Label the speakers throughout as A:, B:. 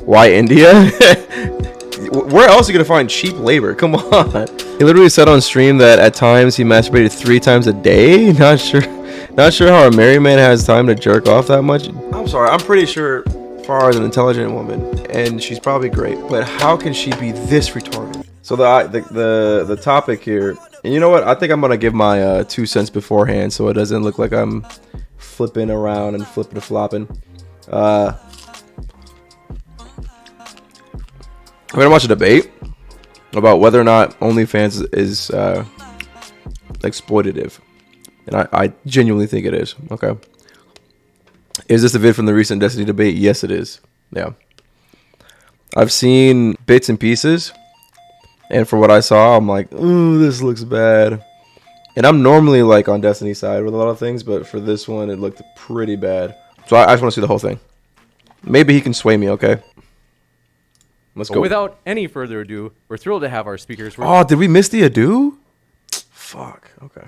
A: Why India? Where else are you gonna find cheap labor? Come on. He literally said on stream that at times he masturbated 3 times a day. Not sure how a married man has time to jerk off that much. I'm sorry. I'm pretty sure Farah is an intelligent woman, and she's probably great. But how can she be this retarded? So the topic here, and you know what? I think I'm gonna give my 2 cents beforehand, so it doesn't look like I'm flipping around and flipping and flopping. We're gonna watch a debate about whether or not OnlyFans is exploitative, and I genuinely think it is. Okay, is this a vid from the recent Destiny debate? Yes, it is. Yeah, I've seen bits and pieces, and for what I saw, I'm like, ooh, this looks bad. And I'm normally like on Destiny's side with a lot of things, but for this one, it looked pretty bad. So I just want to see the whole thing. Maybe he can sway me. Okay. Let's go.
B: Without any further ado, we're thrilled to have our speakers.
A: Oh, did we miss the ado? Fuck. Okay.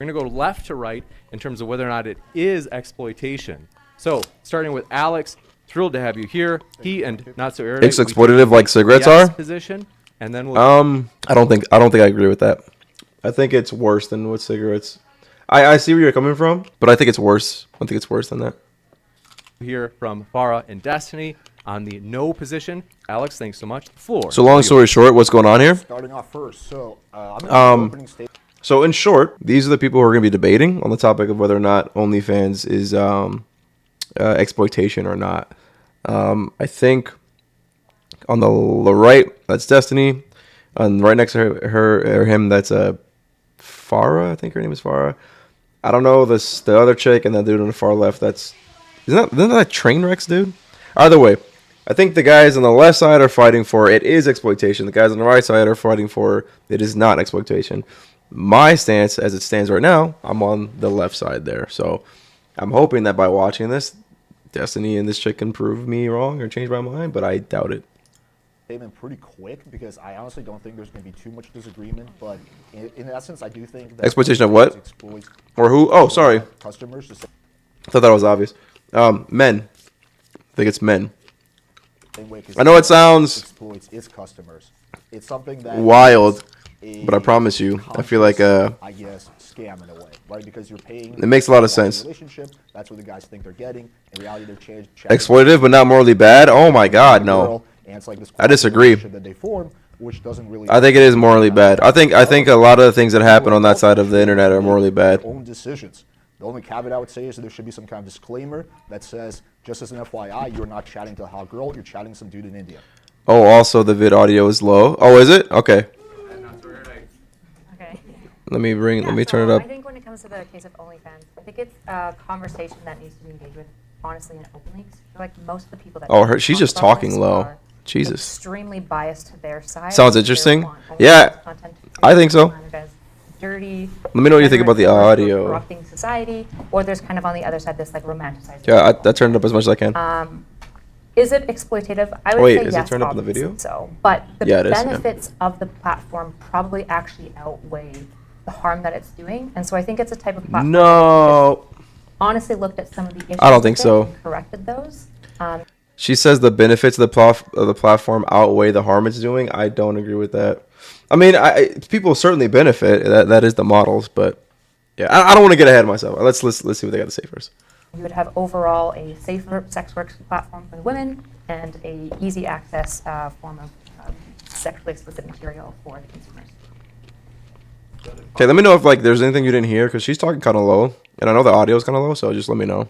B: We're going to go left to right in terms of whether or not it is exploitation. So, starting with Alex, thrilled to have you here. He and Not So Erudite.
A: It's exploitative like cigarettes are?
B: Position, and then we'll
A: I don't think I agree with that. I think it's worse than with cigarettes. I see where you're coming from, but I think it's worse. I think it's worse than that.
B: Hear from Farah and Destiny on the no position. Alex, thanks so much. The floor.
A: So long story short, what's going on here?
C: Starting off first, so opening statement.
A: So in short, these are the people who are going to be debating on the topic of whether or not OnlyFans is exploitation or not. I think on the right, that's Destiny. And right next to her or him, that's Farah. I think her name is Farah. I don't know the other chick, and then dude on the far left. Isn't that Trainwrecks, dude? Either way, I think the guys on the left side are fighting for it is exploitation. The guys on the right side are fighting for it is not exploitation. My stance, as it stands right now, I'm on the left side there. So I'm hoping that by watching this, Destiny and this chick can prove me wrong or change my mind, but I doubt it.
C: Statement pretty quick because I honestly don't think there's going to be too much disagreement. But in essence, I do think that
A: exploitation of what or who? Oh, sorry.
C: Customers.
A: I thought that was obvious. Men. I think it's men. I know it sounds
C: exploits its customers. It's something that
A: wild, but I promise you, I feel like
C: I guess scam in a way, right? Because you're paying.
A: It makes a lot of sense.
C: Relationship. That's what the guys think they're getting. In reality, they're
A: exploitative, but not morally bad. Oh my God, no.
C: And it's like this
A: I disagree.
C: that they form, which doesn't really
A: I think it is morally bad. I think a lot of the things that happen on that side of the internet are morally bad.
C: Own decisions. The only caveat I would say is that there should be some kind of disclaimer that says, just as an FYI, you're not chatting to a hot girl, you're chatting to some dude in India.
A: Oh, also the vid audio is low. Oh, is it? Okay.
D: Okay.
A: Let me turn it up.
D: I think when it comes to the case of OnlyFans, I think it's a conversation that needs to be engaged with honestly and openly. Like most of the people that
A: she's just talking low. Jesus.
D: Extremely biased to their side.
A: Sounds interesting. Yeah, I think so.
D: Dirty.
A: Let me know what you think about the audio.
D: Corrupting society, or there's kind of on the other side this like romanticized.
A: Yeah, I turned it up as much as I can.
D: Is it exploitative? I would
A: Wait,
D: say
A: is
D: yes,
A: it turned up in the video?
D: So, but the
A: Yeah, it is,
D: benefits of the platform probably actually outweigh the harm that it's doing, and so I think it's a type of platform.
A: No.
D: Honestly, looked at some of the issues.
A: I don't think so.
D: And corrected those.
A: She says the benefits of the platform outweigh the harm it's doing. I don't agree with that. I mean, people certainly benefit. That is the models, but yeah, I don't want to get ahead of myself. Let's see what they got to say first.
D: You would have overall a safer sex work platform for women and a easy access form of sexually explicit material for the consumers.
A: Okay, let me know if like there's anything you didn't hear because she's talking kind of low, and I know the audio is kind of low, so just let me know.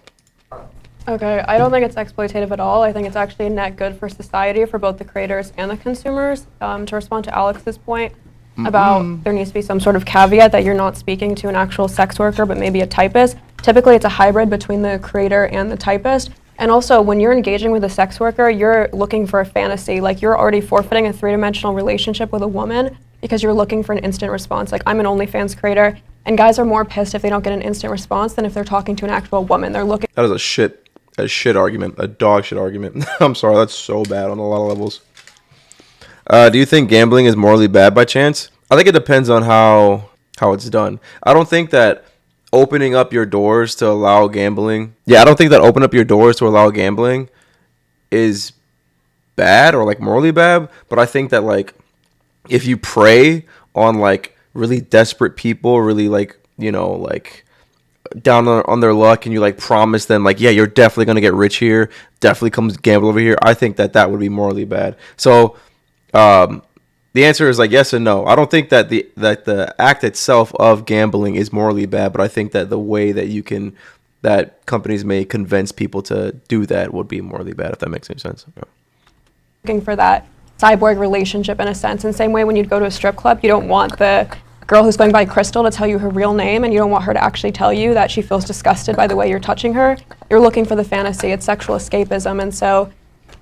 E: Okay, I don't think it's exploitative at all. I think it's actually a net good for society, for both the creators and the consumers. To respond to Alex's point about there needs to be some sort of caveat that you're not speaking to an actual sex worker, but maybe a typist. Typically, it's a hybrid between the creator and the typist. And also, when you're engaging with a sex worker, you're looking for a fantasy. Like, you're already forfeiting a three-dimensional relationship with a woman because you're looking for an instant response. Like, I'm an OnlyFans creator, and guys are more pissed if they don't get an instant response than if they're talking to an actual woman. They're looking.
A: That is a shit argument, a dog shit argument. I'm sorry, that's so bad on a lot of levels. Do you think gambling is morally bad by chance? I think it depends on how it's done. I don't think that opening up your doors to allow gambling. Yeah, I don't think that opening up your doors to allow gambling is bad or like morally bad, but I think that like if you prey on like really desperate people, really like, you know, like down on their luck, and you like promise them like, yeah, you're definitely gonna get rich here, definitely come gamble over here, I think that that would be morally bad. So the answer is like yes and no. I don't think that the act itself of gambling is morally bad, but I think that the way that companies may convince people to do that would be morally bad, if that makes any sense.
E: Looking for that cyborg relationship in a sense. In the same way when you'd go to a strip club, you don't want the girl who's going by Crystal to tell you her real name, and you don't want her to actually tell you that she feels disgusted by the way you're touching her. You're looking for the fantasy. It's sexual escapism. And so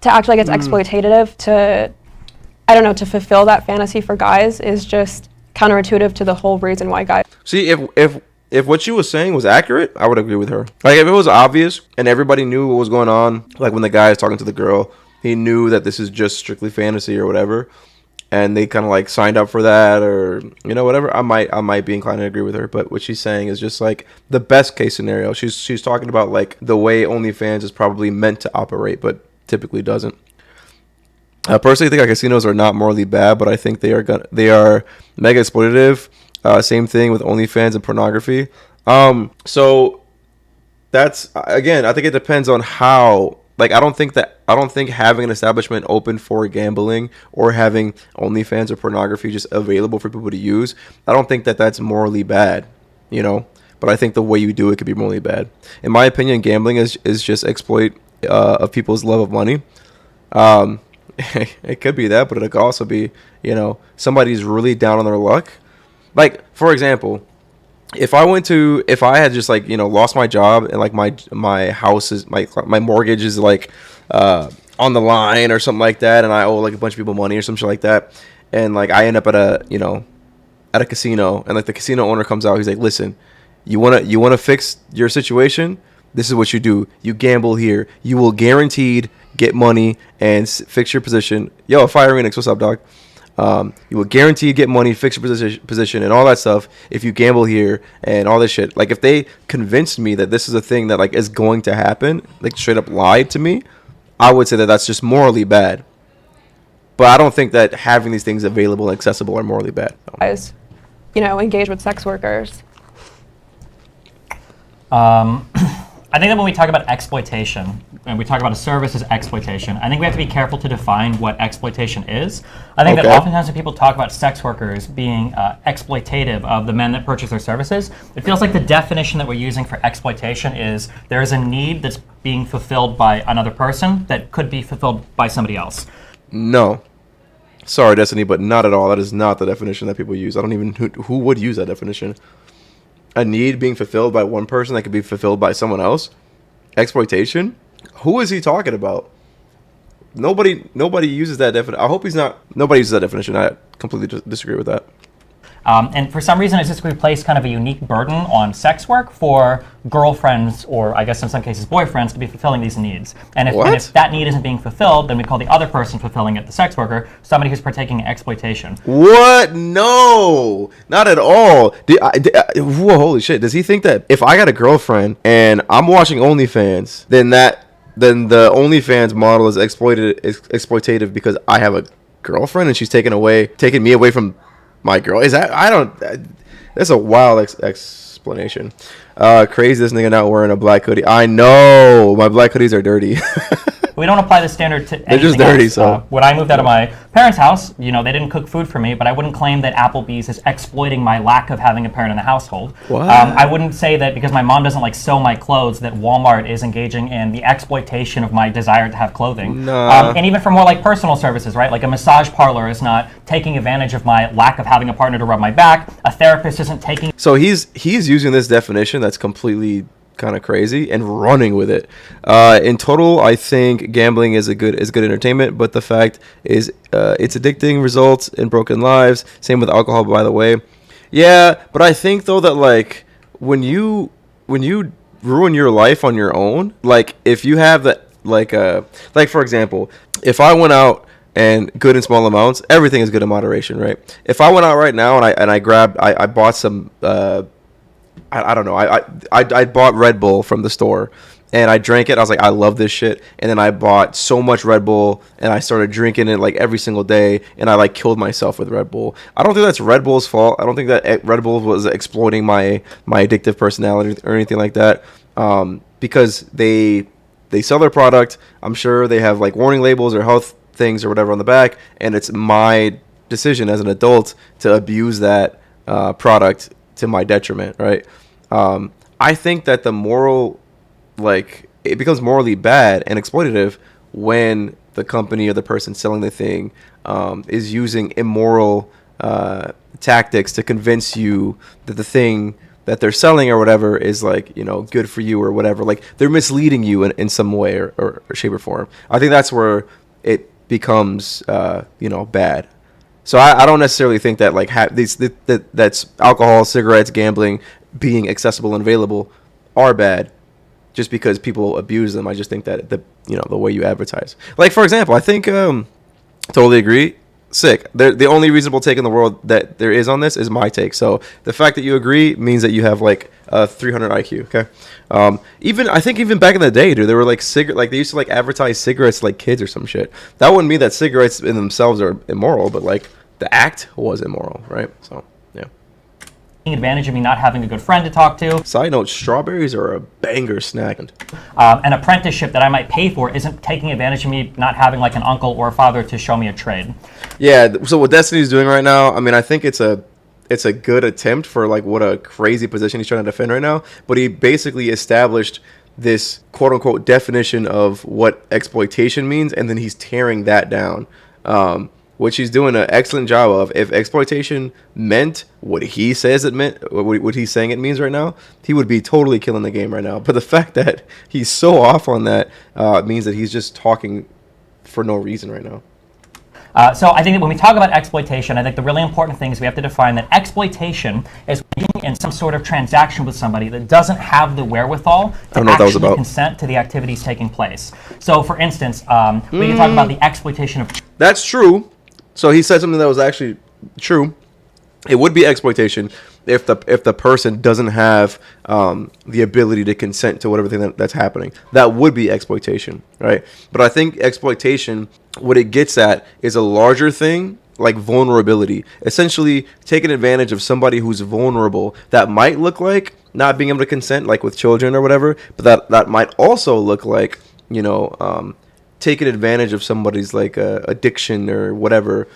E: to act like it's exploitative, to fulfill that fantasy for guys is just counterintuitive to the whole reason why guys.
A: See, if what she was saying was accurate, I would agree with her. Like if it was obvious and everybody knew what was going on, like when the guy is talking to the girl, he knew that this is just strictly fantasy or whatever, and they kind of like signed up for that, or you know, whatever, I might be inclined to agree with her. But what she's saying is just like the best case scenario. She's talking about like the way OnlyFans is probably meant to operate, but typically doesn't. I personally think casinos are not morally bad, but I think they are mega exploitative. Same thing with OnlyFans and pornography. So that's, again, I think it depends on how. Like I don't think having an establishment open for gambling or having OnlyFans or pornography just available for people to use, I don't think that that's morally bad, you know. But I think the way you do it could be morally bad. In my opinion, gambling is just exploit of people's love of money. It could be that, but it could also be, you know, somebody's really down on their luck. Like, for example, if I had just like, you know, lost my job and like my house is my mortgage is like on the line or something like that, and I owe like a bunch of people money or some shit like that, and like I end up at a casino, and like the casino owner comes out, he's like, listen, you wanna fix your situation? This is what you do. You gamble here. You will guaranteed get money and fix your position. Yo, Fire Renix, what's up, dog? You will guaranteed get money, fix your position, and all that stuff if you gamble here and all this shit. Like, if they convinced me that this is a thing that like is going to happen, like straight up lied to me, I would say that that's just morally bad. But I don't think that having these things available and accessible are morally bad.
E: Guys, you know, engage with sex workers.
F: I think that when we talk about exploitation, and we talk about a service as exploitation, I think we have to be careful to define what exploitation is. I think that oftentimes when people talk about sex workers being exploitative of the men that purchase their services, it feels like the definition that we're using for exploitation is there is a need that's being fulfilled by another person that could be fulfilled by somebody else.
A: No. Sorry, Destiny, but not at all. That is not the definition that people use. I don't even... Who would use that definition? A need being fulfilled by one person that could be fulfilled by someone else? Exploitation? Who is he talking about? Nobody uses that definition. I hope he's not... Nobody uses that definition. I completely disagree with that.
F: And for some reason, it's just replaced kind of a unique burden on sex work for girlfriends, or I guess in some cases boyfriends, to be fulfilling these needs. And if that need isn't being fulfilled, then we call the other person fulfilling it, the sex worker, somebody who's partaking in exploitation.
A: What? No, not at all. Whoa, holy shit. Does he think that if I got a girlfriend and I'm watching OnlyFans, then the OnlyFans model is exploitative because I have a girlfriend and she's taking me away from my girl? Is that... I don't... That's a wild explanation. Crazy this nigga not wearing a black hoodie. I know my black hoodies are dirty.
F: We don't apply the standard to anything
A: They're just dirty,
F: else.
A: so...
F: When I moved out of my parents' house, you know, they didn't cook food for me, but I wouldn't claim that Applebee's is exploiting my lack of having a parent in the household.
A: What?
F: I wouldn't say that because my mom doesn't like sew my clothes that Walmart is engaging in the exploitation of my desire to have clothing.
A: Nah.
F: And even for more like personal services, right? Like a massage parlor is not taking advantage of my lack of having a partner to rub my back. A therapist isn't taking...
A: So he's using this definition that's completely kind of crazy and running with it. In total, I think gambling is good entertainment, but the fact is it's addicting, results in broken lives. Same with alcohol, by the way. Yeah, but I think though that like when you ruin your life on your own, like if you have that like for example, if I went out and good in small amounts, everything is good in moderation, right? If I went out right now and I bought some I don't know. I bought Red Bull from the store and I drank it. I was like, I love this shit. And then I bought so much Red Bull and I started drinking it like every single day. And I like killed myself with Red Bull. I don't think that's Red Bull's fault. I don't think that Red Bull was exploiting my addictive personality or anything like that. Because they sell their product. I'm sure they have like warning labels or health things or whatever on the back. And it's my decision as an adult to abuse that product to my detriment, right? I think that the moral, like, it becomes morally bad and exploitative when the company or the person selling the thing is using immoral tactics to convince you that the thing that they're selling or whatever is like, you know, good for you or whatever. Like they're misleading you in some way or shape or form. I think that's where it becomes, you know, bad. So I don't necessarily think that like that's alcohol, cigarettes, gambling being accessible and available are bad just because people abuse them. I just think that the way you advertise. Like for example, I think totally agree. Sick. The only reasonable take in the world that there is on this is my take. So the fact that you agree means that you have like a 300 IQ. Okay. Even back in the day, dude, they were like they used to like advertise cigarettes to, like kids or some shit. That wouldn't mean that cigarettes in themselves are immoral, but like the act was immoral, right? So yeah.
F: Taking advantage of me not having a good friend to talk to.
A: Side note: strawberries are a banger snack.
F: An apprenticeship that I might pay for isn't taking advantage of me not having like an uncle or a father to show me a trade.
A: Yeah. So what Destiny's doing right now, I mean, I think it's a good attempt for like what a crazy position he's trying to defend right now. But he basically established this quote unquote definition of what exploitation means, and then he's tearing that down. Which he's doing an excellent job of. If exploitation meant what he says it meant, what he's saying it means right now, he would be totally killing the game right now. But the fact that he's so off on that means that he's just talking for no reason right now.
F: So I think that when we talk about exploitation, I think the really important thing is we have to define that exploitation is being in some sort of transaction with somebody that doesn't have the wherewithal to actually consent to the activities taking place. So for instance, we can talk about the exploitation of...
A: That's true. So he said something that was actually true. It would be exploitation if the person doesn't have the ability to consent to whatever thing that's happening. That would be exploitation, right? But I think exploitation, what it gets at is a larger thing, like vulnerability. Essentially taking advantage of somebody who's vulnerable that might look like not being able to consent, like with children or whatever, but that might also look like, you know, taking advantage of somebody's like addiction or whatever.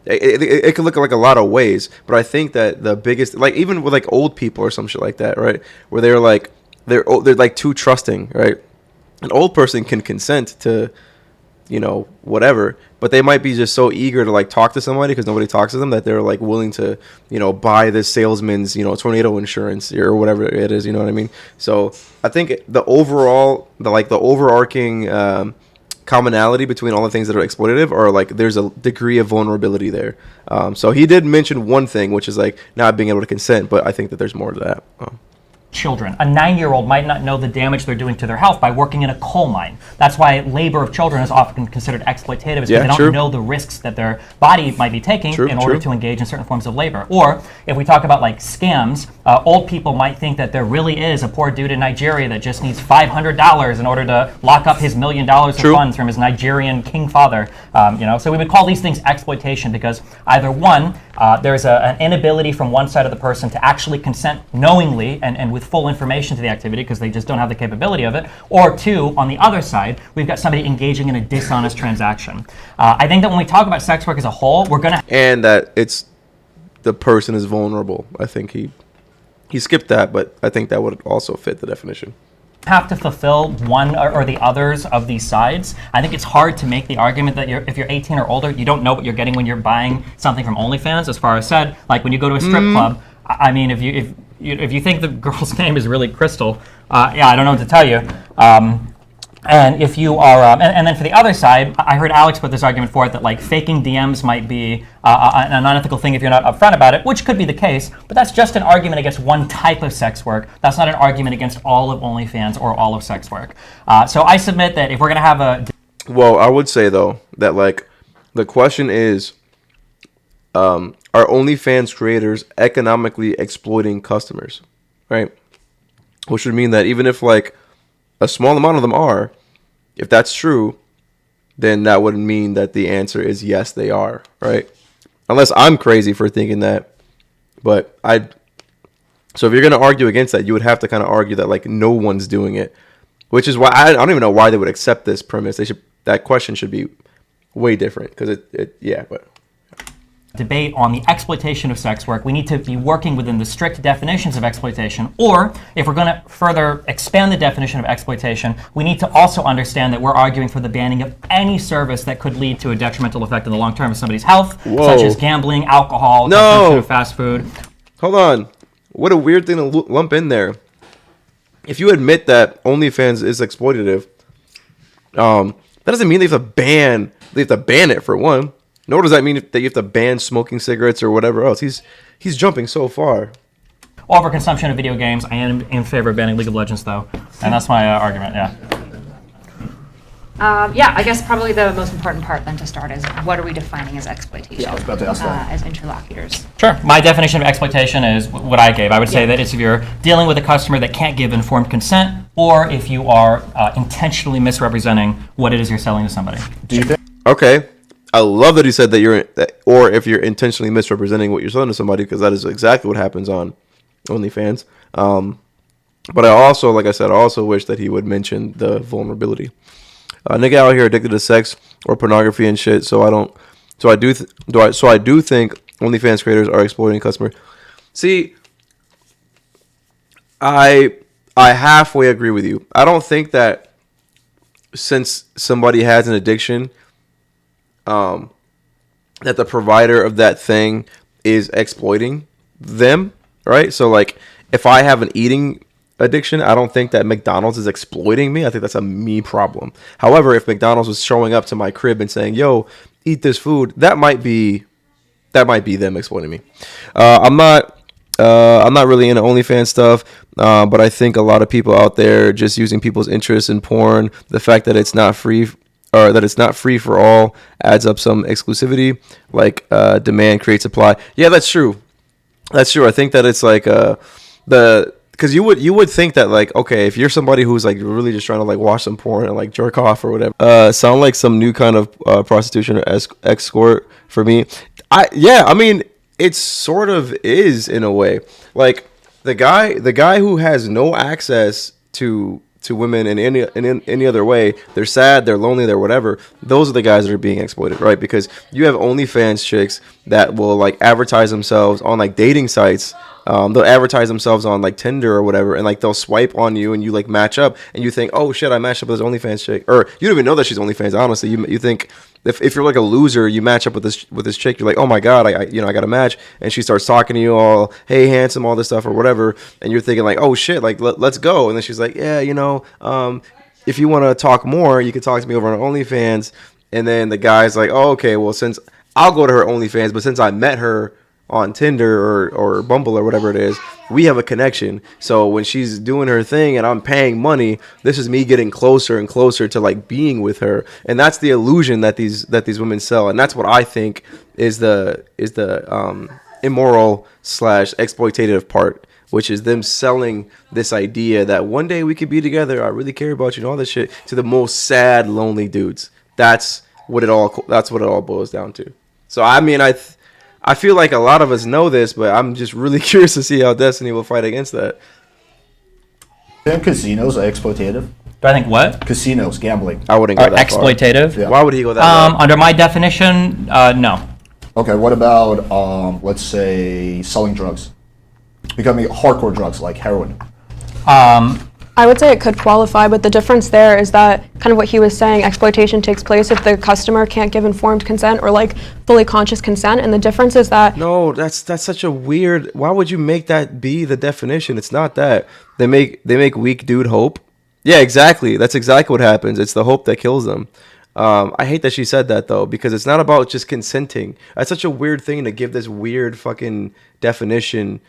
A: It could look like a lot of ways, but I think that the biggest, like even with like old people or some shit like that, right, where they're like too trusting, right? An old person can consent to, you know, whatever, but they might be just so eager to like talk to somebody because nobody talks to them that they're like willing to, you know, buy this salesman's, you know, tornado insurance or whatever it is, you know what I mean? So I think the overarching commonality between all the things that are exploitative are like there's a degree of vulnerability there. So he did mention one thing, which is like not being able to consent, but I think that there's more to that.
F: Children. A 9-year-old might not know the damage they're doing to their health by working in a coal mine. That's why labor of children is often considered exploitative, because they don't know the risks that their body might be taking in order to engage in certain forms of labor. Or if we talk about like scams, old people might think that there really is a poor dude in Nigeria that just needs $500 in order to lock up his $1 million of funds from his Nigerian king father. You know, so we would call these things exploitation because either one, there's an inability from one side of the person to actually consent knowingly and with full information to the activity because they just don't have the capability of it, or two, on the other side, we've got somebody engaging in a dishonest transaction. I think that when we talk about sex work as a whole, we're going to...
A: And that it's the person is vulnerable. I think he skipped that, but I think that would also fit the definition.
F: Have to fulfill one or the others of these sides. I think it's hard to make the argument that if you're 18 or older, you don't know what you're getting when you're buying something from Onlyfans. As far as said, like when you go to a strip club, I mean, if you think the girl's name is really Crystal, I don't know what to tell you. And if you are, and then for the other side, I heard Alex put this argument forth that like faking DMs might be an unethical thing if you're not upfront about it, which could be the case, but that's just an argument against one type of sex work. That's not an argument against all of OnlyFans or all of sex work. So I submit that if we're going to have a...
A: Well, I would say though, that like, the question is, are OnlyFans creators economically exploiting customers? right? Which would mean that even if like a small amount of them are, if that's true, then that would mean that the answer is yes, they are, right? Unless I'm crazy for thinking that. But so if you're going to argue against that, you would have to kind of argue that like no one's doing it, which is why I don't even know why they would accept this premise. That question should be way different because but
F: debate on the exploitation of sex work. We need to be working within the strict definitions of exploitation, or if we're going to further expand the definition of exploitation, we need to also understand that we're arguing for the banning of any service that could lead to a detrimental effect in the long term of somebody's health, such as gambling, alcohol, consumption of fast food.
A: Hold on. What a weird thing to lump in there. If you admit that OnlyFans is exploitative, that doesn't mean they have to ban it for one. Nor does that mean that you have to ban smoking cigarettes or whatever else. He's jumping so far.
F: Overconsumption of video games. I am in favor of banning League of Legends, though, and that's my argument. Yeah.
D: I guess probably the most important part then to start is what are we defining as exploitation?
C: Yeah, I was about to ask that.
D: As interlocutors.
F: Sure. My definition of exploitation is what I gave. I would say that it's if you're dealing with a customer that can't give informed consent, or if you are intentionally misrepresenting what it is you're selling to somebody.
C: Do you think?
A: Okay. I love that he said or if you're intentionally misrepresenting what you're selling to somebody, because that is exactly what happens on OnlyFans. But I also, like I said, I also wish that he would mention the vulnerability. Nigga out here addicted to sex or pornography and shit. So I do think OnlyFans creators are exploiting customers. See, I halfway agree with you. I don't think that since somebody has an addiction, that the provider of that thing is exploiting them, right? So like if I have an eating addiction, I don't think that McDonald's is exploiting me. I think that's a me problem. However, if McDonald's was showing up to my crib and saying, "Yo, eat this food," that might be them exploiting me. I'm not really into OnlyFans stuff, but I think a lot of people out there just using people's interest in porn, the fact that it's not free or that it's not free for all adds up some exclusivity, like demand creates supply. Yeah, that's true. That's true. I think that it's like because you would think that like, okay, if you're somebody who's like really just trying to like watch some porn and like jerk off or whatever, sound like some new kind of prostitution or escort for me. I mean it sort of is in a way. Like the guy who has no access to women in any other way, they're sad, they're lonely, they're whatever, those are the guys that are being exploited, right? Because you have OnlyFans chicks that will like advertise themselves on like dating sites. They'll advertise themselves on like Tinder or whatever, and like they'll swipe on you and you like match up and you think, oh shit, I matched up with this OnlyFans chick, or you don't even know that she's OnlyFans. Honestly, you think if you're like a loser, you match up with this chick, you're like, oh my god, I got a match, and she starts talking to you all, hey handsome, all this stuff or whatever, and you're thinking like, oh shit, like let's go, and then she's like, yeah, if you want to talk more, you can talk to me over on OnlyFans, and then the guy's like, oh okay, well since I'll go to her OnlyFans, but since I met her on Tinder or Bumble or whatever it is, we have a connection. So when she's doing her thing and I'm paying money, this is me getting closer and closer to like being with her. And that's the illusion that these women sell. And that's what I think is the immoral / exploitative part, which is them selling this idea that one day we could be together, I really care about you and all this shit, to the most sad, lonely dudes. That's what it all boils down to. So I mean, I feel like a lot of us know this, but I'm just really curious to see how Destiny will fight against that.
C: Think casinos are exploitative?
F: Do I think what?
C: Casinos, gambling.
A: I wouldn't go
F: Are
A: that far.
F: exploitative?
C: Yeah.
A: Why would he go that far?
F: Under my definition, no.
C: Okay, what about, let's say, selling drugs? Becoming hardcore drugs like heroin.
E: I would say it could qualify, but the difference there is that kind of what he was saying, exploitation takes place if the customer can't give informed consent or like fully conscious consent, and the difference is that
A: No, that's such a weird. Why would you make that be the definition? It's not that. They make weak dude hope. Yeah, exactly. That's exactly what happens. It's the hope that kills them. I hate that she said that though, because it's not about just consenting. That's such a weird thing to give this weird fucking definition.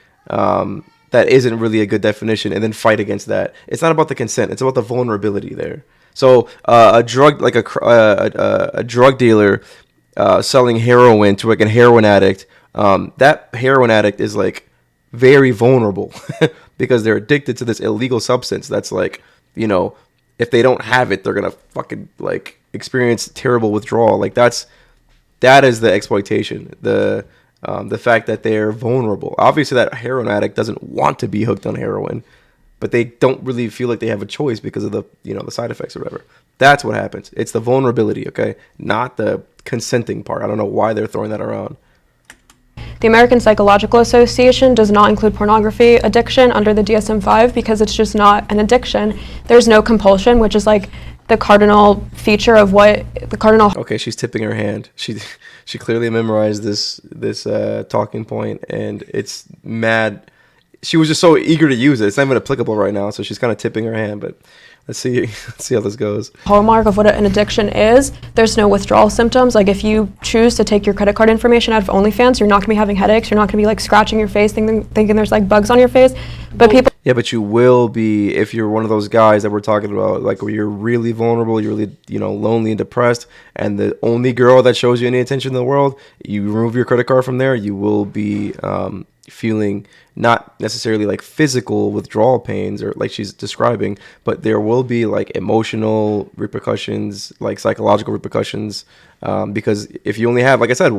A: That isn't really a good definition, and then fight against that. It's not about the consent; it's about the vulnerability there. So a drug like a drug dealer selling heroin to like a heroin addict, that heroin addict is like very vulnerable because they're addicted to this illegal substance that's like, you know, if they don't have it, they're gonna fucking like experience terrible withdrawal. Like that is the exploitation. The fact that they're vulnerable. Obviously, that heroin addict doesn't want to be hooked on heroin, but they don't really feel like they have a choice because of the, you know, the side effects or whatever. That's what happens. It's the vulnerability, okay, not the consenting part. I don't know why they're throwing that around.
E: The American Psychological Association does not include pornography addiction under the DSM-5 because it's just not an addiction. There's no compulsion, which is like the cardinal feature of what the cardinal.
A: Okay, she's tipping her hand. She clearly memorized this talking point, and it's mad. She was just so eager to use it. It's not even applicable right now, so she's kind of tipping her hand. But let's see how this goes.
E: Hallmark of what an addiction is, there's no withdrawal symptoms. Like if you choose to take your credit card information out of Onlyfans, you're not gonna be having headaches. You're not gonna be like scratching your face, thinking there's like bugs on your face. But people.
A: Yeah, but you will be if you're one of those guys that we're talking about, like where you're really vulnerable, you're really, you know, lonely and depressed, and the only girl that shows you any attention in the world, you remove your credit card from there, you will be feeling not necessarily like physical withdrawal pains or like she's describing, but there will be like emotional repercussions, like psychological repercussions, because if you only have, like I said,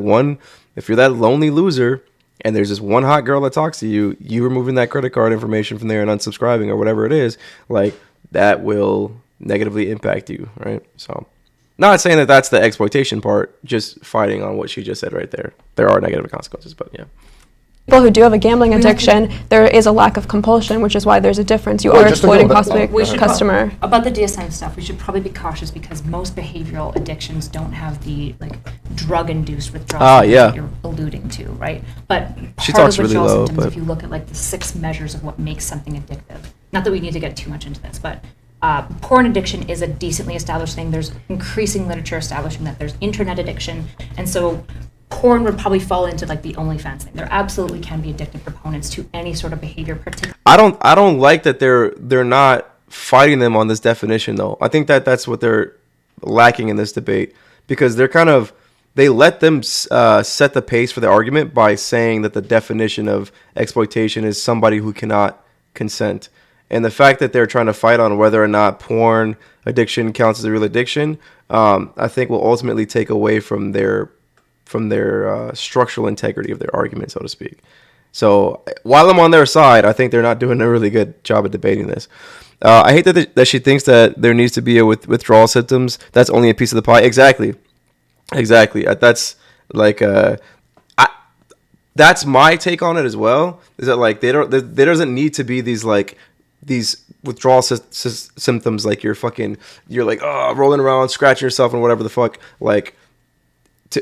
A: if you're that lonely loser and there's this one hot girl that talks to you, you removing that credit card information from there and unsubscribing or whatever it is, like that will negatively impact you, right? So not saying that that's the exploitation part, just fighting on what she just said right there. There are negative consequences, but yeah.
E: People who do have a gambling addiction, there is a lack of compulsion, which is why there's a difference. You
C: Well,
E: are
C: just to go
E: exploiting
C: back-
E: possibly
C: we should
E: a customer.
G: About the DSM stuff, we should probably be cautious because most behavioral addictions don't have the like drug-induced withdrawal
A: Yeah.
G: that you're alluding to, right? But
A: She
G: part
A: talks
G: of
A: really
G: withdrawal
A: low,
G: symptoms,
A: but-
G: if you look at like the 6 measures of what makes something addictive, not that we need to get too much into this, but porn addiction is a decently established thing. There's increasing literature establishing that there's internet addiction, and so porn would probably fall into like the OnlyFans thing. There absolutely can be addictive proponents to any sort of behavior, particularly.
A: I don't like that they're not fighting them on this definition though. I think that's what they're lacking in this debate, because they let them set the pace for the argument by saying that the definition of exploitation is somebody who cannot consent. And the fact that they're trying to fight on whether or not porn addiction counts as a real addiction, I think will ultimately take away from their structural integrity of their argument, so to speak. So while I'm on their side, I think they're not doing a really good job of debating this. I hate that she thinks that there needs to be a withdrawal symptoms. That's only a piece of the pie. Exactly. That's like that's my take on it as well. Is that like there doesn't need to be these withdrawal symptoms, like you're like rolling around scratching yourself and whatever the fuck, like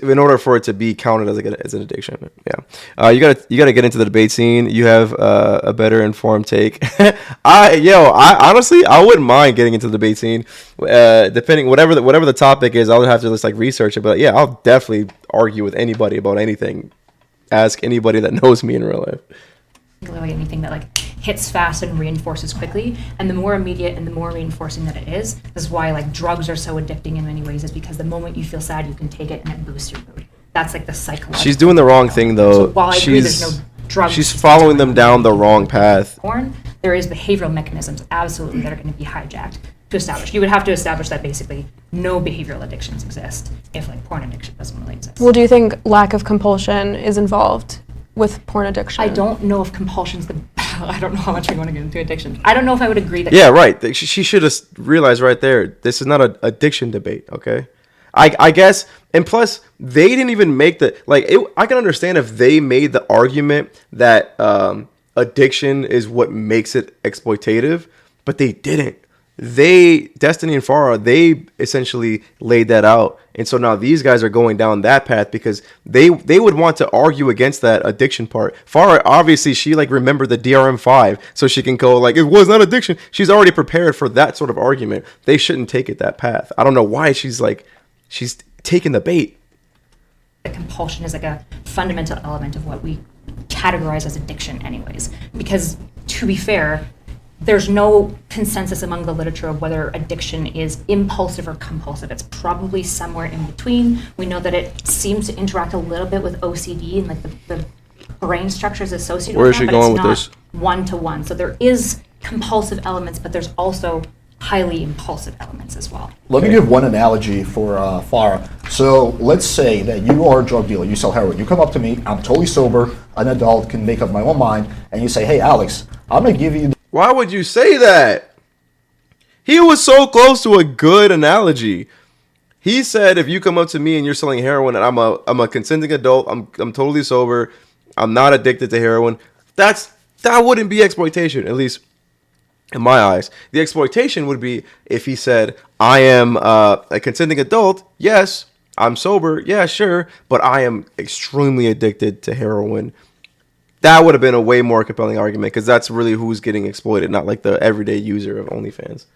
A: in order for it to be counted as an addiction. Yeah. You gotta get into the debate scene. You have a better informed take. I honestly wouldn't mind getting into the debate scene, depending whatever the topic is. I'll have to just like research it, but yeah, I'll definitely argue with anybody about anything. Ask anybody that knows me in real life.
G: Particularly anything that like hits fast and reinforces quickly, and the more immediate and the more reinforcing that it is, this is why like drugs are so addicting in many ways, is because the moment you feel sad you can take it and it boosts your mood. That's like the psychological.
A: She's doing the wrong thing though.
G: So while I agree there's no drugs,
A: she's following them down the wrong path.
G: porn, there is behavioral mechanisms absolutely that are going to be hijacked to establish. You would have to establish that basically no behavioral addictions exist if like porn addiction doesn't really exist.
E: Well, do you think lack of compulsion is involved with porn addiction?
G: I don't know if compulsion's the. I don't know how much we want to get into addiction. I don't know if I would agree that.
A: Yeah, right. She should have realized right there. This is not an addiction debate, okay? I guess, and plus they didn't even make I can understand if they made the argument that addiction is what makes it exploitative, but they didn't. Destiny and Farah, they essentially laid that out. And so now these guys are going down that path because they would want to argue against that addiction part. Farah, obviously, she like remembered the DRM-5, so she can go like, it was not addiction. She's already prepared for that sort of argument. They shouldn't take it that path. I don't know why she's taking the bait.
G: Compulsion is like a fundamental element of what we categorize as addiction anyways. Because to be fair, there's no consensus among the literature of whether addiction is impulsive or compulsive. It's probably somewhere in between. We know that it seems to interact a little bit with OCD and like the brain structures associated
A: Where
G: with
A: is she
G: that,
A: going
G: but
A: with
G: it's not one-to-one. So there is compulsive elements, but there's also highly impulsive elements as well.
C: Let me give one analogy for Farah. So let's say that you are a drug dealer, you sell heroin. You come up to me, I'm totally sober, an adult, can make up my own mind, and you say, hey, Alex, I'm going to give you
A: Why would you say that? He was so close to a good analogy. He said, if you come up to me and you're selling heroin and I'm a consenting adult, I'm totally sober, I'm not addicted to heroin, that wouldn't be exploitation, at least in my eyes. The exploitation would be if he said, I am a consenting adult, yes, I'm sober, yeah, sure, but I am extremely addicted to heroin. That would have been a way more compelling argument, because that's really who's getting exploited, not like the everyday user of OnlyFans.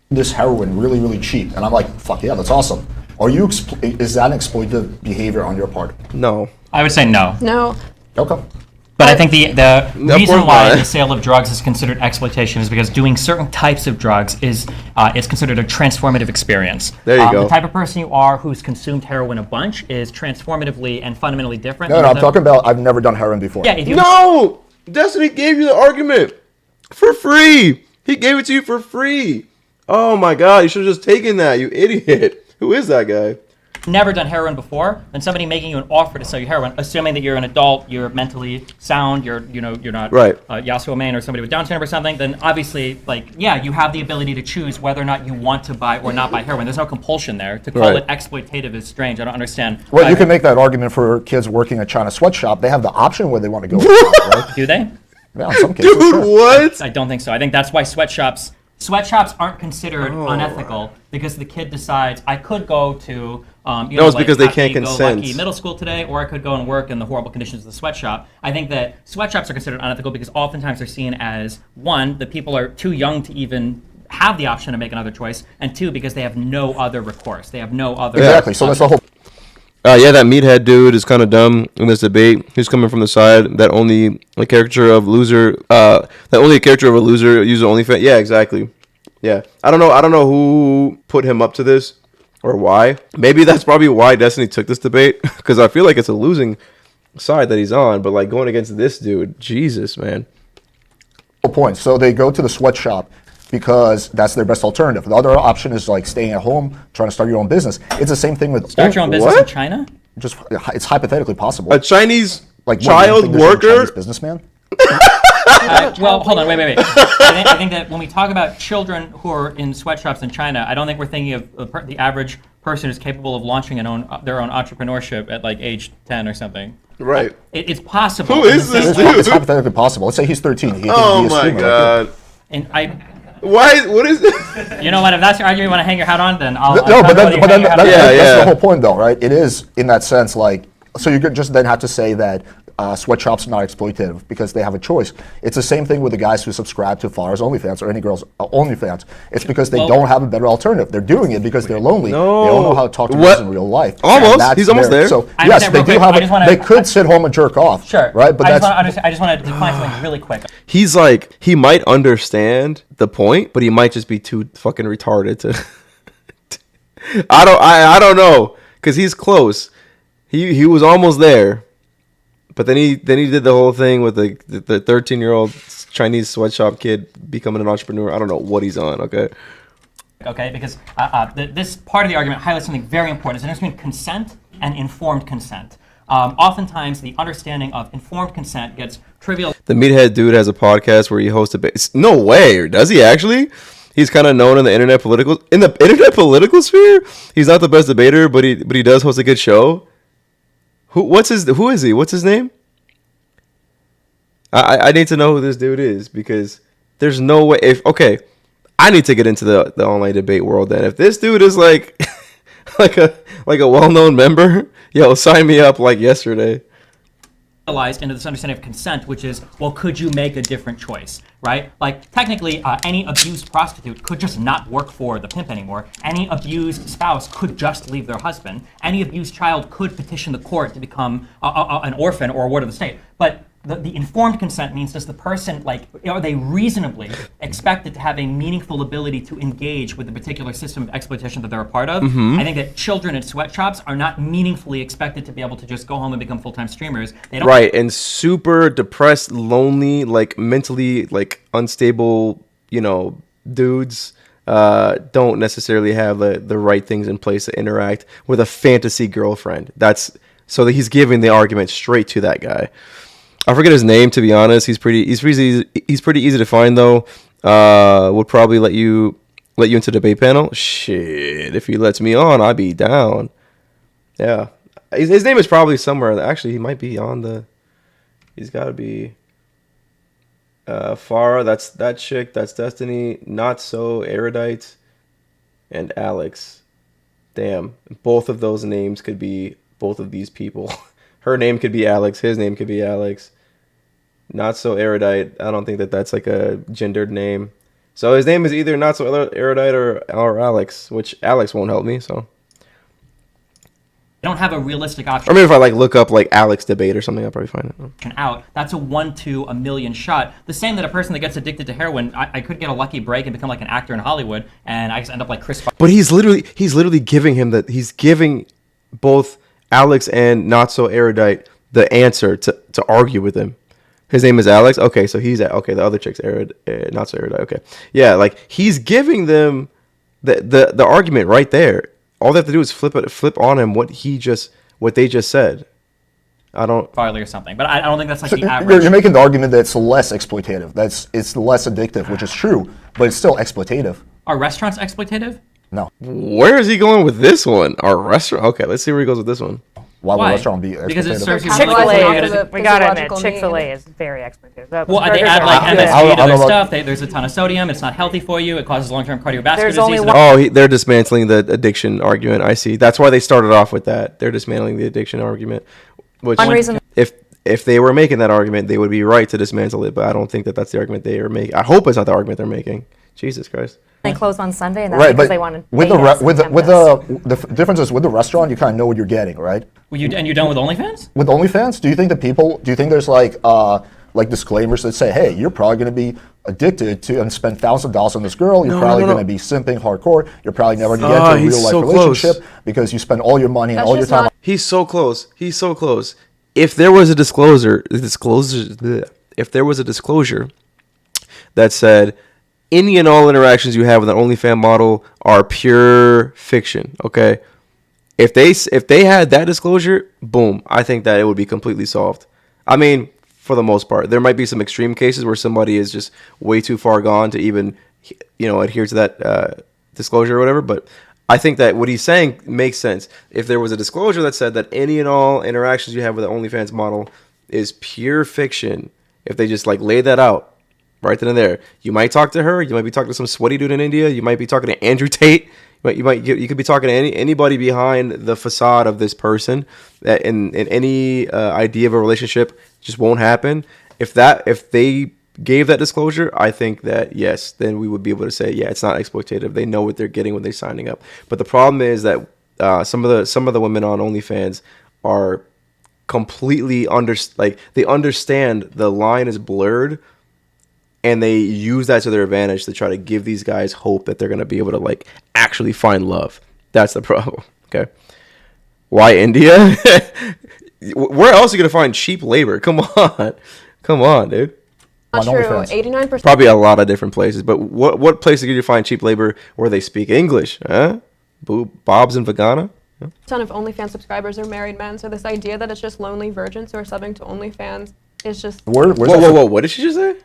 C: this heroin really, really cheap. And I'm like, fuck yeah, that's awesome. Is that an exploitative behavior on your part?
A: No.
F: I would say no.
E: No.
C: Okay.
F: But I think the reason
A: course
F: why
A: not.
F: the sale of drugs is considered exploitation is because doing certain types of drugs is considered a transformative experience.
A: There you go.
F: The type of person you are who's consumed heroin a bunch is transformatively and fundamentally different.
C: No,
F: than
C: I'm
F: the-
C: talking about I've never done heroin before.
F: Yeah, if you
A: No! Destiny gave you the argument for free. He gave it to you for free. Oh my god, you should have just taken that, you idiot. Who is that guy?
F: never done heroin before, then somebody making you an offer to sell you heroin, assuming that you're an adult, you're mentally sound, you're not
A: Right.
F: Yasuo main or somebody with Down syndrome or something, then obviously, you have the ability to choose whether or not you want to buy or not buy heroin. There's no compulsion there. To call
A: Right.
F: it exploitative is strange. I don't understand.
C: Well, you can make that argument for kids working at China sweatshop. They have the option where they want to go, right?
F: Do they?
C: Yeah, in some cases,
A: Dude,
C: sure.
A: what?
F: I don't think so. I think that's why sweatshops aren't considered unethical, because the kid decides I could go to
A: it's because they can't consent.
F: happy-go-lucky middle school today, or I could go and work in the horrible conditions of the sweatshop. I think that sweatshops are considered unethical because oftentimes they're seen as, one, the people are too young to even have the option to make another choice, and two, because they have no other recourse. They have no other
C: Exactly. So that's the whole.
A: Yeah, that meathead dude is kind of dumb in this debate. He's coming from the side that only a character of a loser uses OnlyFans. Yeah, exactly. Yeah, I don't know who put him up to this or why. Maybe that's probably why Destiny took this debate, because I feel like it's a losing side that he's on. But like going against this dude, Jesus, man.
C: Point. So they go to the sweatshop because that's their best alternative. The other option is like staying at home, trying to start your own business. It's the same thing with
F: Start your own business
A: What?
F: in China?
C: Just it's hypothetically possible.
A: A Chinese
C: Like what, you
A: child
C: think there's some
A: worker.
C: Chinese businessman.
F: Well, hold on, wait. I think that when we talk about children who are in sweatshops in China, I don't think we're thinking of the average person who's capable of launching their own entrepreneurship at like age 10 or something.
A: Right.
F: It's possible.
A: Who
F: in
A: is
F: the
A: this
F: sense-
A: dude?
C: It's hypothetically possible. Let's say he's 13. He can
A: Oh
C: be a
A: my
C: streamer, like
A: god.
F: And I,
A: Why? What is this?
F: you know what? If that's your argument, you want to hang your hat on, then I'll.
C: No,
F: I'll
C: but
F: tell you
C: then,
F: hang your hat
C: that's
F: on.
A: Yeah.
C: the whole point, though, right? It is in that sense, like, so you could just then have to say that sweatshops are not exploitative because they have a choice. It's the same thing with the guys who subscribe to Farah's OnlyFans or any girl's OnlyFans. It's because they don't have a better alternative. They're doing it because they're lonely.
A: No.
C: They don't know how to talk to
A: What?
C: girls in real life.
A: Almost.
C: And that's
A: He's almost there.
C: So
F: I
C: yes,
F: understand
C: they
F: real
C: do
F: quick.
C: have.
F: I just wanna-
C: They could sit home and jerk off.
F: Sure.
C: Right, but
F: I
C: that's.
F: just want to define something really quick.
A: He's like, he might understand the point, but he might just be too fucking retarded to. I don't know, cause he's close. He was almost there, but then he did the whole thing with the 13-year-old Chinese sweatshop kid becoming an entrepreneur. I don't know what he's on. Okay.
F: Okay, because this part of the argument highlights something very important. It's the difference between consent and informed consent. Oftentimes, the understanding of informed consent gets trivial.
A: The meathead dude has a podcast where he hosts a. No way, or does he actually? He's kind of known in the internet political sphere. He's not the best debater, but he does host a good show. Who is he? What's his name? I need to know who this dude is, because there's no way. I need to get into the online debate world then. If this dude is like like a well-known member, yo, sign me up like yesterday.
F: Into this understanding of consent, which is, well, could you make a different choice, right? Like, technically, any abused prostitute could just not work for the pimp anymore. Any abused spouse could just leave their husband. Any abused child could petition the court to become an orphan or a ward of the state. But the informed consent means, does the person, like, are they reasonably expected to have a meaningful ability to engage with the particular system of exploitation that they're a part of? I think that children in sweatshops are not meaningfully expected to be able to just go home and become full-time streamers. They don't.
A: Right, and super depressed, lonely, like mentally like unstable, dudes don't necessarily have the right things in place to interact with a fantasy girlfriend. So that he's giving the argument straight to that guy. I forget his name, to be honest. He's pretty easy to find though. Would probably let you into the debate panel. Shit, if he lets me on, I'd be down. Yeah, his name is probably somewhere. Actually, he might be on the. He's got to be. Farah, that's that chick. That's Destiny. Not so erudite, and Alex. Damn, both of those names could be both of these people. Her name could be Alex. His name could be Alex. Not so erudite. I don't think that's like a gendered name. So his name is either not so erudite or Alex, which Alex won't help me. So.
F: They don't have a realistic option.
A: Or maybe if I like look up like Alex debate or something, I'll probably find it.
F: Out. That's a 1 to a million shot. The same that a person that gets addicted to heroin, I could get a lucky break and become like an actor in Hollywood, and I just end up like Chris.
A: But he's literally giving him that. He's giving both Alex and not so erudite the answer to argue with him. His name is Alex. Okay, so he's okay. The other chick's not so erudite. Okay, yeah, like he's giving them the argument right there. All they have to do is flip on him what they just said. I don't
F: Farley or something, but I don't think that's like the average.
C: You're making the argument that it's less exploitative. It's less addictive, which is true, but it's still exploitative.
F: Are restaurants exploitative?
C: No.
A: Where is he going with this one? Our restaurant. Okay, let's see where he goes with this one.
C: Why would
F: Why?
C: a restaurant be exploitative?
F: Because it serves you
E: Chick-fil-A
F: really well.
E: is a
D: We gotta admit,
E: physiological
D: Chick-fil-A
E: need.
D: is very exploitative.
F: Well, they
D: Burgers
F: add
D: are
F: like
D: awesome.
F: MSG
C: I
F: to
C: don't
F: their
C: know
F: stuff. There's a ton of sodium. It's not healthy for you. It causes long-term cardiovascular
D: There's
F: disease.
D: only one-
A: Oh, they're dismantling the addiction argument. I see. That's why they started off with that. They're dismantling the addiction argument. Which,
D: One reason-
A: if they were making that argument, they would be right to dismantle it. But I don't think that's the argument they are making. I hope it's not the argument they're making. Jesus Christ.
D: They close on Sunday, and that's
C: Right,
D: because
C: but
D: they want to
C: with the difference is with the restaurant, you kind of know what you're getting, right?
F: Well, and you're done with OnlyFans?
C: With OnlyFans, do you think there's like disclaimers that say, hey, you're probably going to be addicted to and spend thousands of dollars on this girl. You're probably going to be simping hardcore. You're probably never going to get into a
A: he's
C: real life
A: so
C: relationship
A: close.
C: because you spend all your money and
E: That's
C: all your
E: just
C: time.
E: not-
A: He's so close. He's so close. If there was a disclosure that said any and all interactions you have with an OnlyFans model are pure fiction, okay? If they had that disclosure, boom, I think that it would be completely solved. I mean, for the most part, there might be some extreme cases where somebody is just way too far gone to even, adhere to that disclosure or whatever. But I think that what he's saying makes sense. If there was a disclosure that said that any and all interactions you have with an OnlyFans model is pure fiction, if they just like lay that out right then and there, you might talk to her. You might be talking to some sweaty dude in India. You might be talking to Andrew Tate. You could be talking to anybody behind the facade of this person. That in any idea of a relationship just won't happen. If they gave that disclosure, I think that yes, then we would be able to say it's not exploitative. They know what they're getting when they're signing up. But the problem is that some of the women on OnlyFans are completely they understand the line is blurred. And they use that to their advantage to try to give these guys hope that they're going to be able to like actually find love. That's the problem. Okay. Why India? Where else are you going to find cheap labor? Come on, dude.
E: Not
C: On
E: true.
C: OnlyFans.
E: 89%.
A: Probably a lot of different places. But what places could you find cheap labor where they speak English? Huh? Bob's and Vagana?
E: Of OnlyFans subscribers are married men, so this idea that it's just lonely virgins who are subbing to OnlyFans is just
C: Where's that
A: Whoa. What did she just say?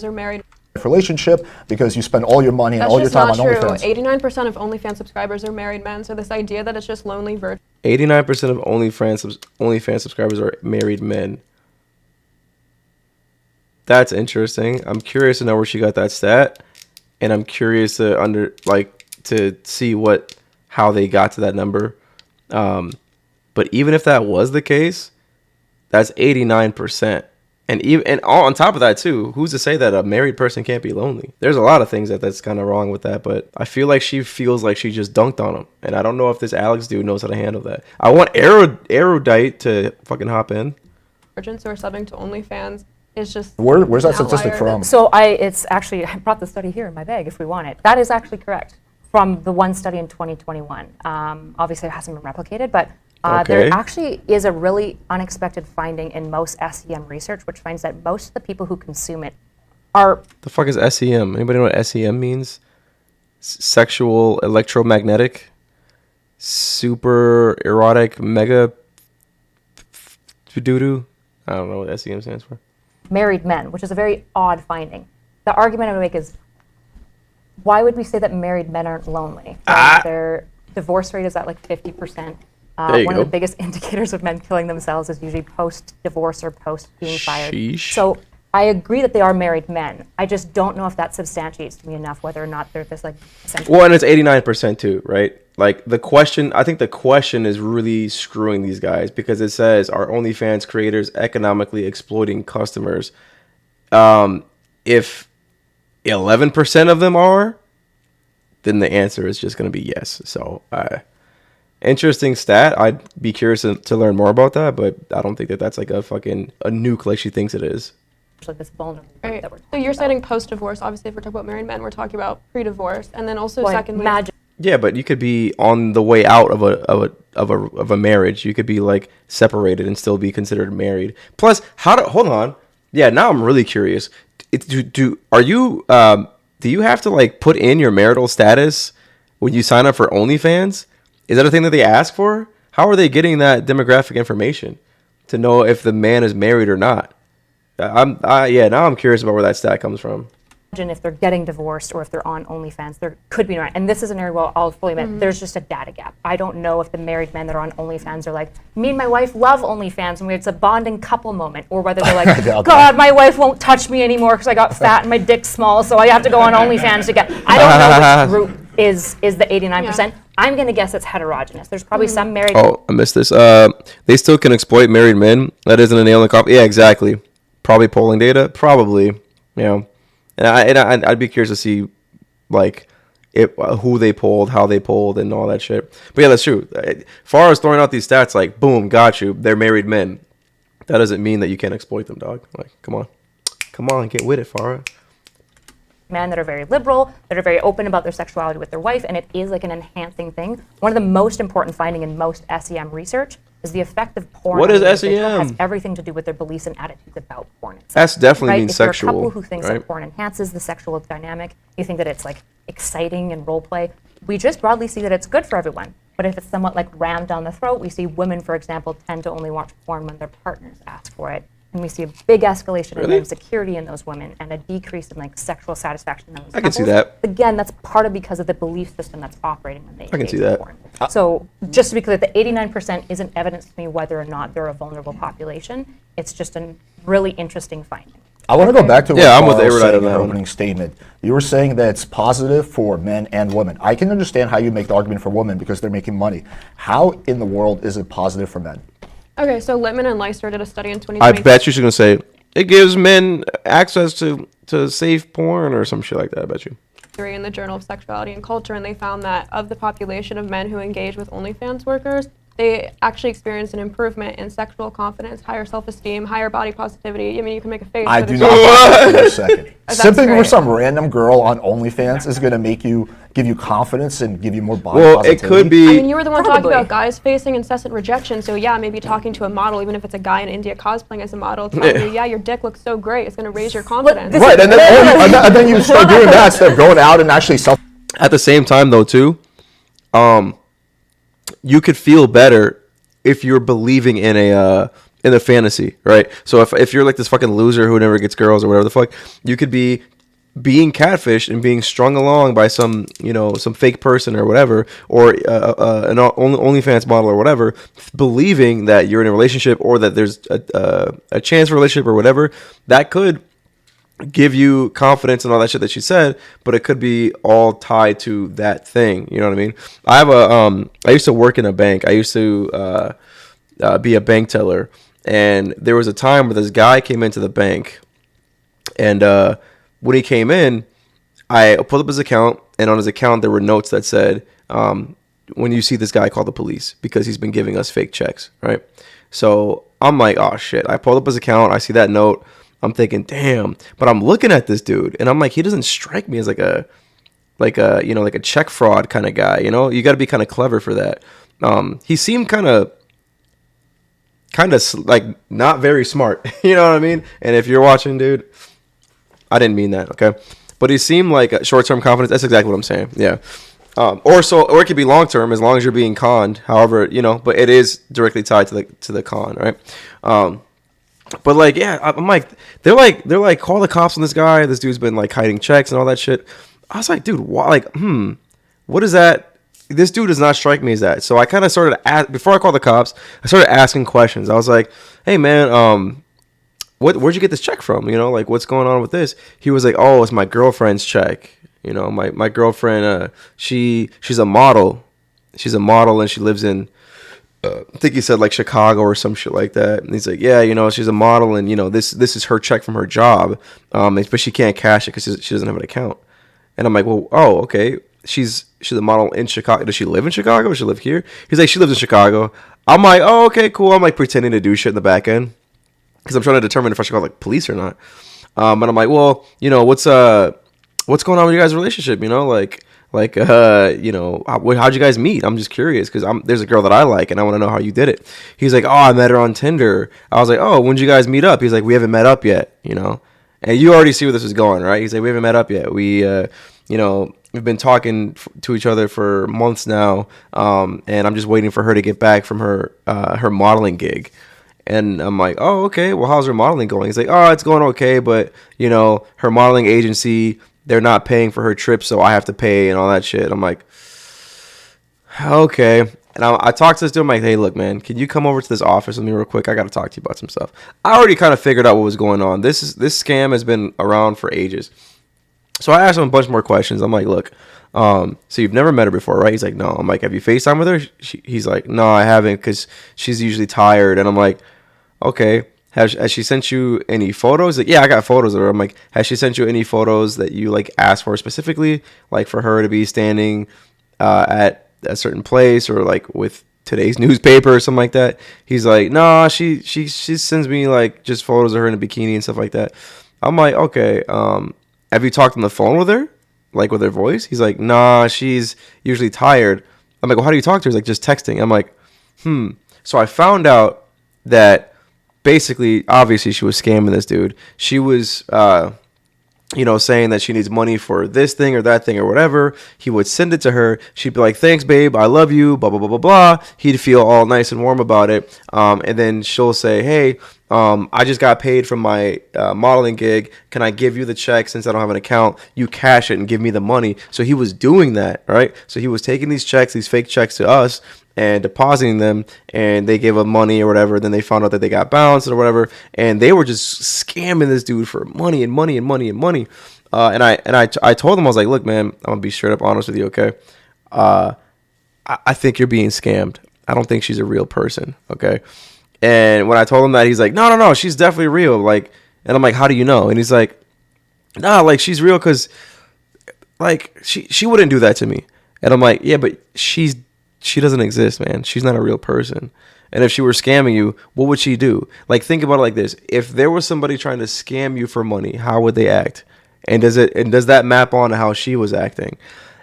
E: are married.
C: relationship because you spend all your money and
E: That's
C: all your
E: just
C: time
E: not
C: on
E: true.
C: OnlyFans?
E: 89% of OnlyFans subscribers are married men, so this idea that it's just lonely virgins
A: 89% of OnlyFans subscribers are married men. That's interesting. I'm curious to know where she got that stat, and I'm curious to see how they got to that number. But even if that was the case, that's 89%. And on top of that too, who's to say that a married person can't be lonely? There's a lot of things that's kind of wrong with that, but I feel like she feels like she just dunked on him, and I don't know if this Alex dude knows how to handle that. I want erudite to fucking hop in.
E: margins who are subbing to OnlyFans is just
C: Where's that
E: an
C: statistic
E: outlier.
C: from?
D: So it's actually, I brought the study here in my bag if we want it. That is actually correct from the one study in 2021. Obviously, it hasn't been replicated, but
A: Okay.
D: there actually is a really unexpected finding in most SEM research, which finds that most of the people who consume it are
A: The fuck is SEM? Anybody know what SEM means? Sexual electromagnetic super erotic mega doo-doo. I don't know what SEM stands for.
D: married men, which is a very odd finding. The argument I would make is, why would we say that married men aren't lonely? Their divorce rate is at like 50%.
A: There you
D: One
A: go.
D: of the biggest indicators of men killing themselves is usually post-divorce or post being fired.
A: Sheesh.
D: So I agree that they are married men. I just don't know if that substantiates to me enough whether or not they're this like essentially.
A: Well, and it's 89% too, right? Like the question, I think the question is really screwing these guys because it says, are OnlyFans creators economically exploiting customers? If 11% of them are, then the answer is just going to be yes. So, interesting stat. I'd be curious to learn more about that, but I don't think that that's like a fucking a nuke like she thinks it is.
D: Like this vulnerable group
E: Right.
D: that we're
E: So
D: talking
E: you're
D: about.
E: citing post-divorce. Obviously, if we're talking about married men, we're talking about pre-divorce, and then also
D: Well,
E: secondly,
D: imagine
A: Yeah, but you could be on the way out of a marriage. You could be like separated and still be considered married. Plus, hold on? Yeah, now I'm really curious. Do you have to like put in your marital status when you sign up for OnlyFans? Is that a thing that they ask for? How are they getting that demographic information to know if the man is married or not? Now I'm curious about where that stat comes from.
D: if they're getting divorced or if they're on OnlyFans, there could be no. And this is an area where I'll fully admit there's just a data gap. I don't know if the married men that are on OnlyFans are like, me and my wife love OnlyFans, and it's a bonding couple moment, or whether they're like, God, my wife won't touch me anymore because I got fat and my dick's small, so I have to go on OnlyFans to get. I don't know which group is the 89%.
E: Yeah.
D: I'm gonna guess it's heterogeneous. There's probably some married.
A: Oh, I missed this. They still can exploit married men. That isn't a nail in the coffin. Yeah, exactly. Probably polling data. Probably. You know, and I'd be curious to see, like, who they polled, how they polled, and all that shit. But yeah, that's true. As far as throwing out these stats, like, boom, got you. They're married men. That doesn't mean that you can't exploit them, dog. Like, come on, get with it, Farah.
D: Men that are very liberal, that are very open about their sexuality with their wife, and it is like an enhancing thing. One of the most important finding in most SEM research is the effect of porn.
A: What
D: on
A: is
D: the individual
A: SEM?
D: Has everything to do with their beliefs and attitudes about porn itself.
A: That's definitely
D: right?
A: means
D: If you're a
A: sexual,
D: couple who thinks
A: right?
D: that porn enhances the sexual dynamic, you think that it's like exciting and role play. We just broadly see that it's good for everyone. But if it's somewhat like rammed down the throat, we see women, for example, tend to only watch porn when their partners ask for it. And we see a big escalation
A: Really?
D: in insecurity in those women and a decrease in like sexual satisfaction in those
A: I can see
D: couples.
A: that.
D: Again, that's part of because of the belief system that's operating when they
A: can
D: engage
A: see
D: in
A: that.
D: porn. So just to be clear, the 89% isn't evidence to me whether or not they're a vulnerable population. It's just a really interesting finding.
C: I want to go back to what
A: Yeah, I'm with
C: Carl was
A: Erudite
C: saying
A: on
C: in
A: that
C: her
A: one.
C: opening statement. You were saying that it's positive for men and women. I can understand how you make the argument for women because they're making money. How in the world is it positive for men?
E: okay, so Littman and Leister did a study in
A: I
E: 2020.
A: bet you're going to say, it gives men access to safe porn or some shit like that, I bet you.
E: In the Journal of Sexuality and Culture, and they found that of the population of men who engage with OnlyFans workers, they actually experienced an improvement in sexual confidence, higher self-esteem, higher body positivity. I mean, you can make a face.
C: I
E: but
C: do
E: it's
C: not buy that for a second.
E: That's
C: Simping for
E: great.
C: some random girl on OnlyFans is going to give you confidence and give you more body
A: Well, it
C: positivity.
A: could be.
E: I mean, you were the one talking
D: Probably.
E: about guys facing incessant rejection. So yeah, maybe talking to a model, even if it's a guy in India cosplaying as a model, telling you, yeah, your dick looks so great, it's going to raise your confidence.
C: Right, and then you start doing that instead of going out and actually self.
A: At the same time, though, too, you could feel better if you're believing in a fantasy, right? So if you're like this fucking loser who never gets girls or whatever the fuck, you could be being catfished and being strung along by some fake person or whatever, or an OnlyFans model or whatever, believing that you're in a relationship or that there's a chance for a relationship or whatever. That could give you confidence and all that shit that she said, but it could be all tied to that thing. You know what I mean? I have I used to work in a bank. I used to be a bank teller, and there was a time where this guy came into the bank, and when he came in, I pulled up his account, and on his account there were notes that said, when you see this guy, call the police because he's been giving us fake checks, right? So I'm like, oh shit. I pulled up his account. I see that note. I'm thinking, damn. But I'm looking at this dude, and I'm like, he doesn't strike me as like a like a check fraud kind of guy. You got to be kind of clever for that. He seemed kind of like not very smart. You know what I mean? And if you're watching, dude, I didn't mean that. Okay, but he seemed like a short-term confidence. That's exactly what I'm saying. Yeah. Or it could be long-term as long as you're being conned. However, but it is directly tied to the con, right? But like, yeah, I'm like, they're like, call the cops on this guy. This dude's been like hiding checks and all that shit. I was like, dude, why? Like, what is that? This dude does not strike me as that. So I kind of started before I called the cops, I started asking questions. I was like, hey man, where'd you get this check from? Like what's going on with this? He was like, oh, it's my girlfriend's check. My girlfriend, she's a model. She's a model and she lives in, I think he said like Chicago or some shit like that. And he's like, yeah, she's a model and this is her check from her job, but she can't cash it because she doesn't have an account. And I'm like, well, oh, okay. She's a model in Chicago. Does she live in Chicago? Does she live here? He's like, she lives in Chicago. I'm like, oh, okay, cool. I'm like pretending to do shit in the back end because I'm trying to determine if I should call like police or not. And I'm like, well, what's going on with your guys' relationship? How'd you guys meet? I'm just curious because there's a girl that I like and I want to know how you did it. He's like, oh, I met her on Tinder. I was like, oh, when'd you guys meet up? He's like, we haven't met up yet, And you already see where this is going, right? He's like, we haven't met up yet. We've been talking to each other for months now, and I'm just waiting for her to get back from her modeling gig. And I'm like, oh, okay. Well, how's her modeling going? He's like, oh, it's going okay, but her modeling agency, they're not paying for her trip, so I have to pay and all that shit. I'm like, okay. And I talked to this dude. I'm like, hey, look, man, can you come over to this office with me real quick? I got to talk to you about some stuff. I already kind of figured out what was going on. This scam has been around for ages. So I asked him a bunch more questions. I'm like, look, so you've never met her before, right? He's like, no. I'm like, have you FaceTime with her? He's like, no, I haven't because she's usually tired. And I'm like, okay. Has she sent you any photos? Like, yeah, I got photos of her. I'm like, has she sent you any photos that you like asked for specifically, like for her to be standing at a certain place or like with today's newspaper or something like that? He's like, nah, she sends me like just photos of her in a bikini and stuff like that. I'm like, okay, have you talked on the phone with her, like with her voice? He's like, nah, she's usually tired. I'm like, well, how do you talk to her? He's like, just texting. I'm like, So I found out that basically, obviously, she was scamming this dude. She was, saying that she needs money for this thing or that thing or whatever. He would send it to her. She'd be like, thanks, babe. I love you, blah, blah, blah, blah, blah. He'd feel all nice and warm about it. And then she'll say, hey, I just got paid from my modeling gig. Can I give you the check since I don't have an account? You cash it and give me the money. So he was doing that, right? So he was taking these checks, these fake checks to us and depositing them, and they gave him money or whatever. Then they found out that they got bounced or whatever, and they were just scamming this dude for money and money and money and money. And I told him, I was like, look, man, I'm gonna be straight up honest with you, okay? I think you're being scammed. I don't think she's a real person, okay? And when I told him that, he's like, no, she's definitely real. Like, and I'm like, how do you know? And he's like, nah, like she's real because, like, she wouldn't do that to me. And I'm like, yeah, but she doesn't exist, man. She's not a real person. And if she were scamming you, what would she do? Like, think about it like this: if there was somebody trying to scam you for money, how would they act? And does that map on to how she was acting?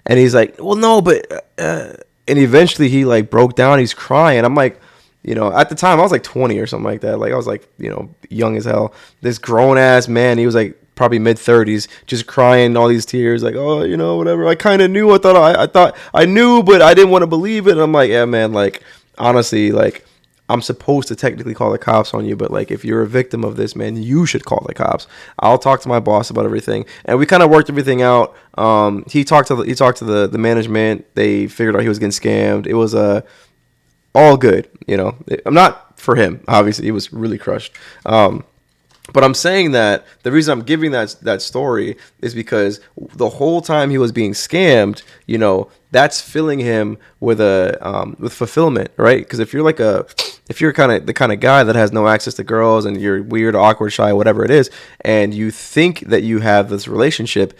A: And he's like, well, no, but and eventually he like broke down. He's crying. I'm like, at the time I was like 20 or something like that. Like I was like, young as hell. This grown ass man, he was like probably mid 30s, just crying all these tears, like, oh, whatever. I kind of knew. I thought I knew, but I didn't want to believe it. And I'm like, yeah, man, like honestly, like I'm supposed to technically call the cops on you, but like if you're a victim of this, man, you should call the cops. I'll talk to my boss about everything, and we kind of worked everything out. He talked to the management. They figured out he was getting scammed. It was all good, I'm not for him, obviously. He was really crushed. But I'm saying that the reason I'm giving that story is because the whole time he was being scammed, that's filling him with with fulfillment, right? Because if you're kind of the kind of guy that has no access to girls and you're weird, awkward, shy, whatever it is, and you think that you have this relationship,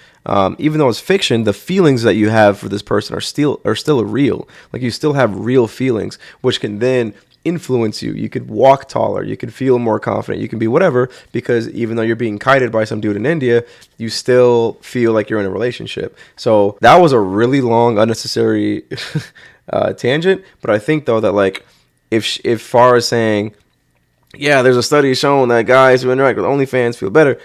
A: even though it's fiction, the feelings that you have for this person are still real. Like you still have real feelings, which can then influence you. You could walk taller. You could feel more confident. You can be whatever, because even though you're being kited by some dude in India, you still feel like you're in a relationship. So that was a really long, unnecessary tangent. But I think, though, that like if Farah is saying, yeah, there's a study showing that guys who interact with OnlyFans feel better,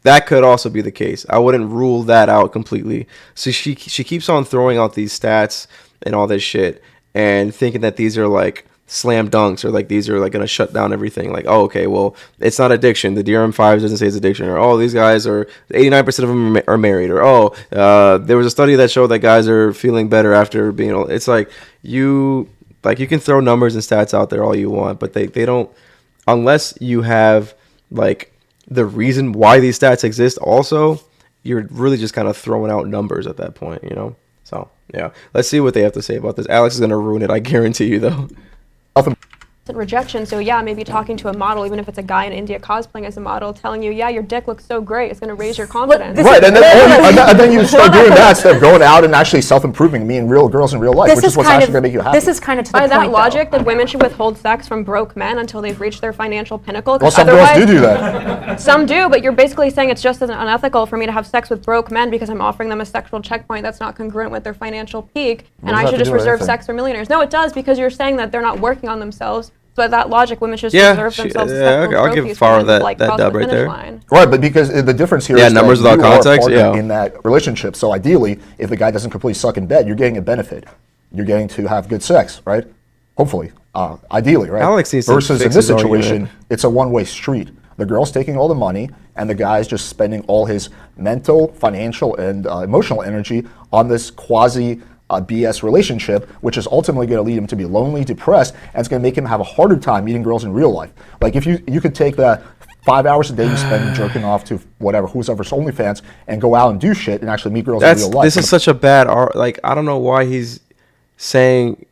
A: that could also be the case. I wouldn't rule that out completely. So she keeps on throwing out these stats and all this shit and thinking that these are like slam dunks, or like these are like going to shut down everything. Like, oh, okay, well, it's not addiction. The DRM5 doesn't say it's addiction. Or, oh, these guys are 89% of them are married. Or, oh, there was a study that showed that guys are feeling better after being. It's like you can throw numbers and stats out there all you want, but they don't, unless you have like the reason why these stats exist. Also, you're really just kind of throwing out numbers at that point, you know. So yeah, let's see what they have to say about this. Alex is gonna ruin it, I guarantee you, though.
E: Rejection. So yeah, maybe talking to a model, even if it's a guy in India cosplaying as a model, telling you, yeah, your dick looks so great, it's going to raise your confidence.
C: Right, and then you start doing that instead of going out and actually self-improving, meeting real girls in real life, which is what's actually going to make you happy.
D: This is kind of to the
E: By
D: point,
E: that logic,
D: though.
E: that women should withhold sex from broke men until they've reached their financial pinnacle.
C: Well, some girls do that.
E: Some do, but you're basically saying it's just as unethical for me to have sex with broke men because I'm offering them a sexual checkpoint that's not congruent with their financial peak, and I should just reserve sex for millionaires. No, it does, because you're saying that they're not working on themselves. So by that logic, women should just reserve themselves as sexual
A: I'll give
E: trophies
A: Farah
E: for men,
A: that
E: cross
A: dub
E: the
A: right
E: finish
A: there.
E: line.
C: Right, but because the difference here is
A: numbers
C: that
A: without
C: you
A: context,
C: are a partner in that relationship. So ideally, if the guy doesn't completely suck in bed, you're getting a benefit. You're getting to have good sex, right? Hopefully, ideally, right?
A: Alex needs to
C: Versus in
A: fix
C: this
A: his
C: situation,
A: argument.
C: it's a one-way street. The girl's taking all the money, and the guy's just spending all his mental, financial, and emotional energy on this quasi BS relationship, which is ultimately going to lead him to be lonely, depressed, and it's going to make him have a harder time meeting girls in real life. Like if you could take the 5 hours a day you spend jerking off to whatever, who's ever OnlyFans, and go out and do shit and actually meet girls in real life.
A: This is such a bad like, I don't know why he's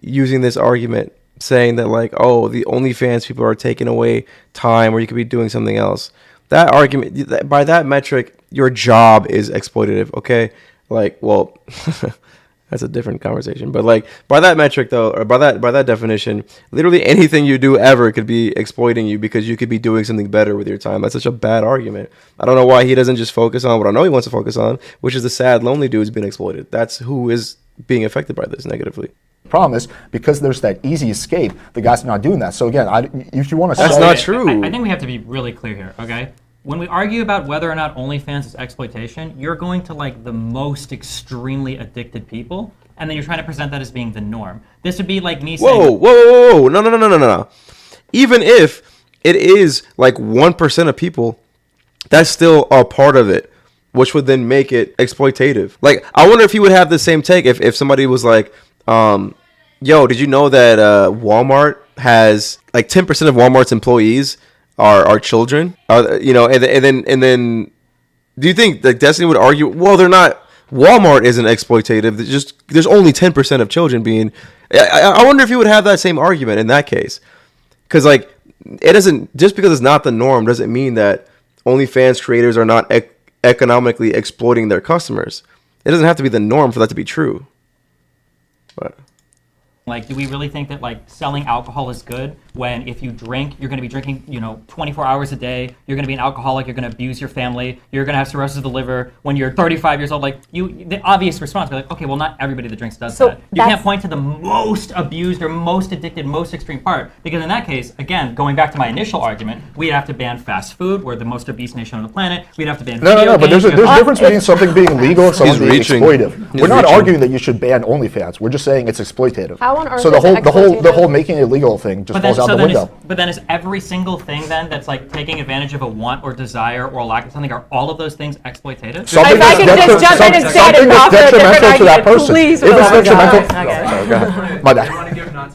A: using this argument, saying that like, oh, the OnlyFans people are taking away time where you could be doing something else. That argument, by that metric, your job is exploitative, okay? Like, well, that's a different conversation. But like, by that metric though, or by that definition, literally anything you do ever could be exploiting you, because you could be doing something better with your time. That's such a bad argument. I don't know why he doesn't just focus on what I know he wants to focus on, which is the sad, lonely dude who's being exploited. That's who is being affected by this negatively.
C: Problem is, because there's that easy escape, the guy's not doing that. So again, if you want to
A: That's
C: say,
A: not true.
F: I think we have to be really clear here, okay? When we argue about whether or not OnlyFans is exploitation, you're going to like the most extremely addicted people, and then you're trying to present that as being the norm. This would be like me saying...
A: Whoa. No. Even if it is like 1% of people, that's still a part of it, which would then make it exploitative. Like, I wonder if he would have the same take if somebody was like, yo, did you know that Walmart has like 10% of Walmart's employees are children? And then do you think like Destiny would argue, well, they're not, Walmart isn't exploitative, there's only 10% of children being... I wonder if you would have that same argument in that case. Because like, it doesn't, just because it's not the norm doesn't mean that OnlyFans creators are not economically exploiting their customers. It doesn't have to be the norm for that to be true. But
F: like, do we really think that like selling alcohol is good when if you drink, you're going to be drinking, 24 hours a day, you're going to be an alcoholic, you're going to abuse your family, you're going to have cirrhosis of the liver when you're 35 years old? Like, the obvious response would be like, okay, well, not everybody that drinks does that. You can't point to the most abused or most addicted, most extreme part, because in that case, again, going back to my initial argument, we'd have to ban fast food. We're the most obese nation on the planet. We'd have to ban
C: No, but there's a difference between something being legal and something being
A: reaching.
C: exploitive. We're not arguing that you should ban OnlyFans. We're just saying it's exploitative.
E: How on earth
C: so
E: is it
C: the whole making it legal thing just falls out the window.
F: But then is every single thing then that's like taking advantage of a want or desire or lack of something, are all of those things exploitative?
C: Something
D: If I can just jump in instead and offer a different
C: detrimental to that
D: argument,
C: person.
D: please.
C: If it's detrimental,
D: Okay.
C: sorry, go ahead. My bad.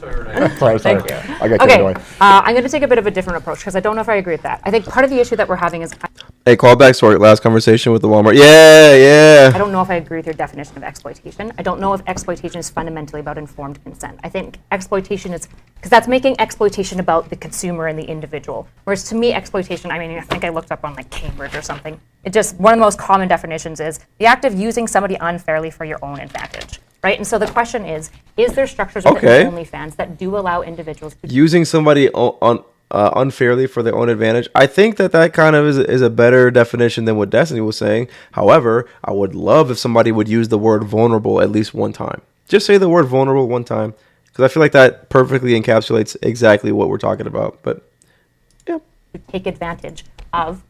C: Sorry.
D: Thank you.
C: I got carried
D: Okay,
C: away.
D: I'm going to take a bit of a different approach because I don't know if I agree with that. I think part of the issue that we're having is
A: hey, call back to our last conversation with the Walmart. Yeah.
D: I don't know if I agree with your definition of exploitation. I don't know if exploitation is fundamentally about informed consent. I think exploitation is, because that's making exploitation about the consumer and the individual. Whereas to me, exploitation, I think I looked up on like Cambridge or something. It just, one of the most common definitions is the act of using somebody unfairly for your own advantage. right? And so the question is there structures
A: Okay.
D: within OnlyFans that do allow individuals to
A: Using somebody unfairly for their own advantage. I think that kind of is a better definition than what Destiny was saying. However, I would love if somebody would use the word vulnerable at least one time. Just say the word vulnerable one time, because I feel like that perfectly encapsulates exactly what we're talking about. But yeah,
D: take advantage of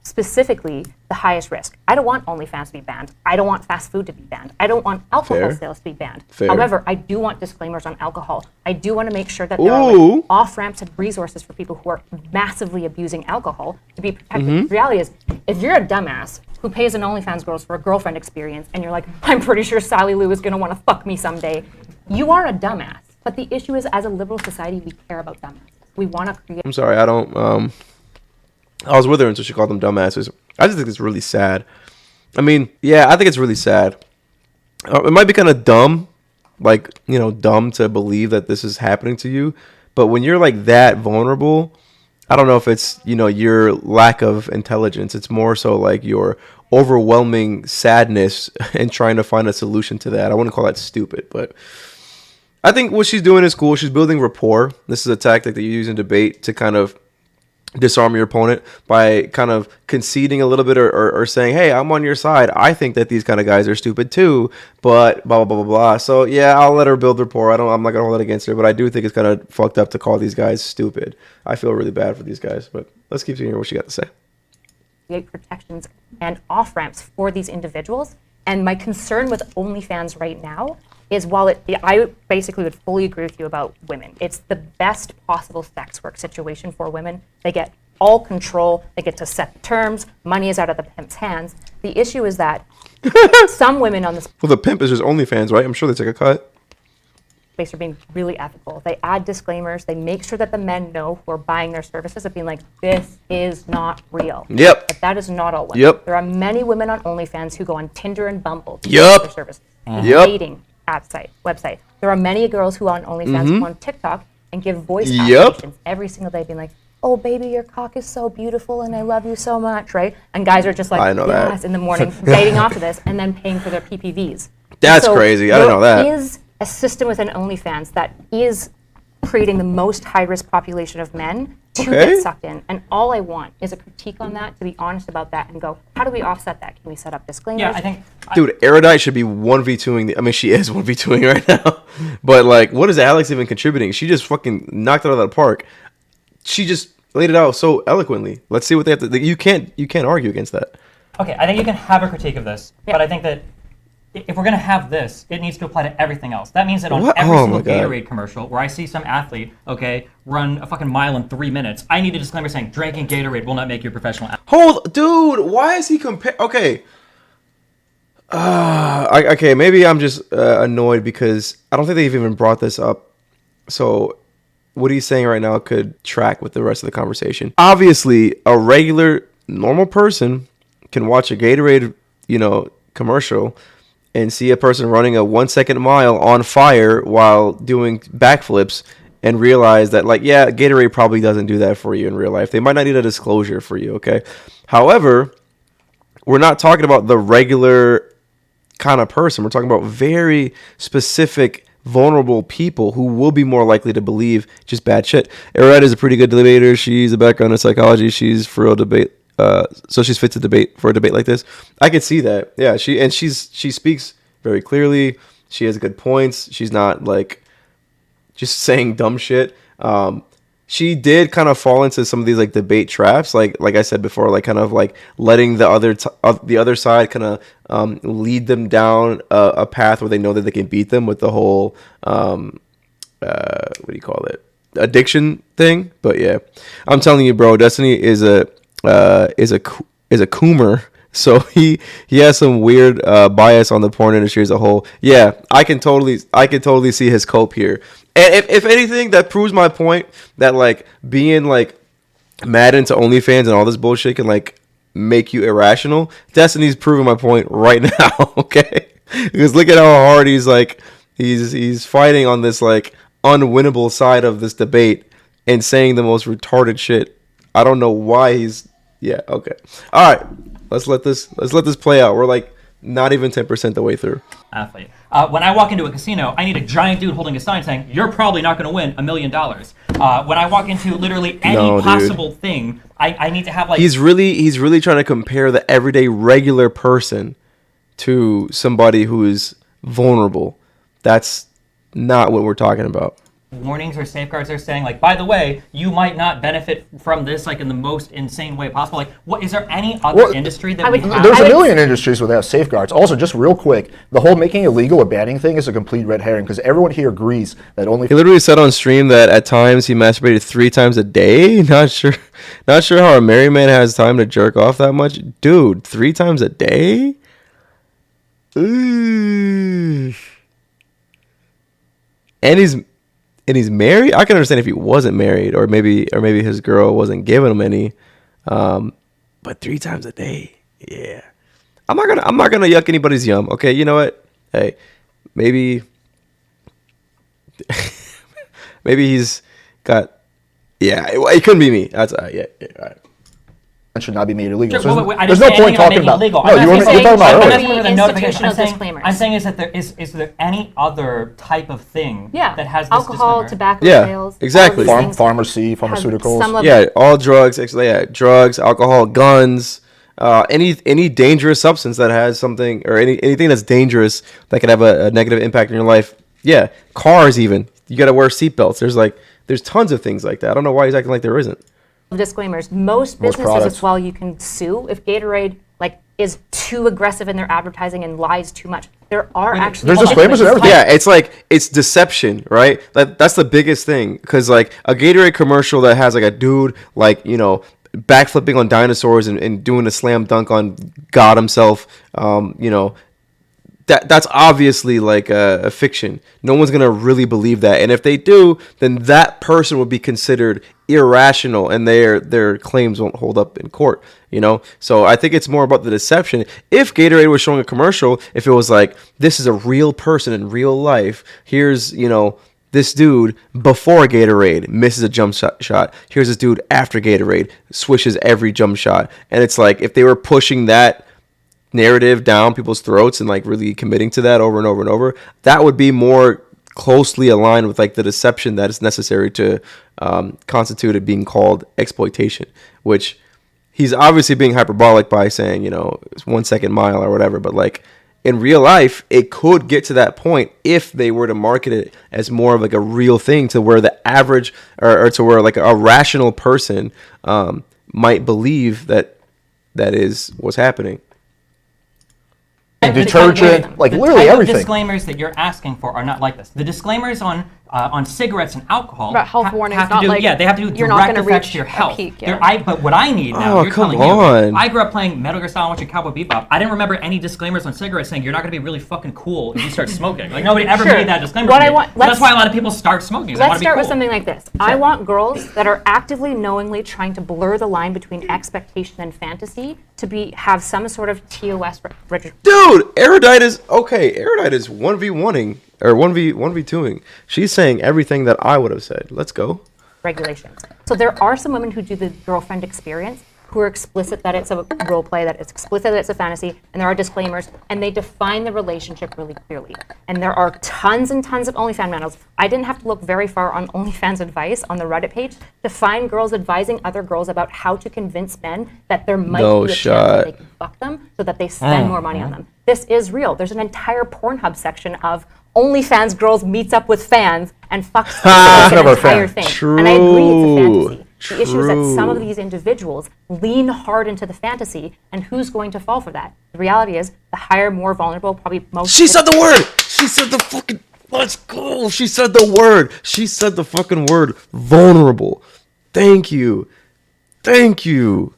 D: specifically the highest risk. I don't want OnlyFans to be banned. I don't want fast food to be banned. I don't want alcohol
A: Fair.
D: sales to be banned.
A: Fair.
D: However, I do want disclaimers on alcohol. I do want to make sure that there are
A: Ooh.
D: like, off-ramps and resources for people who are massively abusing alcohol to be protected.
A: Mm-hmm.
D: The reality is, if you're a dumbass who pays an OnlyFans girls for a girlfriend experience and you're like, I'm pretty sure Sally Lou is going to want to fuck me someday, you are a dumbass. But the issue is, as a liberal society, we care about dumbasses. We want to create
A: I'm sorry. I don't. I was with her until she called them dumbasses. I just think it's really sad. I mean, yeah, I think it's really sad. It might be kind of dumb, like, dumb to believe that this is happening to you. But when you're like that vulnerable, I don't know if it's, your lack of intelligence. It's more so like your overwhelming sadness and trying to find a solution to that. I wouldn't call that stupid, but I think what she's doing is cool. She's building rapport. This is a tactic that you use in debate to kind of disarm your opponent by kind of conceding a little bit or saying, hey, I'm on your side. I think that these kind of guys are stupid too, but blah, blah, blah, blah, blah. So yeah, I'll let her build rapport. I'm not going to hold it against her, but I do think it's kind of fucked up to call these guys stupid. I feel really bad for these guys, but let's keep hearing what she got to say.
D: create protections and off-ramps for these individuals. And my concern with OnlyFans right now is while I basically would fully agree with you about women. It's the best possible sex work situation for women. They get all control. They get to set the terms. Money is out of the pimp's hands. The issue is that some women on this
A: Well, the pimp is just OnlyFans, right? I'm sure they take a cut.
D: space are being really ethical. They add disclaimers. They make sure that the men know who are buying their services of being like, this is not real.
A: Yep.
D: But that is not all women.
A: Yep.
D: There are many women on OnlyFans who go on Tinder and Bumble to
A: Yep.
D: their services.
A: Yep.
D: Dating website. There are many girls who are on OnlyFans who go on TikTok and give voice
A: Yep.
D: affirmations every single day, being like, oh, baby, your cock is so beautiful and I love you so much, right? And guys are just like,
A: I know that.
D: yes, in the morning, dating off of this and then paying for their PPVs.
A: That's crazy. I didn't know that.
D: There is a system within OnlyFans that is creating the most high-risk population of men to
A: Okay.
D: get sucked in. And all I want is a critique on that, to be honest about that, and go, how do we offset that? Can we set up disclaimers?
F: Yeah, I think.
A: Dude, Erudite should be 1v2ing. I mean, she is 1v2ing right now. But, like, what is Alex even contributing? She just fucking knocked it out of the park. She just laid it out so eloquently. Let's see what they have to. You can't argue against that.
F: Okay, I think you can have a critique of this,
D: Yeah.
F: but I think that if we're going to have this, it needs to apply to everything else. That means that on
A: What?
F: every
A: Oh
F: single
A: my God.
F: Gatorade commercial where I see some athlete, okay, run a fucking mile in 3 minutes, I need a disclaimer saying drinking Gatorade will not make you a professional athlete.
A: Hold, dude. Why is he compare? Okay. Okay. Maybe I'm just annoyed because I don't think they've even brought this up. So, what he's saying right now could track with the rest of the conversation. Obviously, a regular, normal person can watch a Gatorade, commercial and see a person running a 1 second mile on fire while doing backflips and realize that, like, yeah, Gatorade probably doesn't do that for you in real life. They might not need a disclosure for you, okay? However, we're not talking about the regular kind of person. We're talking about very specific, vulnerable people who will be more likely to believe just bad shit. Arad is a pretty good debater. She's a background in psychology. She's for a debate. So she's fit to debate for a debate like this. I could see that. Yeah, she speaks very clearly. She has good points. She's not like just saying dumb shit. She did kind of fall into some of these like debate traps, like I said before, like kind of like letting the other side kind of lead them down a path where they know that they can beat them with the whole what do you call it, addiction thing. But yeah, I'm telling you, bro, Destiny is a coomer. So he has some weird bias on the porn industry as a whole. Yeah, I can totally see his cope here. And if anything, that proves my point that like being like mad into OnlyFans and all this bullshit can like make you irrational. Destiny's proving my point right now. Okay, because look at how hard he's fighting on this like unwinnable side of this debate and saying the most retarded shit. I don't know why he's. Yeah. Okay. All right. Let's let this play out. We're like not even 10% the way through.
F: Athlete. When I walk into a casino, I need a giant dude holding a sign saying, "You're probably not going to win $1 million." When I walk into literally any
A: No, dude.
F: possible thing, I need to have like.
A: He's really trying to compare the everyday regular person to somebody who is vulnerable. That's not what we're talking about.
F: Warnings or safeguards are saying, like, by the way, you might not benefit from this like in the most insane way possible. Like, what is there any other industry that we have?
C: There's a million industries where they have safeguards. Also, just real quick, the whole making illegal or banning thing is a complete red herring because everyone here agrees that only.
A: He literally said on stream that at times he masturbated 3 times a day. Not sure how a married man has time to jerk off that much, dude. 3 times a day. Ooh. And he's married. I can understand if he wasn't married, or maybe his girl wasn't giving him any. But 3 times a day, yeah. I'm not gonna yuck anybody's yum. Okay, you know what? Hey, maybe he's got. Yeah, it couldn't be me. That's yeah. All right.
C: Should not be made illegal.
F: Sure,
C: So
F: wait, I
C: there's
F: didn't
C: no
F: say
C: point
F: anything
C: talking
F: about
C: about.
F: making it
C: No,
F: illegal.
C: you were talking about
F: I'm
C: earlier.
F: asking for the notification.
D: Institutional
F: I'm saying,
D: disclaimers.
F: I'm saying is that is there any other type of thing
D: Yeah.
F: that has this
D: Alcohol,
F: disclaimer?
D: tobacco
A: Yeah,
D: sales.
A: exactly.
D: all of these things
C: Pharmacy,
D: have
C: pharmaceuticals.
D: some of
A: Yeah, all drugs. Actually, yeah, drugs, alcohol, guns, any dangerous substance that has something, or anything that's dangerous that could have a negative impact in your life. Yeah, cars even. You got to wear seatbelts. There's tons of things like that. I don't know why he's acting like there isn't.
D: disclaimers. Most businesses
C: products.
D: as well, you can sue if Gatorade is too aggressive in their advertising and lies too much. There are actually
C: There's disclaimers and everything.
A: Yeah, it's deception, right? That's the biggest thing, because like a Gatorade commercial that has like a dude backflipping on dinosaurs and doing a slam dunk on God himself, that's obviously like a fiction. No one's gonna really believe that, and if they do, then that person will be considered irrational, and their claims won't hold up in court. So I think it's more about the deception. If Gatorade was showing a commercial, if it was like, this is a real person in real life, here's this dude before Gatorade misses a jump shot. Here's this dude after Gatorade swishes every jump shot, and it's like if they were pushing that narrative down people's throats and like really committing to that over and over and over, that would be more closely aligned with like the deception that is necessary to constitute it being called exploitation, which he's obviously being hyperbolic by saying, it's 1 second mile or whatever, but like in real life, it could get to that point if they were to market it as more of like a real thing, to where the average or to where like a rational person might believe that is what's happening.
C: Detergent, like
F: The
C: literally
F: type of
C: everything.
F: disclaimers that you're asking for are not like this. The disclaimers on cigarettes and alcohol
E: About health warnings,
F: have to
E: not
F: do,
E: like
F: yeah, they have to do
E: you're not
F: direct
E: gonna
F: effects
E: reach
F: to your
E: a
F: health.
E: peak,
F: There-
E: yeah.
F: But what I need now,
A: Oh,
F: you're
A: come
F: telling me,
A: on.
F: I grew up playing Metal Gear Solid watching Cowboy Bebop. I didn't remember any disclaimers on cigarettes saying you're not going to be really fucking cool if you start smoking. Like nobody ever
D: Sure.
F: made that disclaimer.
D: What
F: to
D: I
F: me.
D: want-
F: That's
D: let's-
F: why a lot of people start smoking. 'Cause they
D: Let's
F: wanna be
D: start with
F: cool.
D: something like this. I want girls that are actively, knowingly trying to blur the line between expectation and fantasy to have some sort of TOS register.
A: Dude, Erudite is okay. Erudite is 1v1ing or 1v2ing. She's saying everything that I would have said. Let's go.
D: regulations. So there are some women who do the girlfriend experience who are explicit that it's a role play, that it's explicit that it's a fantasy, and there are disclaimers, and they define the relationship really clearly. And there are tons and tons of OnlyFans models. I didn't have to look very far on OnlyFans advice on the Reddit page to find girls advising other girls about how to convince men that there might
A: No
D: be a chance
A: shot.
D: that they can fuck them so that they spend more money on them. This is real. There's an entire Pornhub section of OnlyFans girls meets up with fans and fucks them. It's an
C: Never a
D: entire
C: fan.
D: thing. And I agree it's a fantasy.
A: True.
D: The issue is that some of these individuals lean hard into the fantasy, and who's going to fall for that? The reality is, the higher, more vulnerable, probably most.
A: She said the word. She said the fucking. Let's go. She said the word. She said the fucking word. Vulnerable. Thank you. Thank you.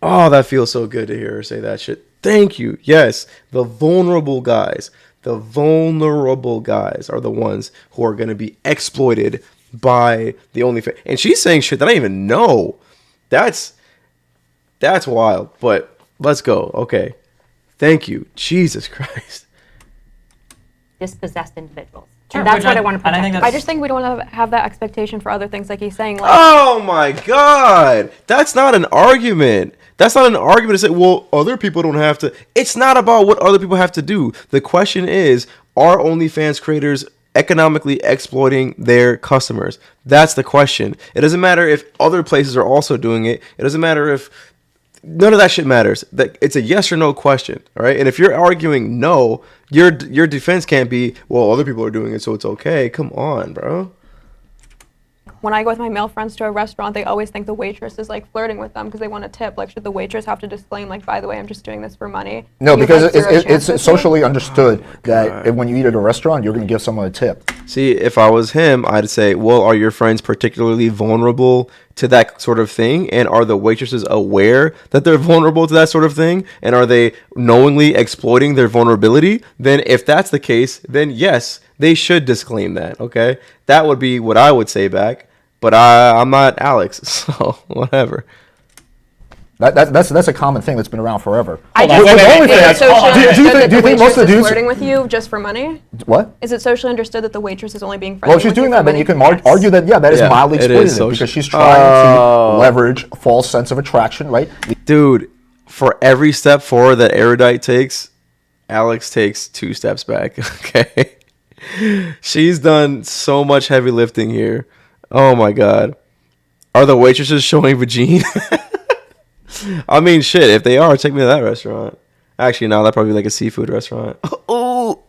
A: Oh, that feels so good to hear her say that shit. Thank you. Yes, the vulnerable guys. The vulnerable guys are the ones who are going to be exploited by the OnlyFans. And she's saying shit that I didn't even know. That's wild. But let's go. Okay. Thank you. Jesus Christ.
D: dispossessed individuals. And that's what I want to
F: And I
D: protect.
F: think
E: I just think we don't want to have that expectation for other things, like he's saying. Like,
A: Oh my God. That's not an argument. That's not an argument to say, well, other people don't have to. It's not about what other people have to do. The question is, are OnlyFans creators economically exploiting their customers? That's the question. It doesn't matter if other places are also doing it. It doesn't matter if none of that shit matters. That it's a yes or no question, all right? And if you're arguing no, your defense can't be, well, other people are doing it, so it's okay. Come on, bro.
E: when I go with my male friends to a restaurant, they always think the waitress is like flirting with them because they want a tip. Like, should the waitress have to disclaim, like, by the way, I'm just doing this for money?
C: No,
E: You
C: because
E: have zero chance with me?
C: it's socially understood that when you eat at a restaurant, you're going to give someone a tip.
A: See, if I was him, I'd say, well, are your friends particularly vulnerable to that sort of thing? And are the waitresses aware that they're vulnerable to that sort of thing? And are they knowingly exploiting their vulnerability? Then if that's the case, then yes, they should disclaim that, okay? That would be what I would say back. But I'm not Alex, so whatever.
C: That's a common thing that's been around forever.
E: I
C: With
E: just think
C: OnlyFans,
E: it's socially
C: do you
E: understood
C: think
E: that the
C: most of the
E: waitress is
C: dudes?
E: flirting with you just for money?
C: What?
E: Is it socially understood that the waitress is only being friendly
C: Well, if she's
E: with you
C: doing
E: for
C: that, then
E: money?
C: you can
E: Yes.
C: argue that that is
A: Yeah,
C: mildly
A: it is
C: exploitative
A: social-
C: because she's trying to leverage a false sense of attraction, right?
A: Dude, for every step forward that Erudite takes, Alex takes 2 steps back, okay? She's done so much heavy lifting here. Oh my God. Are the waitresses showing vagine? I mean, shit, if they are, take me to that restaurant. Actually, no, that'd probably be like a seafood restaurant. Oh,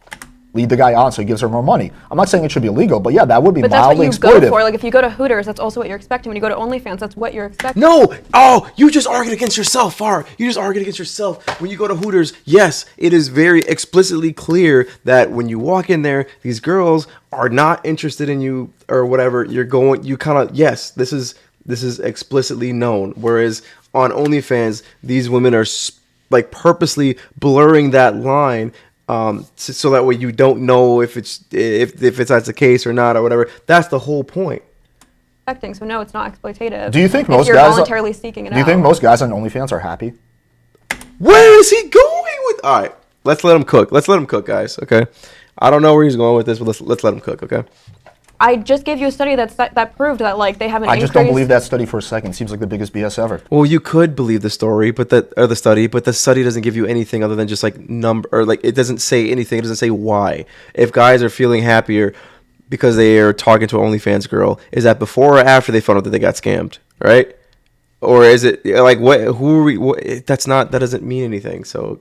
C: Lead the guy on so he gives her more money. I'm not saying it should be illegal, but yeah, that would be
E: But that's what
C: mildly
E: you go
C: exploitative.
E: for. Like, if you go to Hooters, that's also what you're expecting. When you go to OnlyFans, that's what you're expecting.
A: no. Oh, you just argued against yourself, Far. You just argued against yourself. When you go to Hooters, yes, it is very explicitly clear that when you walk in there, these girls are not interested in you or whatever. You kind of, yes, this is explicitly known. Whereas on OnlyFans, these women are like purposely blurring that line, so that way you don't know if that's the case or not or whatever. That's the whole point.
E: So no, it's not exploitative.
C: Do you think
E: if
C: most
E: you're
C: guys
E: voluntarily seeking it
C: Do you
E: out.
C: think most guys on OnlyFans are happy?
A: Where is he going with? All right, let's let him cook. Let's let him cook, guys. Okay, I don't know where he's going with this, but let's let him cook. Okay.
E: I just gave you a study that proved that, like, they have an
C: I
E: increase.
C: just don't believe that study for a second. Seems like the biggest BS ever.
A: Well, you could believe the story, but the study doesn't give you anything other than just like number, or like it doesn't say anything. It doesn't say why. If guys are feeling happier because they are talking to an OnlyFans girl, is that before or after they found out that they got scammed, right? Or is it like what? Who are we? That doesn't mean anything. So,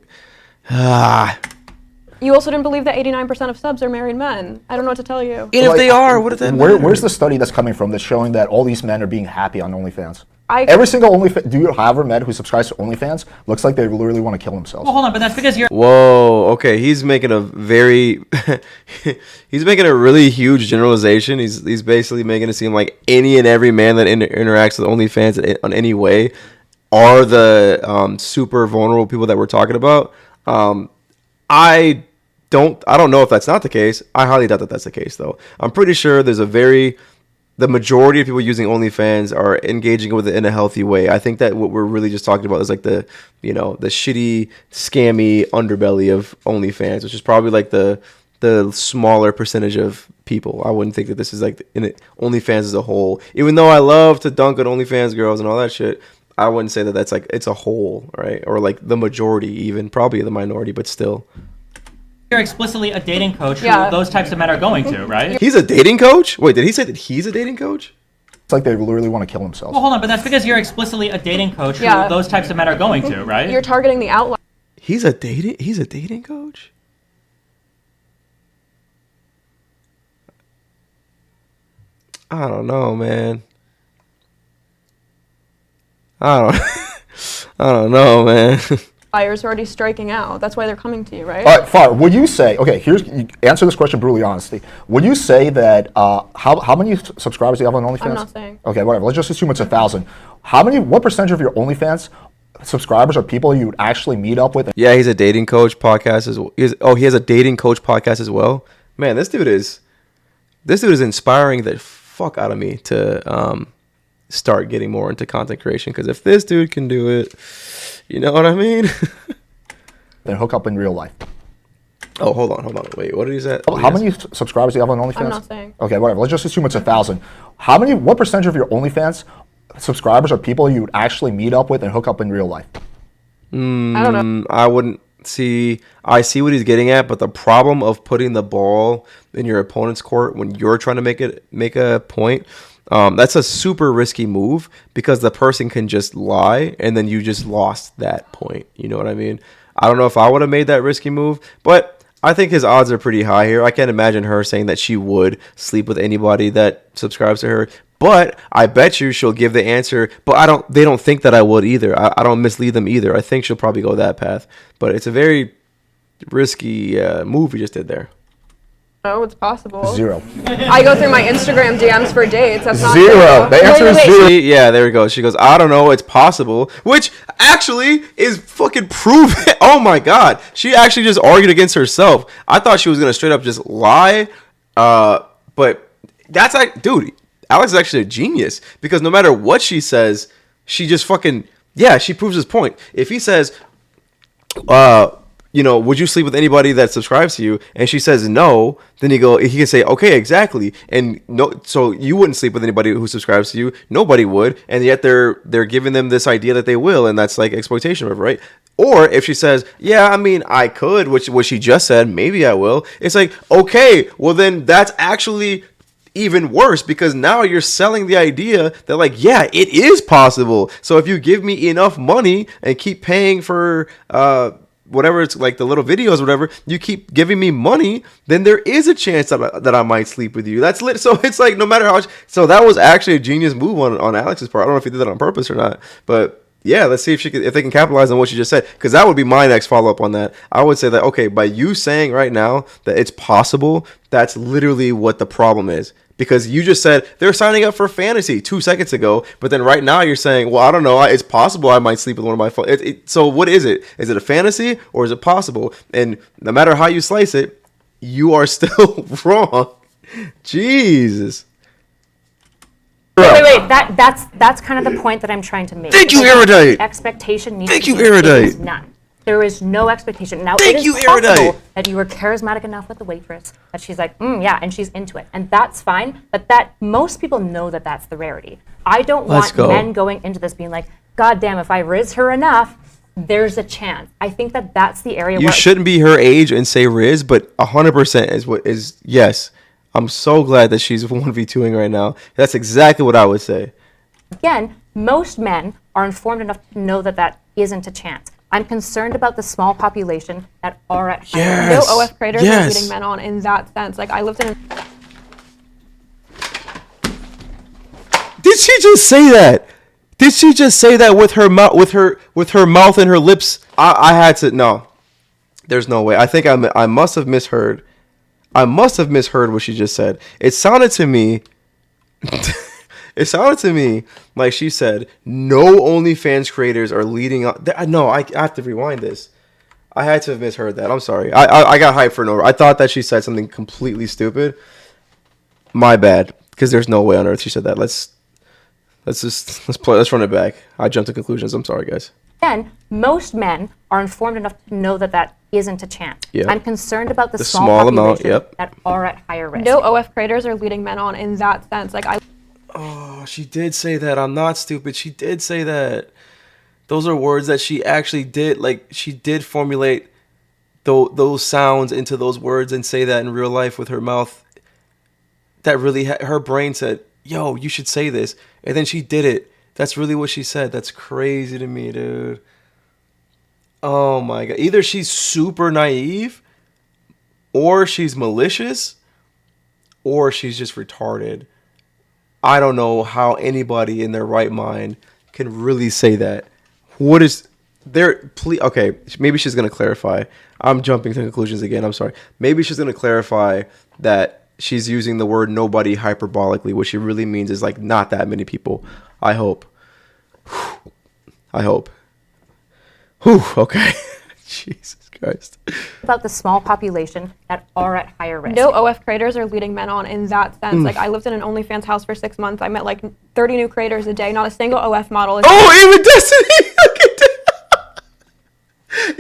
E: You also didn't believe that 89% of subs are married men. I don't know what to tell you.
A: and if they are, what does that matter?
C: Where's the study that's coming from that's showing that all these men are being happy on OnlyFans?
E: I-
C: Every single OnlyFans, do you have ever met who subscribes to OnlyFans? Looks like they literally want to kill themselves.
F: Well, hold on, but that's because you're.
A: Whoa, okay, he's making a very he's making a really huge generalization. He's basically making it seem like any and every man that interacts with OnlyFans in any way are the super vulnerable people that we're talking about. I don't know if that's not the case. I highly doubt that that's the case, though. I'm pretty sure the majority of people using OnlyFans are engaging with it in a healthy way. I think that what we're really just talking about is like the shitty, scammy underbelly of OnlyFans, which is probably like the smaller percentage of people. I wouldn't think that this is like OnlyFans as a whole. Even though I love to dunk on OnlyFans girls and all that shit, I wouldn't say that that's like it's a whole, right? Or like the majority, even probably the minority, but still.
F: You're explicitly a dating coach
E: Yeah.
F: who those types of men are going to, right?
A: He's a dating coach? Wait, did he say that he's a dating coach?
C: It's like they literally want to kill themselves.
F: Well, hold on, but that's because you're explicitly a dating coach
E: Yeah.
F: who those types of men are going to, right?
E: You're targeting the outlier.
A: He's a dating coach? I don't know, man. I don't know, man.
E: Buyers are already striking out. That's why they're coming to you, right?
C: All right, Far, would you say, okay, answer this question brutally honestly. Would you say that, how many subscribers do you have on OnlyFans?
E: I'm not saying.
C: Okay, whatever, let's just assume it's 1,000. What percentage of your OnlyFans subscribers are people you would actually meet up with?
A: Yeah, he's a dating coach podcast as well. He has a dating coach podcast as well. Man, this dude is inspiring the fuck out of me to start getting more into content creation, because if this dude can do it, you know what I mean?
C: Then hook up in real life.
A: Oh, hold on. Wait, what did he say?
C: How many subscribers do you have on OnlyFans?
E: I'm not saying.
C: Okay, whatever. Let's just assume it's 1,000. What percentage of your OnlyFans subscribers are people you would actually meet up with and hook up in real life?
E: I don't know.
A: I wouldn't see. I see what he's getting at, but the problem of putting the ball in your opponent's court when you're trying to make a point, that's a super risky move because the person can just lie and then you just lost that point. You know what I mean? I don't know if I would have made that risky move, but I think his odds are pretty high here. I can't imagine her saying that she would sleep with anybody that subscribes to her. But I bet you she'll give the answer. But they don't think that I would either. I don't mislead them either. I think she'll probably go that path. But it's a very risky move we just did there.
E: No, it's possible.
C: 0.
E: I go through my Instagram DMs for dates. That's not
C: 0.
E: true.
C: The answer is 0.
A: See? Yeah, there we go. She goes, I don't know. It's possible. Which actually is fucking proven. Oh my God. She actually just argued against herself. I thought she was going to straight up just lie. But that's like, dude, Alex is actually a genius because no matter what she says, she just fucking, she proves his point. If he says, would you sleep with anybody that subscribes to you? And she says no, then he can say, okay, exactly. And no, so you wouldn't sleep with anybody who subscribes to you. Nobody would. And yet they're giving them this idea that they will. And that's like exploitation, right? Or if she says, yeah, I mean, I could, which what she just said, maybe I will. It's like, okay, well then that's actually even worse because now you're selling the idea that like, yeah, it is possible. So if you give me enough money and keep paying for, whatever it's like the little videos, whatever, you keep giving me money, then there is a chance that I might sleep with you. That's lit. So it's like no matter how much. So that was actually a genius move on Alex's part. I don't know if he did that on purpose or not, but yeah, let's see if they can capitalize on what you just said, because that would be my next follow up on that. I would say that okay, by you saying right now that it's possible, that's literally what the problem is. Because you just said they're signing up for fantasy 2 seconds ago, but then right now you're saying, well, I don't know, it's possible I might sleep with one of my friends. So what is it? Is it a fantasy or is it possible? And no matter how you slice it, you are still wrong. Jesus.
D: Wait. That's kind of the point that I'm trying to make.
A: Thank you, Erudite.
D: Expectation needs
A: Thank
D: to
A: you,
D: be
A: Erudite.
D: there is none. There is no expectation. Now,
A: Thank
D: it is
A: you,
D: possible
A: Erudite.
D: that you were charismatic enough with the waitress that she's like, yeah, and she's into it. And that's fine, but that most people know that that's the rarity. I don't
A: Let's
D: want
A: go.
D: men going into this being like, God damn, if I riz her enough, there's a chance. I think that that's the area
A: You
D: where
A: shouldn't be her age and say Riz, but 100% is yes. I'm so glad that she's 1v2ing right now. That's exactly what I would say.
D: again, most men are informed enough to know that that isn't a chance. I'm concerned about the small population that are at high
A: Yes.
E: No OF creators are
A: Yes.
E: leading men on in that sense. Like I lived in a
A: Did she just say that? Did she just say that with her mouth, with her mouth and her lips? I had to no. There's no way. I think I must have misheard. I must have misheard what she just said. It sounded to me. It sounded to me like she said no OnlyFans creators are leading on. No, I have to rewind this. I had to have misheard that. I'm sorry. I got hyped for no. I thought that she said something completely stupid. My bad. Because there's no way on earth she said that. Let's run it back. I jumped to conclusions. I'm sorry, guys.
D: Again, most men are informed enough to know that that isn't a chance.
A: Yeah.
D: I'm concerned about the small
A: small
D: population
A: amount, yep.
D: that are at higher risk.
E: no OF creators are leading men on in that sense. Like I
A: Oh, she did say that. I'm not stupid. She did say that. Those are words that she actually did. Like, she did formulate those sounds into those words and say that in real life with her mouth. That really, her brain said, yo, you should say this. And then she did it. That's really what she said. That's crazy to me, dude. Oh, my God. Either she's super naive, or she's malicious, or she's just retarded. I don't know how anybody in their right mind can really say that. What is there? Please, okay, maybe she's gonna clarify. I'm jumping to conclusions again. I'm sorry. Maybe she's gonna clarify that she's using the word nobody hyperbolically. What she really means is like not that many people. I hope. I hope. Whew, okay. Jesus Christ.
D: About the small population that are at higher risk.
E: no OF creators are leading men on in that sense. Like I lived in an OnlyFans house for 6 months. I met like 30 new creators a day. Not a single OF model is
A: Oh, even Destiny.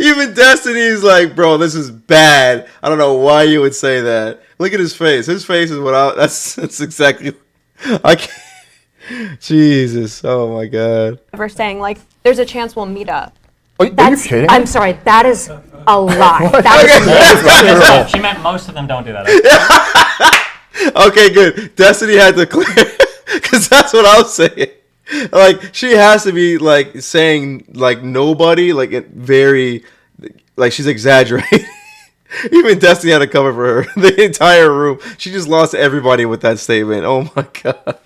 A: Even Destiny's like, bro, this is bad. I don't know why you would say that. Look at his face. His face is what I. That's exactly. I can't. Jesus. Oh my God.
E: Ever saying like, there's a chance we'll meet up.
C: Are you
D: That's,
C: kidding?
D: I'm sorry, that is a lie. That is
F: She meant most of them don't do that.
A: Okay, good. Destiny had to clear because that's what I was saying. Like she has to be like saying like nobody like it very like she's exaggerating. Even Destiny had to cover for her the entire room. She just lost everybody with that statement. Oh my God.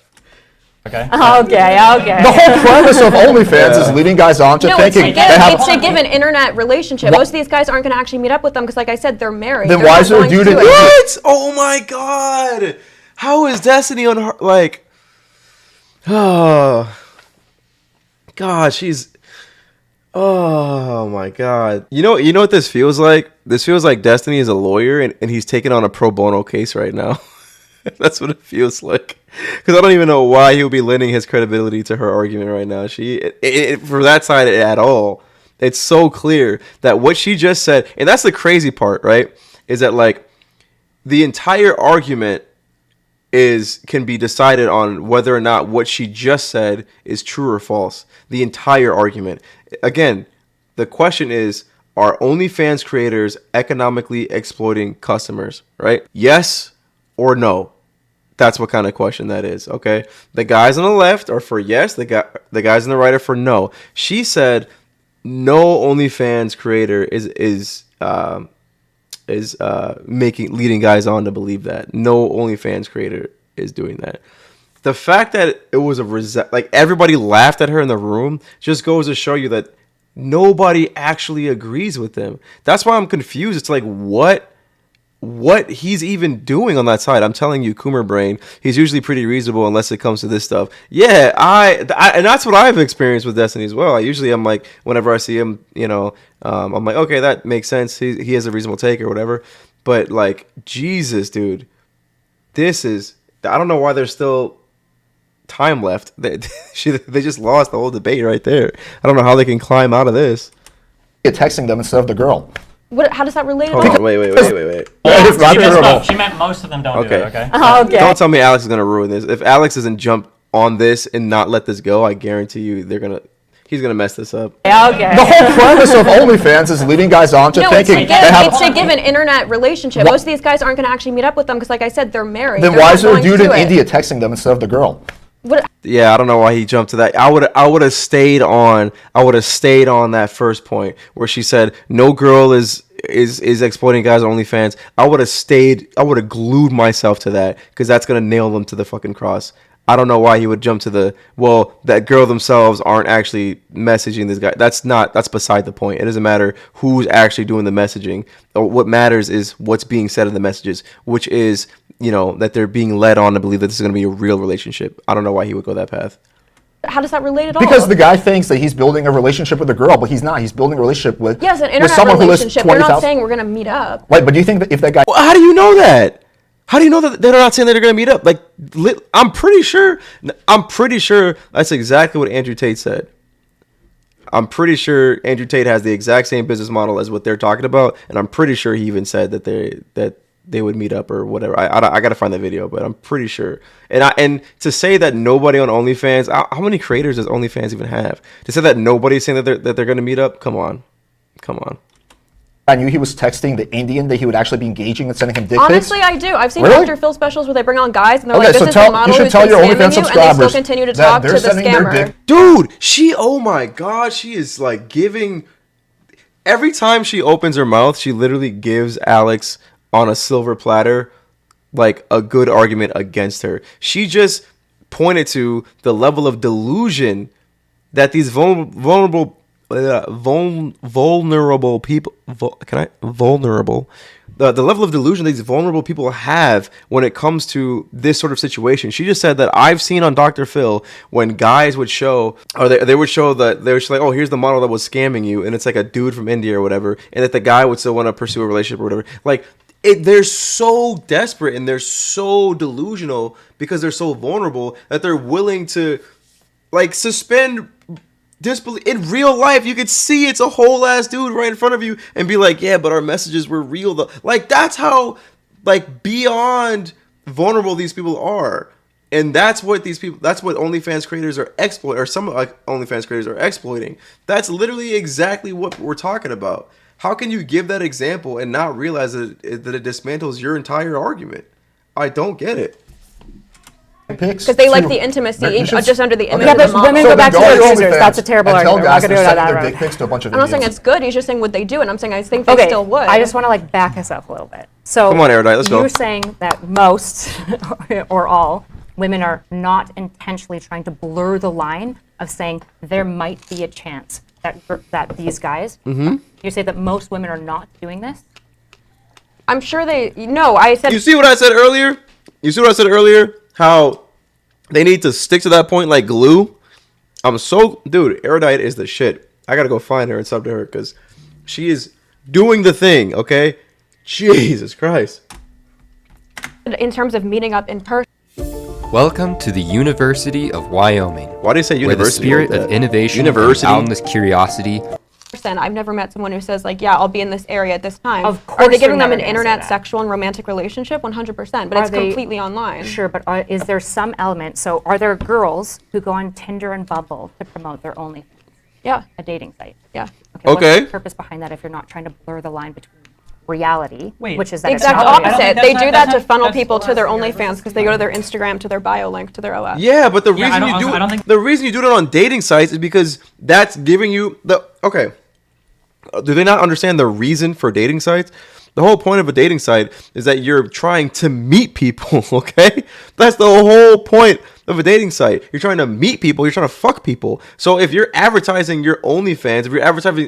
F: Okay.
D: okay.
C: The whole premise of OnlyFans is leading guys on to
E: No, it's
C: thinking
E: to
C: they have.
E: it's to give an internet relationship. Most of these guys aren't going to actually meet up with them because, like I said, they're married.
C: Then
E: They're
C: why
E: not
C: is there a
E: going to
C: dude
E: do
C: in-
E: it.
A: What? Oh my God. How is Destiny on her like? Oh God, she's. Oh my God. You know what this feels like? This feels like Destiny is a lawyer and he's taking on a pro bono case right now. That's what it feels like. Because I don't even know why he would be lending his credibility to her argument right now. For that side at all, it's so clear that what she just said, and that's the crazy part, right? Is that like the entire argument can be decided on whether or not what she just said is true or false. The entire argument. Again, the question is, are OnlyFans creators economically exploiting customers, right? Yes or no? That's what kind of question that is, okay? The guys on the left are for yes, the guys on the right are for no. She said no OnlyFans creator is leading guys on to believe that. No OnlyFans creator is doing that. The fact that it was like everybody laughed at her in the room just goes to show you that nobody actually agrees with them. That's why I'm confused. It's like what he's even doing on that side. I'm telling you, Coomer Brain, he's usually pretty reasonable unless it comes to this stuff. Yeah, and that's what I've experienced with Destiny as well. I'm like, whenever I see him, I'm like, okay, that makes sense. He has a reasonable take or whatever. But like, Jesus, dude, I don't know why there's still time left. They just lost the whole debate right there. I don't know how they can climb out of this.
C: Texting them instead of the girl.
E: How does that relate at
A: Hold
E: all?
A: on, wait.
C: It's not
F: She
C: terrible.
F: she meant most of them don't do
A: Okay.
F: that. Okay.
D: okay.
A: Don't tell me Alex is gonna ruin this. If Alex doesn't jump on this and not let this go, I guarantee you he's gonna mess this up.
D: Okay.
C: The whole premise of OnlyFans is leading guys on to
E: No, it's
C: thinking
E: to,
C: they have.
E: it's to give an internet relationship. Most of these guys aren't going to actually meet up with them because, like I said, they're married.
C: Then
E: They're
C: why
E: not
C: is there a
E: going to
C: dude
E: do
C: in
E: it.
C: India texting them instead of the girl?
E: What,
A: Yeah, I don't know why he jumped to that. I would have stayed on that first point where she said no girl is exploiting guys on OnlyFans. I would have glued myself to that because that's gonna nail them to the fucking cross. I don't know why he would jump to that girl themselves aren't actually messaging this guy. That's beside the point. It doesn't matter who's actually doing the messaging. What matters is what's being said in the messages, which is, that they're being led on to believe that this is going to be a real relationship. I don't know why he would go that path.
E: how does that relate at all?
C: Because the guy thinks that he's building a relationship with a girl, but he's not. He's building a relationship with
E: yes, an
C: with
E: internet
C: someone who lists
E: relationship. They're not
C: 20,000.
E: saying we're going to meet up.
C: Right, but do you think that if that guy
A: Well, how do you know that? How do you know that they're not saying that they're going to meet up? Like, I'm pretty sure that's exactly what Andrew Tate said. I'm pretty sure Andrew Tate has the exact same business model as what they're talking about, and I'm pretty sure he even said that they would meet up or whatever. I got to find that video, but I'm pretty sure. And to say that nobody on OnlyFans, how many creators does OnlyFans even have? To say that nobody's saying that they're going to meet up, come on.
C: I knew he was texting the Indian that he would actually be engaging and sending him dick pics?
E: Honestly, I do. I've seen
C: Really?
E: Dr. Phil specials where they bring on guys and they're
C: Okay,
E: like, this
C: so
E: is
C: tell-
E: the
C: you
E: model
C: should
E: who's
C: tell
E: been
C: your
E: scamming
C: OnlyFans
E: you, and they still
C: subscribers
E: continue to
C: that
E: talk
C: they're
E: to the
C: sending their
E: scammer.
C: dick-
A: Dude, oh my God, she is like giving. Every time she opens her mouth, she literally gives Alex on a silver platter like a good argument against her. She just pointed to the level of delusion that these vulnerable people. The level of delusion these vulnerable people have when it comes to this sort of situation. She just said that I've seen on Dr. Phil when guys would show, or they would show that they were just like, oh, here's the model that was scamming you, and it's like a dude from India or whatever, and that the guy would still want to pursue a relationship or whatever. Like, they're so desperate and they're so delusional because they're so vulnerable that they're willing to like suspend disbelief. In real life, you could see it's a whole ass dude right in front of you and be like, yeah, but our messages were real though. Like, that's how, like, beyond vulnerable these people are. And that's what OnlyFans creators are exploiting, or some like OnlyFans creators are exploiting. That's literally exactly what we're talking about. How can you give that example and not realize that it dismantles your entire argument? I don't get it.
E: Because they like the intimacy just under the image
D: Yeah,
E: of the
D: but
E: model.
D: women go back to their users. That's a terrible argument. We're not gonna go down that road.
C: Dick pics to a bunch of
E: I'm not saying
C: Indians.
E: it's good. He's just saying would they do it. I'm saying I think they
D: Okay,
E: still would.
D: I just want to like back us up a little bit. So
A: Come on, Erudite, let's go.
D: You're saying that most or all women are not intentionally trying to blur the line of saying there might be a chance that these guys.
A: Mm-hmm.
D: You say that most women are not doing this.
E: I'm sure they. No, I said.
A: You see what I said earlier? How they need to stick to that point like glue. Dude, Erudite is the shit. I gotta go find her and sub to her because she is doing the thing, okay? Jesus Christ.
E: In terms of meeting up in person.
H: Welcome to the University of Wyoming.
A: Why do you say
H: where the
A: university?
H: spirit
A: like
H: of
A: that?
H: innovation
A: University?
H: and boundless curiosity.
E: I've never met someone who says like, yeah, I'll be in this area at this time.
D: Of course
E: Are they
D: you're
E: giving them
D: never
E: an
D: gonna say
E: internet
D: that.
E: sexual and romantic relationship? 100%, but
D: Are
E: it's
D: they-
E: completely online.
D: Sure, but is there some element? So are there girls who go on Tinder and Bumble to promote their OnlyFans,
E: Yeah,
D: a dating site?
E: yeah.
D: What's
A: Okay.
D: the purpose behind that if you're not trying to blur the line between reality,
F: Wait,
D: which is that
E: The
D: it's
E: exact
D: not real?
E: opposite.
F: that's
E: They
F: not-
E: do
F: that's
E: that to
F: not-
E: funnel
F: that's-
E: people to their OnlyFans because they go to their Instagram, to their bio link, to their OS.
A: Yeah, but the
F: Yeah,
A: reason you do
F: I don't think-
A: the reason you do it on dating sites is because that's giving you the okay. Do they not understand the reason for dating sites? The whole point of a dating site is that you're trying to meet people, okay? That's the whole point of a dating site. You're trying to meet people, you're trying to fuck people. So if you're advertising your OnlyFans, if you're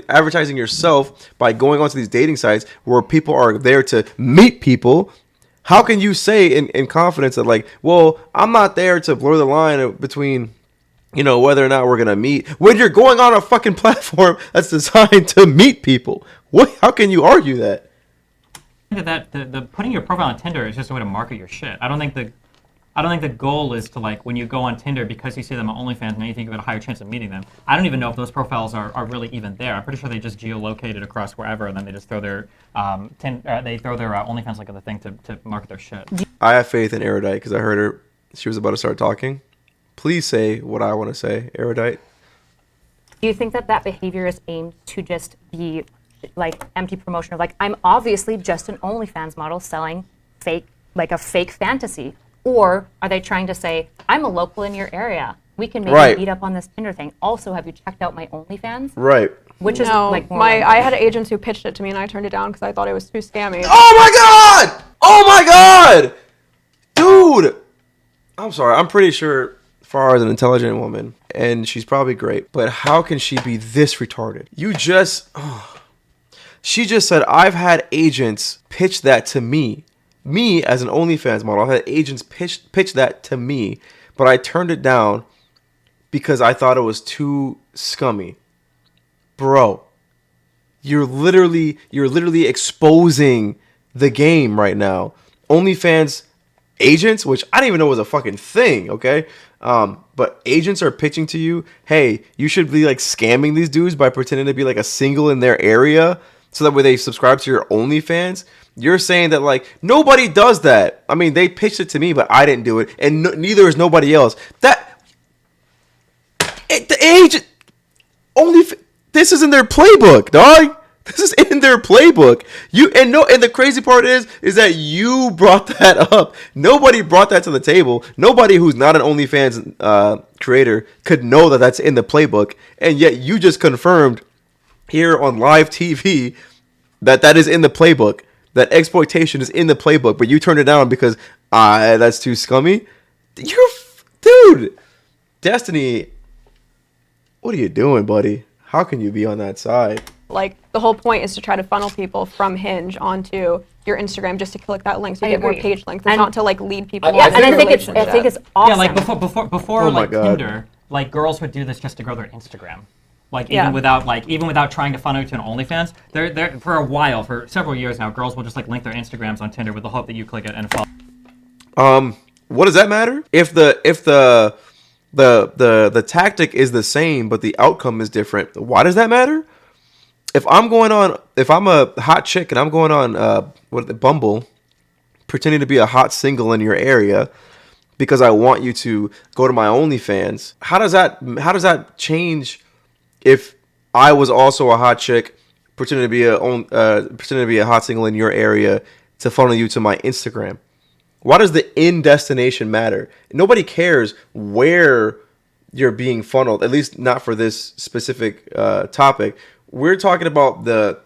A: advertising yourself by going onto these dating sites where people are there to meet people, how can you say in confidence that like, well, I'm not there to blur the line between, you know, whether or not we're gonna meet when you're going on a fucking platform that's designed to meet people? What? How can you argue that?
F: That the putting your profile on Tinder is just a way to market your shit. I don't think the goal is to like when you go on Tinder because you see them on OnlyFans now you think you have a higher chance of meeting them. I don't even know if those profiles are really even there. I'm pretty sure they just geolocated across wherever and then they just throw their OnlyFans link on the thing to market their shit.
A: I have faith in Erudite because I heard her. She was about to start talking. Please say what I want to say, Erudite.
D: Do you think that behavior is aimed to just be like empty promotion of like, I'm obviously just an OnlyFans model selling a fake fantasy? Or are they trying to say, I'm a local in your area. We can maybe
A: Right.
D: meet up on this Tinder thing. Also, have you checked out my OnlyFans?
A: Right.
D: Which is
E: No,
D: like more
E: I had agents who pitched it to me and I turned it down because I thought it was too scammy.
A: Oh my god! Oh my god! Dude! I'm sorry. I'm pretty sure Farah is an intelligent woman and she's probably great. But how can she be this retarded? She just said, I've had agents pitch that to me. Me as an OnlyFans model, I've had agents pitch that to me, but I turned it down because I thought it was too scummy. Bro, you're literally exposing the game right now. OnlyFans agents, which I didn't even know was a fucking thing, okay? But agents are pitching to you, hey, you should be like scamming these dudes by pretending to be like a single in their area so that way they subscribe to your OnlyFans. You're saying that like nobody does that. I mean, they pitched it to me, but I didn't do it, and neither is nobody else. The agent this is in their playbook, dog. This is in their playbook. And the crazy part is that you brought that up. Nobody brought that to the table. Nobody who's not an OnlyFans creator could know that that's in the playbook, and yet you just confirmed here on live TV that is in the playbook. That exploitation is in the playbook, but you turned it down because that's too scummy. Dude, Destiny, what are you doing, buddy? How can you be on that side?
E: Like the whole point is to try to funnel people from Hinge onto your Instagram just to click that link so you
D: I
E: get more
D: agree.
E: page links. It's
D: And-
E: not to like lead people.
D: Yeah,
E: into
D: and
E: a
D: I think it's
E: relationship.
D: awesome.
F: Yeah, like before
A: Oh my
F: like
A: God.
F: Tinder, like girls would do this just to grow their Instagram. Like
E: Yeah.
F: even without trying to funnel you to an OnlyFans, they're for a while, for several years now, girls will just like link their Instagrams on Tinder with the hope that you click it and follow.
A: What does that matter? If the The tactic is the same, but the outcome is different. Why does that matter? If I'm a hot chick and I'm going on Bumble, pretending to be a hot single in your area because I want you to go to my OnlyFans, how does that change if I was also a hot chick pretending to be a hot single in your area to funnel you to my Instagram? Why does the end destination matter? Nobody cares where you're being funneled, at least not for this specific topic. We're talking about the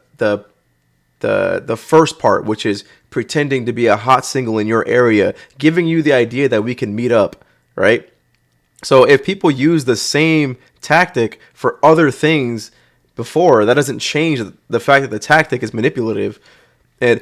A: first part, which is pretending to be a hot single in your area, giving you the idea that we can meet up, right? So if people use the same tactic for other things before, that doesn't change the fact that the tactic is manipulative and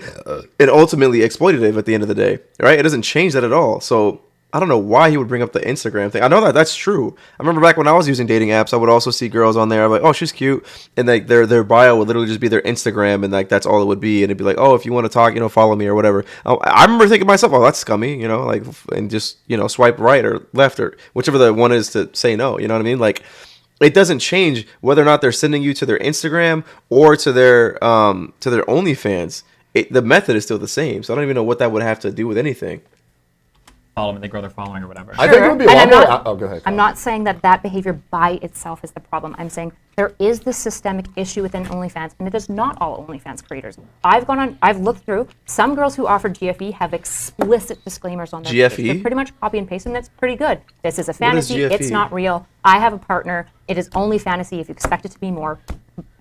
A: ultimately exploitative at the end of the day, right? It doesn't change that at all. So I don't know why he would bring up the Instagram thing. I know that's true. I remember back when I was using dating apps, I would also see girls on there. I'm like, oh, she's cute, and like their bio would literally just be their Instagram, and like that's all it would be. And it'd be like, oh, if you want to talk, follow me or whatever. I remember thinking to myself, oh, that's scummy, like, and just swipe right or left or whichever the one is to say no. You know what I mean? Like, it doesn't change whether or not they're sending you to their Instagram or to their OnlyFans. The method is still the same. So I don't even know what that would have to do with anything.
F: Follow them and they grow their following or whatever.
C: I think it would be a lot more. Oh, go ahead.
D: I'm not saying that behavior by itself is the problem. I'm saying there is this systemic issue within OnlyFans, and it is not all OnlyFans creators. I've looked through. Some girls who offer GFE have explicit disclaimers on their
A: GFE?
D: page. They're pretty much copy and paste, and that's pretty good. This is a fantasy.
A: GFE?
D: It's not real. I have a partner. It is only fantasy. If you expect it to be more,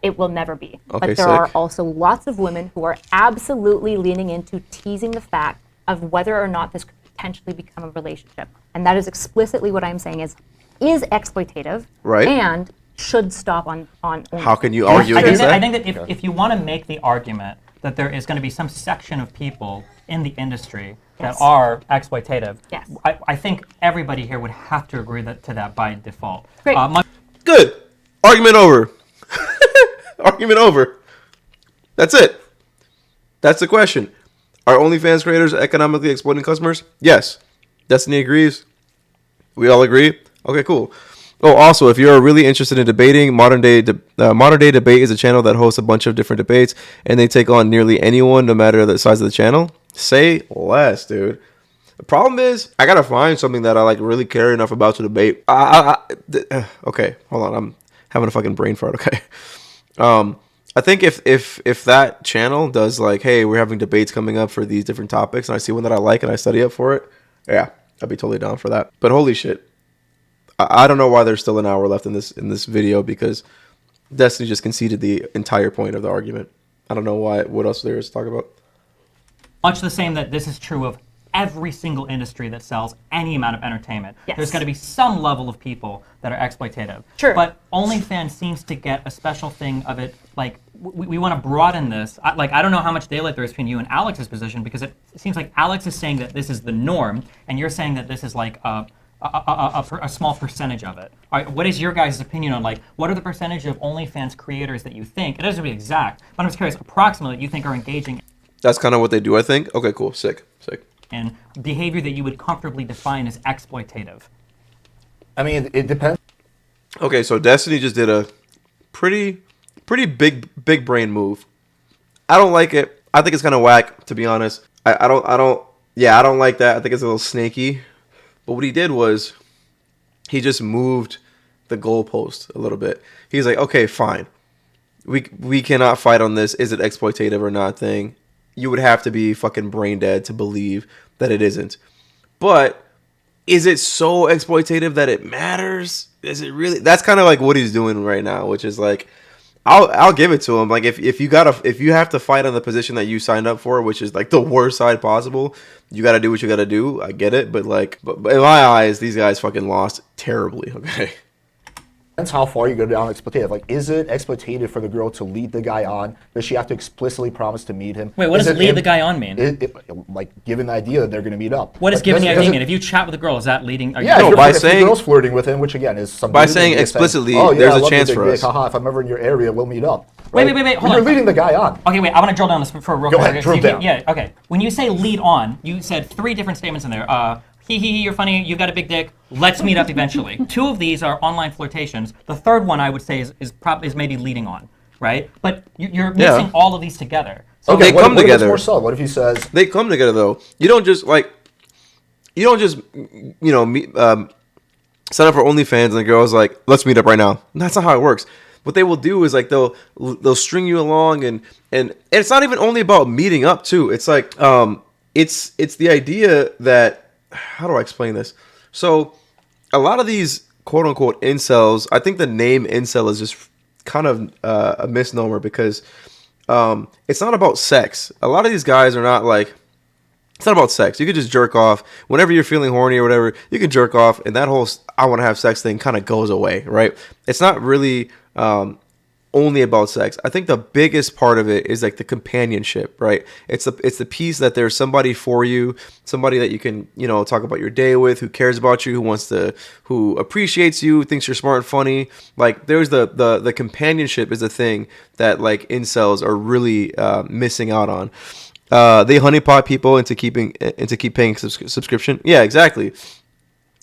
D: it will never be.
A: Okay,
D: but there are
A: sick.
D: also lots of women who are absolutely leaning into teasing the fact of whether or not this could potentially become a relationship. And that is explicitly what I'm saying is exploitative,
A: Right.
D: and should stop on
A: How can you argue against that?
F: I think that if you want to make the argument that there is going to be some section of people in the industry that
D: Yes.
F: are exploitative,
D: Yes.
F: I think everybody here would have to agree to that by default.
D: Great.
A: Good. Argument over. Argument over. That's it. That's the question. Are OnlyFans creators economically exploiting customers? Yes. Destiny agrees. We all agree? Okay, cool. Oh, also, if you're really interested in debating, Modern Day Debate is a channel that hosts a bunch of different debates, and they take on nearly anyone, no matter the size of the channel. Say less, dude. The problem is, I gotta find something that I really care enough about to debate. Okay, hold on. I'm having a fucking brain fart. Okay. I think if that channel does hey, we're having debates coming up for these different topics, and I see one that I like and I study up for it, yeah, I'd be totally down for that. But holy shit, I don't know why there's still an hour left in this video, because Destiny just conceded the entire point of the argument. I don't know what else there is to talk about.
F: Much the same that this is true of every single industry that sells any amount of entertainment.
D: Yes.
F: There's got to be some level of people that are exploitative.
D: Sure.
F: But OnlyFans seems to get a special thing of it. We want to broaden this. I don't know how much daylight there is between you and Alex's position, because it seems like Alex is saying that this is the norm, and you're saying that this is a small percentage of it. All right, what is your guys' opinion on what are the percentage of OnlyFans creators that you think, it doesn't have to be exact, but I'm just curious, approximately, you think are engaging
A: That's kind of what they do, I think. Okay, cool. Sick.
F: in behavior that you would comfortably define as exploitative?
C: I mean, it depends.
A: Okay, so Destiny just did a pretty big brain move. I don't like it. I think it's kind of whack, to be honest. I don't like that. I think it's a little snaky. But what he did was he just moved the goalpost a little bit. He's like, okay, fine. We cannot fight on this. Is it exploitative or not thing? You would have to be fucking brain dead to believe that it isn't. But is it so exploitative that it matters? Is it really? That's kind of what he's doing right now, which is I'll give it to him. If you have to fight on the position that you signed up for, which is the worst side possible, you got to do what you got to do. I get it, but in my eyes, these guys fucking lost terribly. Okay.
C: Depends how far you go down exploitative. Is it exploitative for the girl to lead the guy on? Does she have to explicitly promise to meet him?
F: Wait, what does lead the guy on mean?
C: Given the idea that they're going to meet up.
F: What does giving the idea mean? If you chat with a girl, is that leading?
C: Yeah,
A: by
C: if
A: saying
C: the girl's flirting with him, which again is something.
A: By saying explicitly,
C: oh, yeah,
A: there's
C: I
A: a
C: love
A: chance
C: your
A: for
C: big
A: us.
C: dick. Haha, if I'm ever in your area, we'll meet up.
F: Wait,
C: Right?
F: hold
C: You're
F: on.
C: leading the guy on.
F: Okay, wait, I want to drill down this for a real
C: Go
F: quick.
C: ahead, drill down.
F: Yeah, okay. When you say lead on, you said three different statements in there. You're funny, you got a big dick, let's meet up eventually. 2 of these are online flirtations. The third one I would say is maybe leading on, right? But you're mixing all of these together. So
C: Okay,
A: They come
C: what if it's
A: together.
C: more subtle? What if he says,
A: They come together though. You don't just sign up for OnlyFans and the girl's like, let's meet up right now. That's not how it works. What they will do is like they'll string you along and it's not even only about meeting up too. It's like it's the idea that, how do I explain this? So a lot of these quote unquote incels, I think the name incel is just kind of a misnomer because it's not about sex. A lot of these guys are not like, it's not about sex. You could just jerk off whenever you're feeling horny or whatever. You can jerk off, and that whole "I want to have sex" thing kind of goes away, right? It's not really only about sex. I think the biggest part of it is like the companionship, right? It's the piece that there's somebody for you, somebody that you can talk about your day with, who cares about you, who appreciates you, thinks you're smart and funny. Like there's the companionship is a thing that like incels are really missing out on. They honeypot people into keep paying subscription. Yeah, exactly.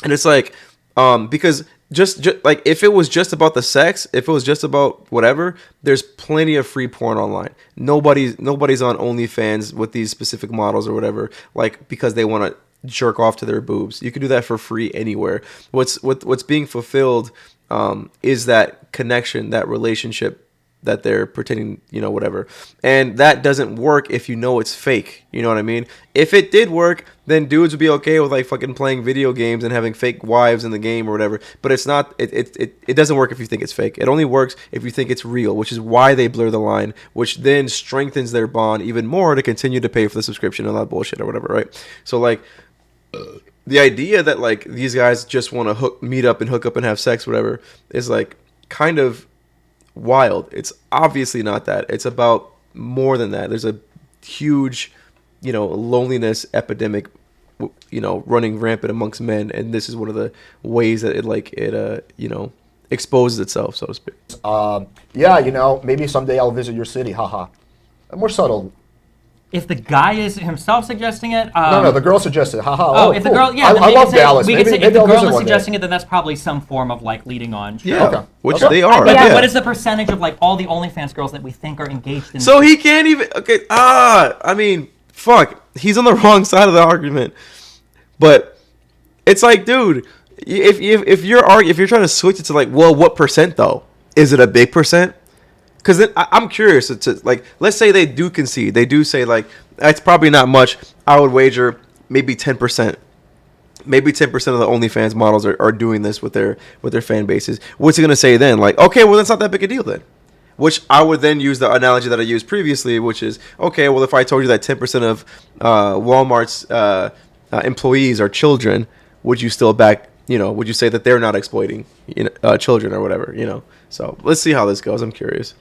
A: And it's like, because just like if it was just about the sex, if it was just about whatever, there's plenty of free porn online. Nobody's on OnlyFans with these specific models or whatever, like because they want to jerk off to their boobs. You can do that for free anywhere. What's being fulfilled is that connection, that relationship that they're pretending, whatever. And that doesn't work if you know it's fake. You know what I mean? If it did work, then dudes would be okay with like fucking playing video games and having fake wives in the game or whatever. But it's not, it doesn't work if you think it's fake. It only works if you think it's real, which is why they blur the line, which then strengthens their bond even more to continue to pay for the subscription and all that bullshit or whatever, right? So like, the idea that like these guys just want to meet up and hook up and have sex, whatever, is like kind of wild. It's obviously not that. It's about more than that. There's a huge, loneliness epidemic, running rampant amongst men, and this is one of the ways that it exposes itself, so to speak.
C: yeah, maybe someday I'll visit your city, haha. More subtle.
F: if the guy is himself suggesting it,
C: no, the girl suggested. Haha.
F: Oh, if the
C: cool.
F: girl, yeah,
C: I
F: then we
C: love
F: can say,
C: Dallas.
F: we
C: Maybe,
F: can say
C: maybe
F: if the
C: I'll
F: girl
C: visit
F: is
C: one day.
F: suggesting it, then that's probably some form of like leading on. Sure.
A: Yeah,
C: Okay.
A: which
C: Okay.
A: they are.
F: But
A: Yeah.
F: what is the percentage of like all the OnlyFans girls that we think are engaged in?
A: So he can't even. Okay. I mean, fuck. He's on the wrong side of the argument. But it's like, dude, if you're trying to switch it to like, well, what percent though? Is it a big percent? Because then I'm curious to like, let's say they do concede. They do say like, that's probably not much. I would wager maybe 10%. Maybe 10% of the OnlyFans models are doing this with their fan bases. What's he gonna say then? Like, okay, well that's not that big a deal then. Which I would then use the analogy that I used previously, which is, okay, well if I told you that 10% of Walmart's employees are children, would you still back? Would you say that they're not exploiting children or whatever? So let's see how this goes. I'm curious.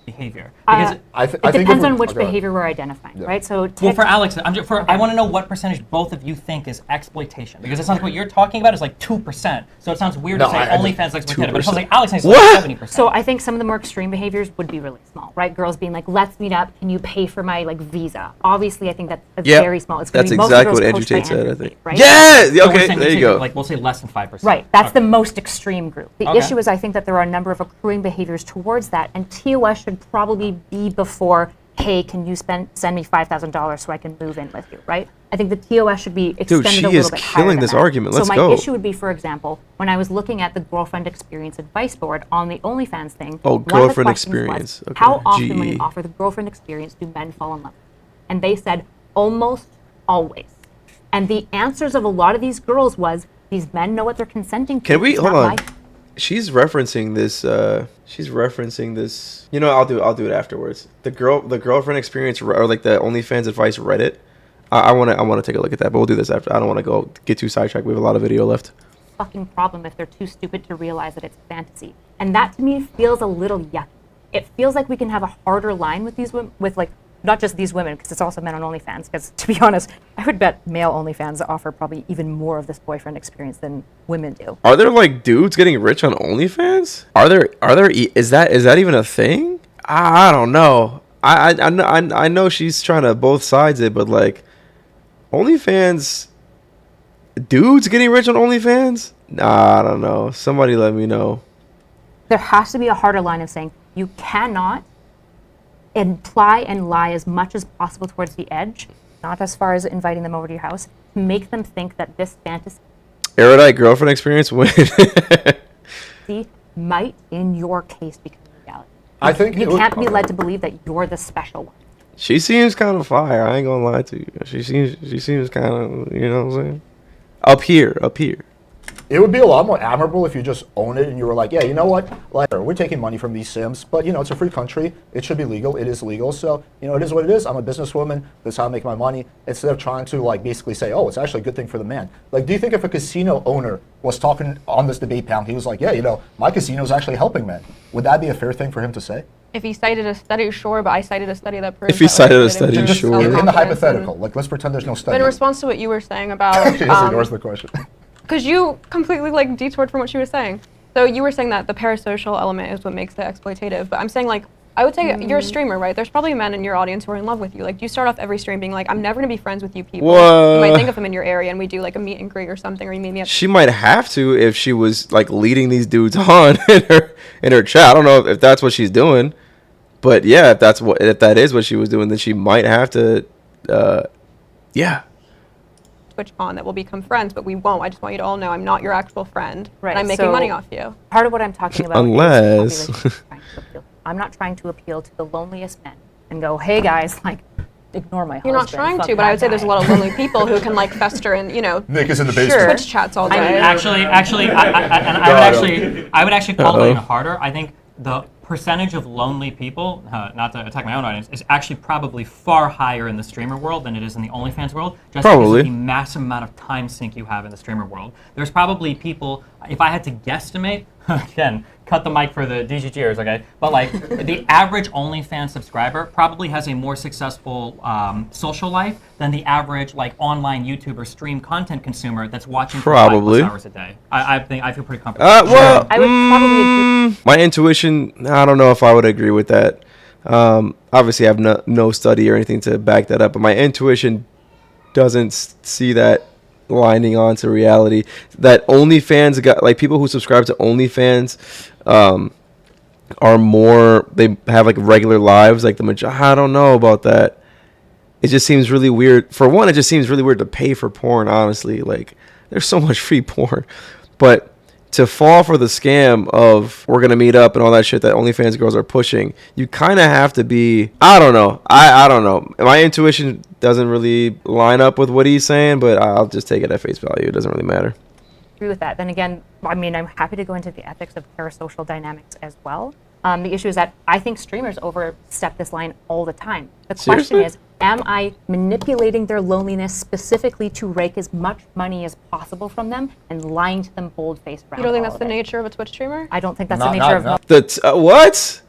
F: Behavior. Because
D: It depends on which behavior we're identifying, right? So
F: well, for Alex, I want to know what percentage both of you think is exploitation, because it sounds like what you're talking about is like 2%. So it sounds weird to say OnlyFans exploitative, but it sounds like Alex thinks it's like 70%.
D: So I think some of the more extreme behaviors would be really small, right? Girls being like, "Let's meet up. Can you pay for my visa?" Obviously, I think that's very small. It's gonna
A: That's
D: be most
A: exactly
D: of
A: what
D: those
A: Andrew
D: coached by
A: Tate said, I
D: Andrew
A: think.
D: Tate, right?
A: Yeah.
F: So we're
A: Okay.
F: saying
A: There you go.
F: Like we'll say less than 5%.
D: Right, that's the most extreme group. The
F: Okay.
D: issue is I think that there are a number of accruing behaviors towards that, and TOS should probably be before, hey, can you send me $5,000 so I can move in with you, right? I think the TOS should be extended
A: she
D: a little
A: is
D: bit higher
A: killing
D: than
A: this
D: that.
A: argument. Let's
D: so
A: go.
D: my issue would be, for example, when I was looking at the girlfriend experience advice board on the OnlyFans thing.
A: Oh,
D: one of the
A: girlfriend
D: questions
A: experience.
D: Was,
A: Okay.
D: how often when you
A: GE.
D: offer the girlfriend experience do men fall in love? And they said almost always. And the answers of a lot of these girls was, these men know what they're consenting to.
A: Can we
D: It's
A: hold
D: not
A: on?
D: my
A: She's referencing this. I'll do it afterwards. The girlfriend experience, or like the OnlyFans advice Reddit. I want to take a look at that, but we'll do this after. I don't want to get too sidetracked. We have a lot of video left.
D: fucking problem if they're too stupid to realize that it's fantasy. And that to me feels a little yucky. It feels like we can have a harder line with these women, with like not just these women, because it's also men on OnlyFans. Because to be honest, I would bet male OnlyFans offer probably even more of this boyfriend experience than women do.
A: Are there like dudes getting rich on OnlyFans? Are there? Is that even a thing? I don't know. I know she's trying to both sides it, but like OnlyFans, dudes getting rich on OnlyFans? Nah, I don't know. Somebody let me know.
D: There has to be a harder line of saying you cannot imply and lie as much as possible towards the edge, not as far as inviting them over to your house, to make them think that this fantasy
A: Erudite girlfriend experience when
D: might, in your case, become reality.
C: I think
D: You can't be led to believe that you're the special one.
A: she seems kind of fire. I ain't gonna lie to you. She seems kind of, you know what I'm saying? Up here.
C: It would be a lot more admirable if you just own it and you were like, yeah, you know what? Like, we're taking money from these Sims, but you know, it's a free country. It should be legal. It is legal. So, you know, it is what it is. I'm a businesswoman. This is how I make my money. Instead of trying to like basically say, oh, it's actually a good thing for the man. Like, do you think if a casino owner was talking on this debate panel, he was like, yeah, you know, my casino is actually helping men. Would that be a fair thing for him to say?
E: If he cited a study, sure, but I cited a study that proves
A: If he
E: that,
A: cited a
E: like,
A: study,
E: it
C: Just
A: sure.
C: in the
E: self-confidence
C: hypothetical,
E: and-
C: like let's pretend there's no
E: But
C: study.
E: in response to what you were saying about,
C: She just ignores the question.
E: because you completely like detoured from what she was saying. So you were saying that the parasocial element is what makes it exploitative, but I'm saying like, I would say you're a streamer, right? There's probably men in your audience who are in love with you. Like, you start off every stream being like, I'm never gonna be friends with you people.
A: What?
E: You might think of them in your area and we do like a meet and greet or something, or you meet me at
A: She might have to if she was like leading these dudes on in her chat. I don't know if that's what she's doing, but yeah, if that is what she was doing, then she might have to. Yeah.
E: Twitch on that we'll become friends, but we won't. I just want you to all know I'm not your actual friend,
D: Right,
E: and I'm making
D: so-
E: money off you.
D: Part of what I'm talking about
A: Unless-
D: is the population I'm trying to appeal to. I'm not trying to appeal to the loneliest men and go, hey guys, like, ignore my
E: You're not
D: husband,
E: trying
D: fuck
E: to, but I
D: that
E: would say there's a
D: guy.
E: lot of lonely people who can like fester in, you know,
C: Nick is in the
D: Sure.
C: basement.
E: Twitch chats all
D: I
E: day.
D: mean,
F: Actually, I would actually call it even harder. I think the percentage of lonely people, not to attack my own audience, is actually probably far higher in the streamer world than it is in the OnlyFans world, just because
A: Probably.
F: of the massive amount of time sink you have in the streamer world. There's probably people, if I had to guesstimate, again, cut the mic for the DGGers, okay? But like, the average OnlyFans subscriber probably has a more successful social life than the average like online YouTuber stream content consumer that's watching for
A: Probably.
F: 5+ hours a day. I feel pretty comfortable.
A: Well,
D: I would probably agree.
A: my intuition, I don't know if I would agree with that. Obviously, I have no study or anything to back that up, but my intuition doesn't see that lining on to reality. That OnlyFans got, like, people who subscribe to OnlyFans are more, they have like regular lives, like I don't know about that. It just seems really weird. For one, it just seems really weird to pay for porn, honestly. Like, there's so much free porn. But to fall for the scam of we're going to meet up and all that shit that OnlyFans girls are pushing, you kind of have to be, I don't know. I don't know. My intuition doesn't really line up with what he's saying, but I'll just take it at face value. It doesn't really matter.
D: Agree with that. Then again, I mean, I'm happy to go into the ethics of parasocial dynamics as well. The issue is that I think streamers overstep this line all the time. The question
A: Seriously?
D: is, am I manipulating their loneliness specifically to rake as much money as possible from them and lying to them bold-faced around
E: You don't think
D: all
E: that's
D: of
E: the
D: it?
E: nature of a Twitch streamer?
D: I don't think that's
C: Not-
D: the nature
C: not-
D: of
A: What?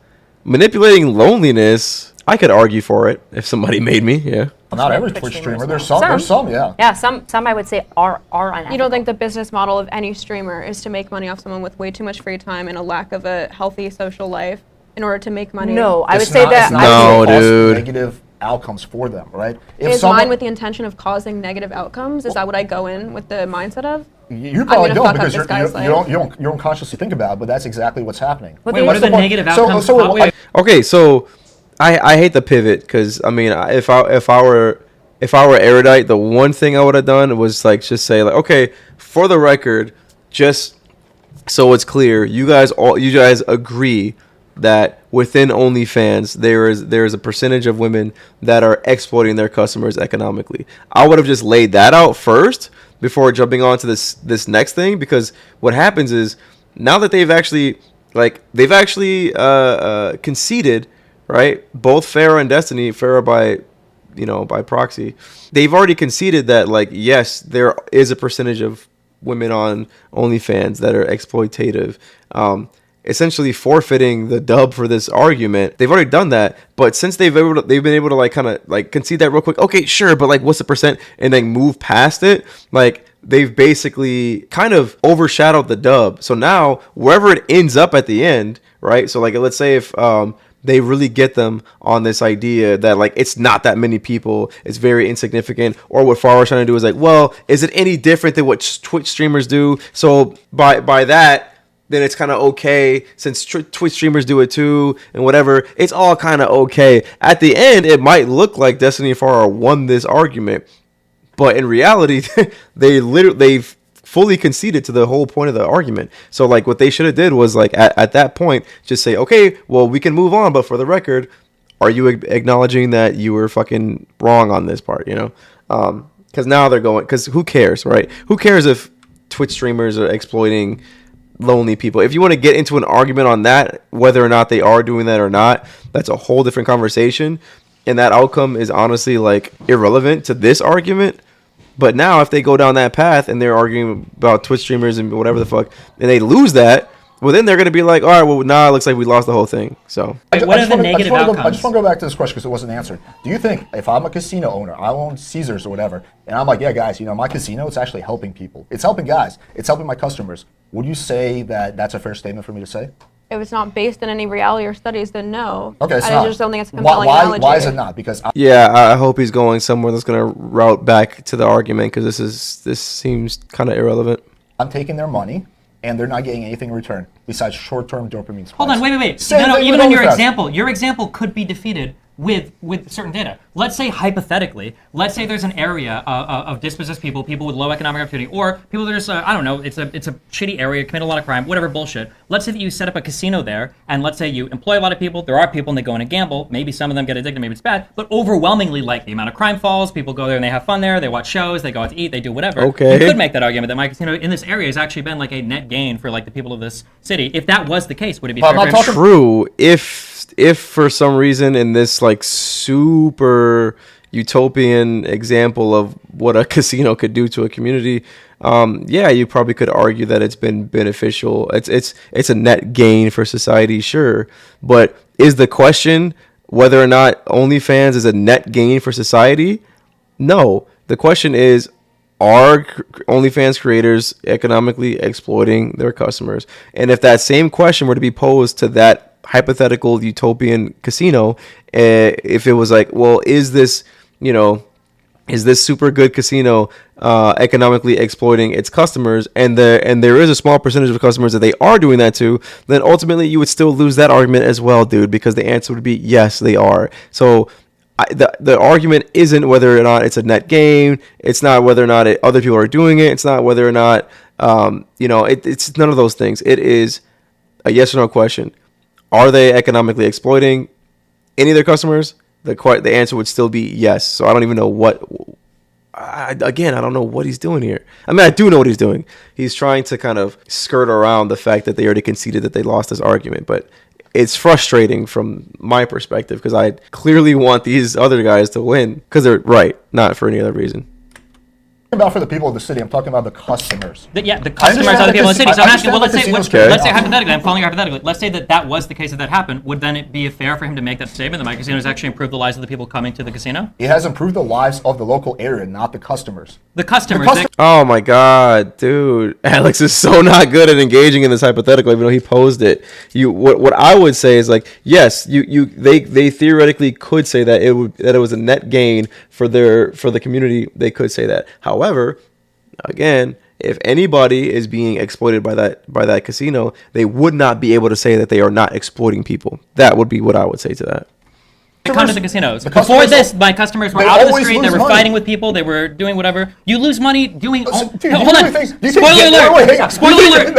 A: Manipulating loneliness? I could argue for it if somebody made me, yeah.
C: Not every
D: Twitch
C: Twitch
D: streamers
C: streamer. There's
D: now.
C: some. There's some. Yeah.
D: Yeah, some I would say are unethical.
E: You don't think the business model of any streamer is to make money off someone with way too much free time and a lack of a healthy social life in order to make money?
D: No, I would
C: It's
D: say
C: not-
D: that
C: it's not
A: No,
C: gonna cause
A: dude.
C: Negative outcomes for them, right?
E: Is mine with the intention of causing negative outcomes? Is that what I go in with the mindset of?
C: You probably
E: gonna
C: don't
E: fuck up
C: because
E: this guy's life.
C: you don't consciously think about it, but that's exactly what's happening.
D: But
F: Wait, what are
D: the-
F: the negative outcomes?
C: so
F: Wait,
A: Okay, so I hate the pivot because I mean if I were erudite, the one thing I would have done was like just say like, okay, for the record, just so it's clear, you guys agree that within OnlyFans there is a percentage of women that are exploiting their customers economically. I would have just laid that out first before jumping on to this next thing, because what happens is now that they've actually conceded, right? Both Farrah and Destiny, Farrah by proxy, they've already conceded that, like, yes, there is a percentage of women on OnlyFans that are exploitative, essentially forfeiting the dub for this argument. They've already done that, but since they've been able to like kind of like concede that real quick, okay, sure, but like what's the percent, and then move past it, like they've basically kind of overshadowed the dub. So now wherever it ends up at the end, right? So like let's say if they really get them on this idea that like it's not that many people, it's very insignificant. Or what Farrah's trying to do is like, well, is it any different than what Twitch streamers do? So by that, then it's kind of okay since Twitch streamers do it too and whatever. It's all kind of okay. At the end, it might look like Destiny and Farrah won this argument, but in reality, they've fully conceded to the whole point of the argument. So like what they should have did was like at that point just say, okay, well, we can move on, but for the record, are you acknowledging that you were fucking wrong on this part, you know? Because now they're going, because who cares, right? Who cares if Twitch streamers are exploiting lonely people? If you want to get into an argument on that, whether or not they are doing that or not, that's a whole different conversation, and that outcome is honestly like irrelevant to this argument. But now if they go down that path and they're arguing about Twitch streamers and whatever the fuck, and they lose that, well, then they're going to be like, all right, well, now it looks like we lost the whole thing. So
F: What are the negative outcomes?
C: I just want to go back to this question because it wasn't answered. Do you think if I'm a casino owner, I own Caesars or whatever, and I'm like, yeah, guys, you know, my casino, it's actually helping people. It's helping guys. It's helping my customers. Would you say that that's a fair statement for me to say?
E: If it's not based in any reality or studies, then no.
C: Okay, it's
E: I
C: not.
E: just don't think it's a compelling analogy.
C: Why is it not? Because
A: yeah, I hope he's going somewhere that's going to route back to the argument, because this seems kind of irrelevant.
C: I'm taking their money, and they're not getting anything in return besides short-term dopamine spikes.
F: Hold on, wait.
C: Same
F: No,
C: thing
F: even
C: with
F: on your
C: OnlyFans.
F: example could be defeated with certain data. Let's say hypothetically, let's say there's an area of dispossessed people with low economic opportunity, or people that are just, I don't know, it's a shitty area, commit a lot of crime, whatever bullshit. Let's say that you set up a casino there, and let's say you employ a lot of people, there are people and they go in and gamble, maybe some of them get addicted, maybe it's bad, but overwhelmingly, like, the amount of crime falls, people go there and they have fun there, they watch shows, they go out to eat, they do whatever.
A: Okay.
F: You could make that argument that my casino in this area has actually been like a net gain for like the people of this city. If that was the case, would it be fair?
A: True. If for some reason in this like super utopian example of what a casino could do to a community, yeah, you probably could argue that it's been beneficial. It's a net gain for society, sure. But is the question whether or not OnlyFans is a net gain for society? No. The question is, are OnlyFans creators economically exploiting their customers? And if that same question were to be posed to that hypothetical utopian casino, if it was like, well, is this super good casino economically exploiting its customers, and there is a small percentage of customers that they are doing that to, then ultimately you would still lose that argument as well, dude, because the answer would be yes, they are. So the argument isn't whether or not it's a net gain. It's not whether or not other people are doing it. It's not whether or not it's none of those things. It is a yes or no question. Are they economically exploiting any of their customers? The answer would still be yes. So I don't even know I don't know what he's doing here. I mean, I do know what he's doing. He's trying to kind of skirt around the fact that they already conceded that they lost this argument. But it's frustrating from my perspective because I clearly want these other guys to win because they're right, not for any other reason.
C: About for the people of the city, I'm talking about the customers.
F: The customers are the people in the city. So I'm asking, well, let's say hypothetically, I'm calling you hypothetically. Let's say that was the case that happened. Would then it be fair for him to make that statement that my casino has actually improved the lives of the people coming to the casino?
C: It has improved the lives of the local area, not the customers.
F: The customers.
A: Oh my God, dude! Alex is so not good at engaging in this hypothetical, even though he posed it. What I would say is like, yes, they theoretically could say that it was a net gain for the community. They could say that. However, again, if anybody is being exploited by that casino, they would not be able to say that they are not exploiting people. That would be what I would say to that.
F: Come to the casinos. Before this, my customers were out on the street. They were fighting with people. They were doing whatever. You lose money doing. Hold on. Spoiler alert. Spoiler alert.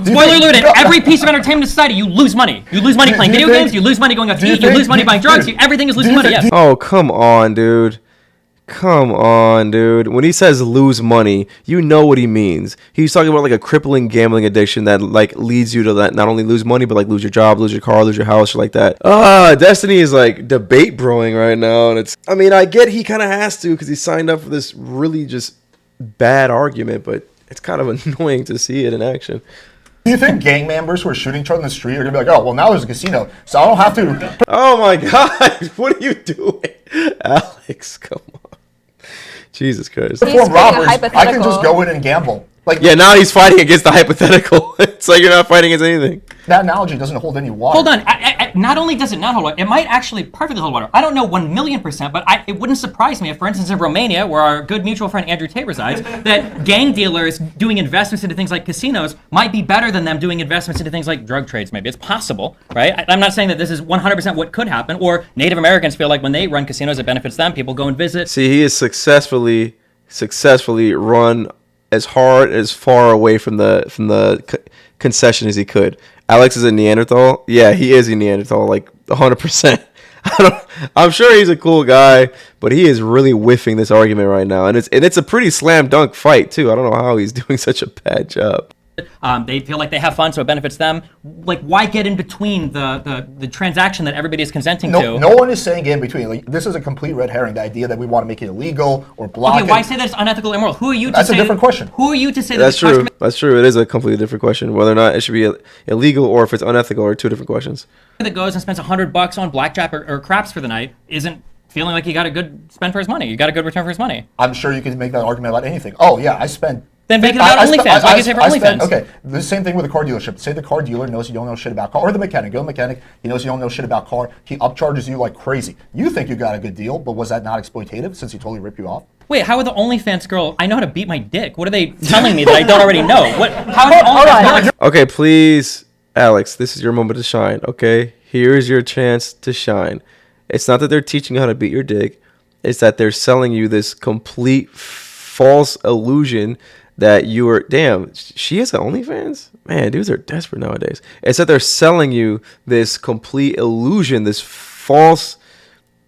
F: Spoiler alert. In every piece of entertainment in society, you lose money. You lose money playing video games. You lose money going out to eat. You lose money buying drugs. Everything is losing money. Yes.
A: Oh, come on, dude. Come on, dude. When he says lose money, you know what he means. He's talking about like a crippling gambling addiction that like leads you to that not only lose money, but like lose your job, lose your car, lose your house, shit like that. Destiny is like debate broing right now. And I get he kind of has to because he signed up for this really just bad argument, but it's kind of annoying to see it in action.
C: Do you think gang members who are shooting each other in the street are going to be like, oh, well, now there's a casino, so I don't have to...
A: Oh, my God. What are you doing? Alex, come on. Jesus Christ.
C: Perform robberies. I can just go in and gamble. Like,
A: Yeah, now he's fighting against the hypothetical. It's like you're not fighting against anything.
C: that analogy doesn't hold any water.
F: Hold on. Not only does it not hold water, it might actually perfectly hold water. I don't know 1,000,000%, but it wouldn't surprise me if, for instance, in Romania, where our good mutual friend Andrew Tate resides, that gang dealers doing investments into things like casinos might be better than them doing investments into things like drug trades. Maybe it's possible, right? I'm not saying that this is 100% what could happen, or Native Americans feel like when they run casinos, it benefits them. People go and visit.
A: See, he is successfully run as far away from the concession as he could. Alex is a Neanderthal. Yeah, he is a Neanderthal, like 100%. I'm sure he's a cool guy, but he is really whiffing this argument right now, and it's a pretty slam dunk fight too. I don't know how he's doing such a bad job.
F: They feel like they have fun, so it benefits them. Like, why get in between the transaction that everybody is consenting to?
C: No one is saying in between. Like, this is a complete red herring. The idea that we want to make it illegal or block
F: Okay,
C: it.
F: why say that it's unethical or immoral? Who are you to
C: That's
F: say?
C: a different question.
F: Who are you to say
A: That's
F: that?
A: true. That's true. It is a completely different question. Whether or not it should be illegal or if it's unethical are two different questions.
F: That goes and spends $100 on blackjack or craps for the night isn't feeling like he got a good spend for his money. You got a good return for his money.
C: I'm sure you can make that argument about anything. Oh yeah, I spent.
F: Then make it about OnlyFans. Why do you say for OnlyFans?
C: Okay, the same thing with a car dealership. Say the car dealer knows you don't know shit about car, or the mechanic. Go to the mechanic. He knows you don't know shit about car. He upcharges you like crazy. You think you got a good deal, but was that not exploitative since he totally ripped you off?
F: Wait, how would the OnlyFans girl? I know how to beat my dick. What are they telling me that I don't already know? What? How is OnlyFans girl?
A: Okay, please, Alex, this is your moment to shine. Okay, here's your chance to shine. It's not that they're teaching you how to beat your dick. It's that they're selling you this complete false illusion that you are, damn, she has an OnlyFans? Man, dudes are desperate nowadays. It's that they're selling you this complete illusion, this false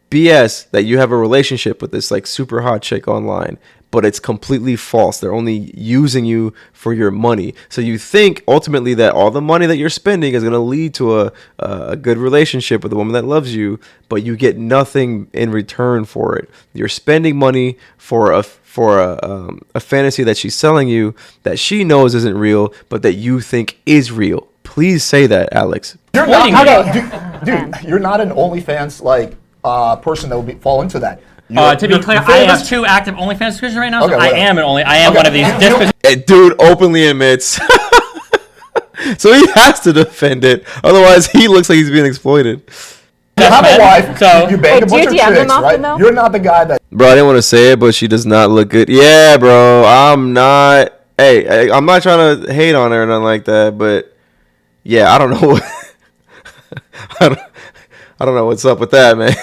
A: BS that you have a relationship with this like super hot chick online, but it's completely false. They're only using you for your money. So you think ultimately that all the money that you're spending is going to lead to a good relationship with a woman that loves you, but you get nothing in return for it. You're spending money for a fantasy that she's selling you that she knows isn't real, but that you think is real. Please say that, Alex.
C: You're not, dude, you're not an OnlyFans like person that would fall into that.
F: To be clear, I have 2 active OnlyFans subscriptions right now, so I am one of these.
A: Dude openly admits. So he has to defend it. Otherwise, he looks like he's being exploited.
C: You have a wife,
F: so
C: you bang a bunch of chicks, right?
D: though?
C: You're not the guy that...
A: Bro, I didn't want to say it, but she does not look good. Yeah, bro, I'm not... Hey, I'm not trying to hate on her or nothing like that, but... Yeah, I don't know what... I don't know what's up with that, man.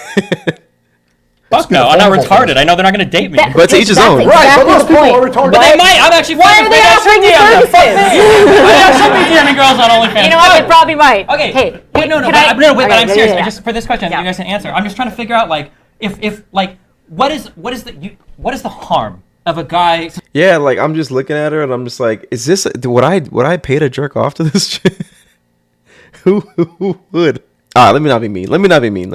F: Fuck no, I'm not retarded. I know they're not going to date me.
A: But to each his own.
C: Right, but most people are retarded.
F: But they might. I'm actually.
D: Why are they offering you services?
F: I should be DMing girls on OnlyFans.
D: You know what? They probably might.
F: Okay.
D: Hey,
F: Wait, no,
D: can
F: but I'm serious.
D: yeah.
F: Just for this question, you guys can answer. I'm just trying to figure out, like, if like, what is the harm of a guy?
A: Yeah, like, I'm just looking at her and I'm just like, is this... Would I pay to jerk off to this chick? Who would? Let me not be mean. Let me not be mean.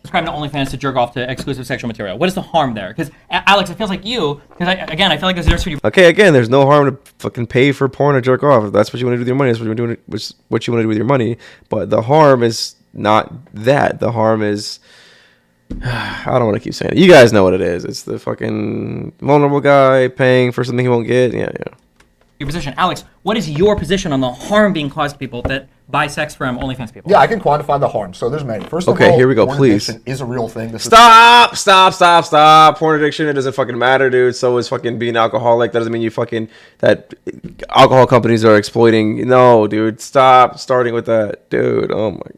F: Subscribe to OnlyFans to jerk off to exclusive sexual material. What is the harm there? Because Alex, it feels like you. Because I feel like there's a difference between you.
A: Okay, again, there's no harm to fucking pay for porn or jerk off. If that's what you want to do with your money, that's what you want to do with your money. But the harm is not that. The harm is... I don't want to keep saying it. You guys know what it is. It's the fucking vulnerable guy paying for something he won't get. Yeah.
F: Your position, Alex. What is your position on the harm being caused to people that buy sex from OnlyFans people?
C: Yeah, I can quantify the harm. So there's many. First of all,
A: Okay, here we go,
C: porn
A: please.
C: addiction is a real thing.
A: Stop. Porn addiction, it doesn't fucking matter, dude. So is fucking being alcoholic. That doesn't mean that alcohol companies are exploiting. No, dude. Stop starting with that. Dude, oh my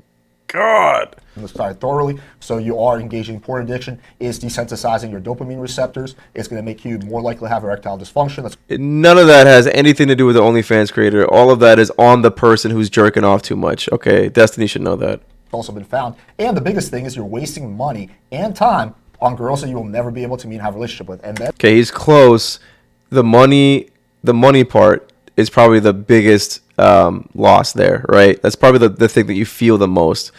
A: God.
C: Started thoroughly. So you are engaging in porn addiction, is desensitizing your dopamine receptors. It's going to make you more likely to have erectile dysfunction. That's
A: None of that has anything to do with the OnlyFans creator. All of that is on the person who's jerking off too much. Okay, Destiny should know that.
C: also been found. And the biggest thing is you're wasting money and time on girls that you will never be able to meet and have a relationship with. And then
A: Okay, he's close. The money part is probably the biggest loss there, right? That's probably the thing that you feel the most.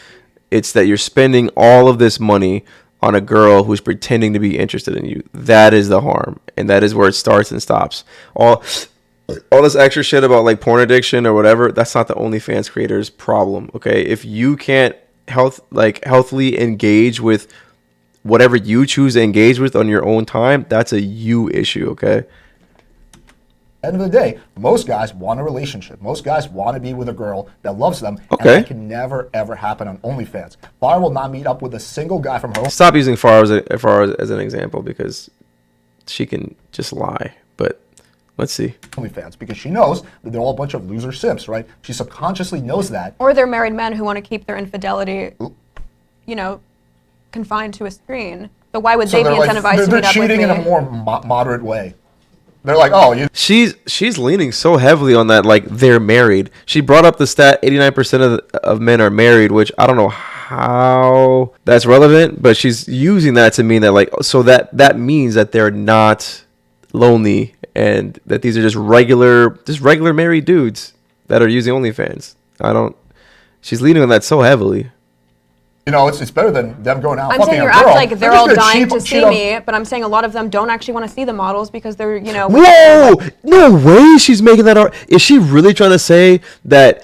A: It's that you're spending all of this money on a girl who's pretending to be interested in you. That is the harm, and that is where it starts and stops. All this extra shit about like porn addiction or whatever, that's not the OnlyFans creator's problem. Okay, if you can't healthily engage with whatever you choose to engage with on your own time, that's a you issue. Okay.
C: End of the day, most guys want a relationship. Most guys want to be with a girl that loves them, and
A: Okay.
C: that can never, ever happen on OnlyFans. Farrah will not meet up with a single guy from her
A: Stop using Farrah as an example because she can just lie. But let's see.
C: OnlyFans because she knows that they're all a bunch of loser simps, right? She subconsciously knows that.
E: Or they're married men who want to keep their infidelity, confined to a screen. So why would they be incentivized to
C: they're
E: meet up with
C: cheating
E: me?
C: in a more moderate way. They're like, oh, you.
A: She's leaning so heavily on that, like they're married. She brought up the stat 89% of men are married, which I don't know how that's relevant, but she's using that to mean that like so that means that they're not lonely and that these are just regular married dudes that are using OnlyFans. She's leaning on that so heavily.
C: It's better than them going out.
E: I'm
C: fucking
E: saying
C: a
E: you're
C: girl.
E: acting like they're all
C: just gonna
E: dying to
C: cheat
E: see
C: on-
E: me, but I'm saying a lot of them don't actually want to see the models because they're,
A: Whoa! No way she's making that art. Is she really trying to say that?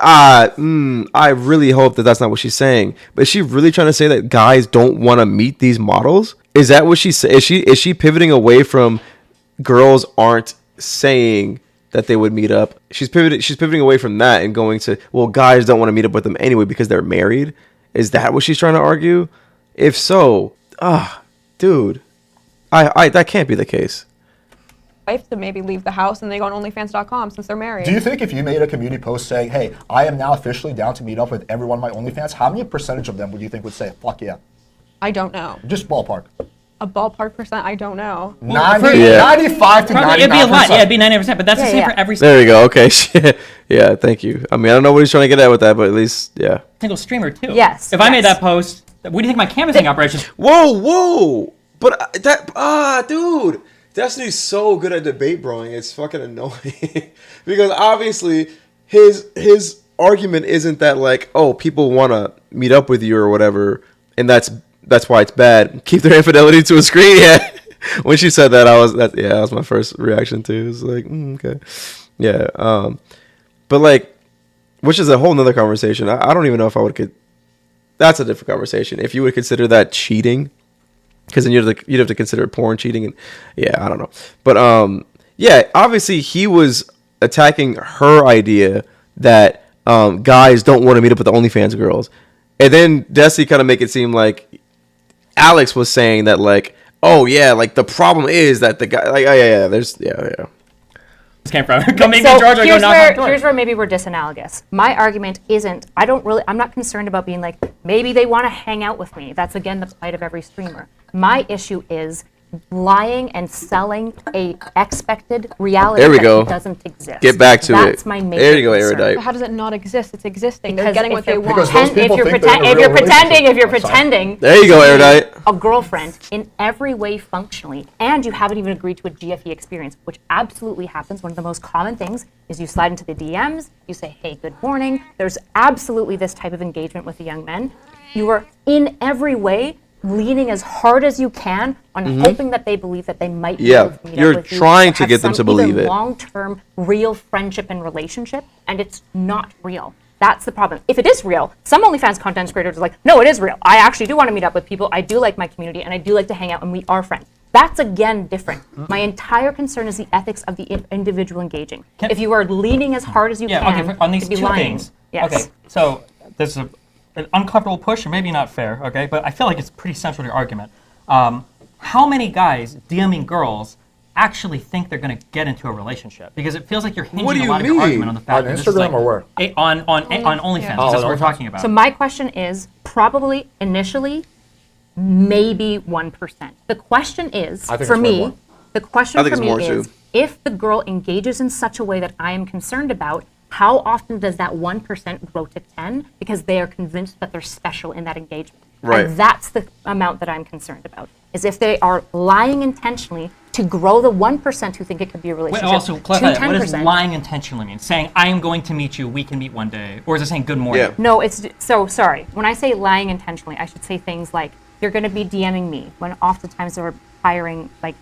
A: I really hope that that's not what she's saying. But is she really trying to say that guys don't want to meet these models? Is that what she's saying? Is she pivoting away from girls aren't saying that they would meet up? She's pivoting away from that and going to, well, guys don't want to meet up with them anyway because they're married. Is that what she's trying to argue? If so, dude, I that can't be the case.
E: wife to maybe leave the house and they go on OnlyFans.com since they're married.
C: Do you think if you made a community post saying, hey, I am now officially down to meet up with everyone on my OnlyFans, how many percentage of them would you think would say, fuck yeah?
E: I don't know.
C: Just ballpark.
E: A ballpark percent, I don't know.
C: 95 to 99%.
F: It'd be a lot. Yeah, it'd be 90%. But that's the same for every
A: There you go. Okay. Yeah, thank you. I mean, I don't know what he's trying to get at with that, but at least, yeah.
F: single streamer too.
D: Yes,
F: If I made
D: yes.
F: that post, what do you think my canvassing operation?
A: Whoa. But dude. Destiny's so good at debate broing. It's fucking annoying. Because obviously, his argument isn't that like, oh, people want to meet up with you or whatever, and that's why it's bad. Keep their infidelity to a screen. Yeah. When she said that, that was my first reaction too. It was like, okay, yeah. But like, which is a whole nother conversation. I don't even know if I would. That's a different conversation. If you would consider that cheating, because then you'd have to consider porn cheating, and yeah, I don't know. But yeah, obviously he was attacking her idea that guys don't want to meet up with the OnlyFans girls, and then Desi kind of make it seem like Alex was saying that like, oh yeah, like the problem is that the guy, like, oh yeah, there's yeah.
F: This came from. Come meet me,
D: So
F: Georgia. Go knock on the door.
D: here's where maybe we're disanalogous. My argument isn't, I'm not concerned about being like, maybe they want to hang out with me. That's again the plight of every streamer. My issue is lying and selling a expected reality
A: There we
D: that
A: go.
D: doesn't exist.
A: Get back to it.
D: That's my major
A: There you go,
D: concern.
A: Erudite.
E: But how does it not exist? It's existing.
D: Because
E: They're getting
D: if
E: what they
D: you're
E: want.
C: Because those people think they're in a
D: if
C: real
D: you're pretending
C: relationship.
A: There you go,
D: to be
A: Erudite.
D: a girlfriend in every way functionally, and you haven't even agreed to a GFE experience, which absolutely happens. One of the most common things is you slide into the DMs, you say, hey, good morning. There's absolutely this type of engagement with the young men. You are in every way leaning as hard as you can on hoping that they believe that they might be able to meet
A: you're
D: up with you,
A: trying to
D: have
A: get them to
D: some
A: believe
D: either
A: it.
D: long-term real friendship and relationship, and it's not real. That's the problem. If it is real, some OnlyFans content creators are like, no, it is real. I actually do want to meet up with people. I do like my community, and I do like to hang out, and we are friends. That's, again, different. My entire concern is the ethics of the individual engaging. If you are leaning as hard as you can
F: Okay, on these
D: to be
F: two
D: lying,
F: things.
D: yes.
F: Okay, so there's an uncomfortable push, or maybe not fair, okay? But I feel like it's pretty central to your argument. How many guys DMing girls actually think they're going to get into a relationship? Because it feels like you're hinging
A: What do
F: a
A: you
F: lot of your
A: mean?
F: argument on the fact
C: On
F: that this is
C: Instagram
F: like,
C: or where?
F: On OnlyFans,
C: Oh,
F: that's what
C: on
F: we're
C: OnlyFans.
F: talking about.
D: So my question is probably initially maybe 1%. The question is,
C: I think
D: for
C: it's way
D: me,
C: more.
D: the question
A: I think
D: for
A: it's
D: me
A: more
D: is,
A: too.
D: if the girl engages in such a way that I am concerned about, how often does that 1% grow to 10 because they are convinced that they're special in that engagement?
A: Right.
D: And that's the amount that I'm concerned about, is if they are lying intentionally to grow the 1% who think it could be a
F: Wait,
D: relationship
F: also,
D: to
F: clarify that. What does
D: 10%.
F: lying intentionally mean? Saying, I am going to meet you, we can meet one day. Or is it saying good morning?
A: Yeah.
D: No, it's so sorry. When I say lying intentionally, I should say things like, you're going to be DMing me, when oftentimes they're hiring like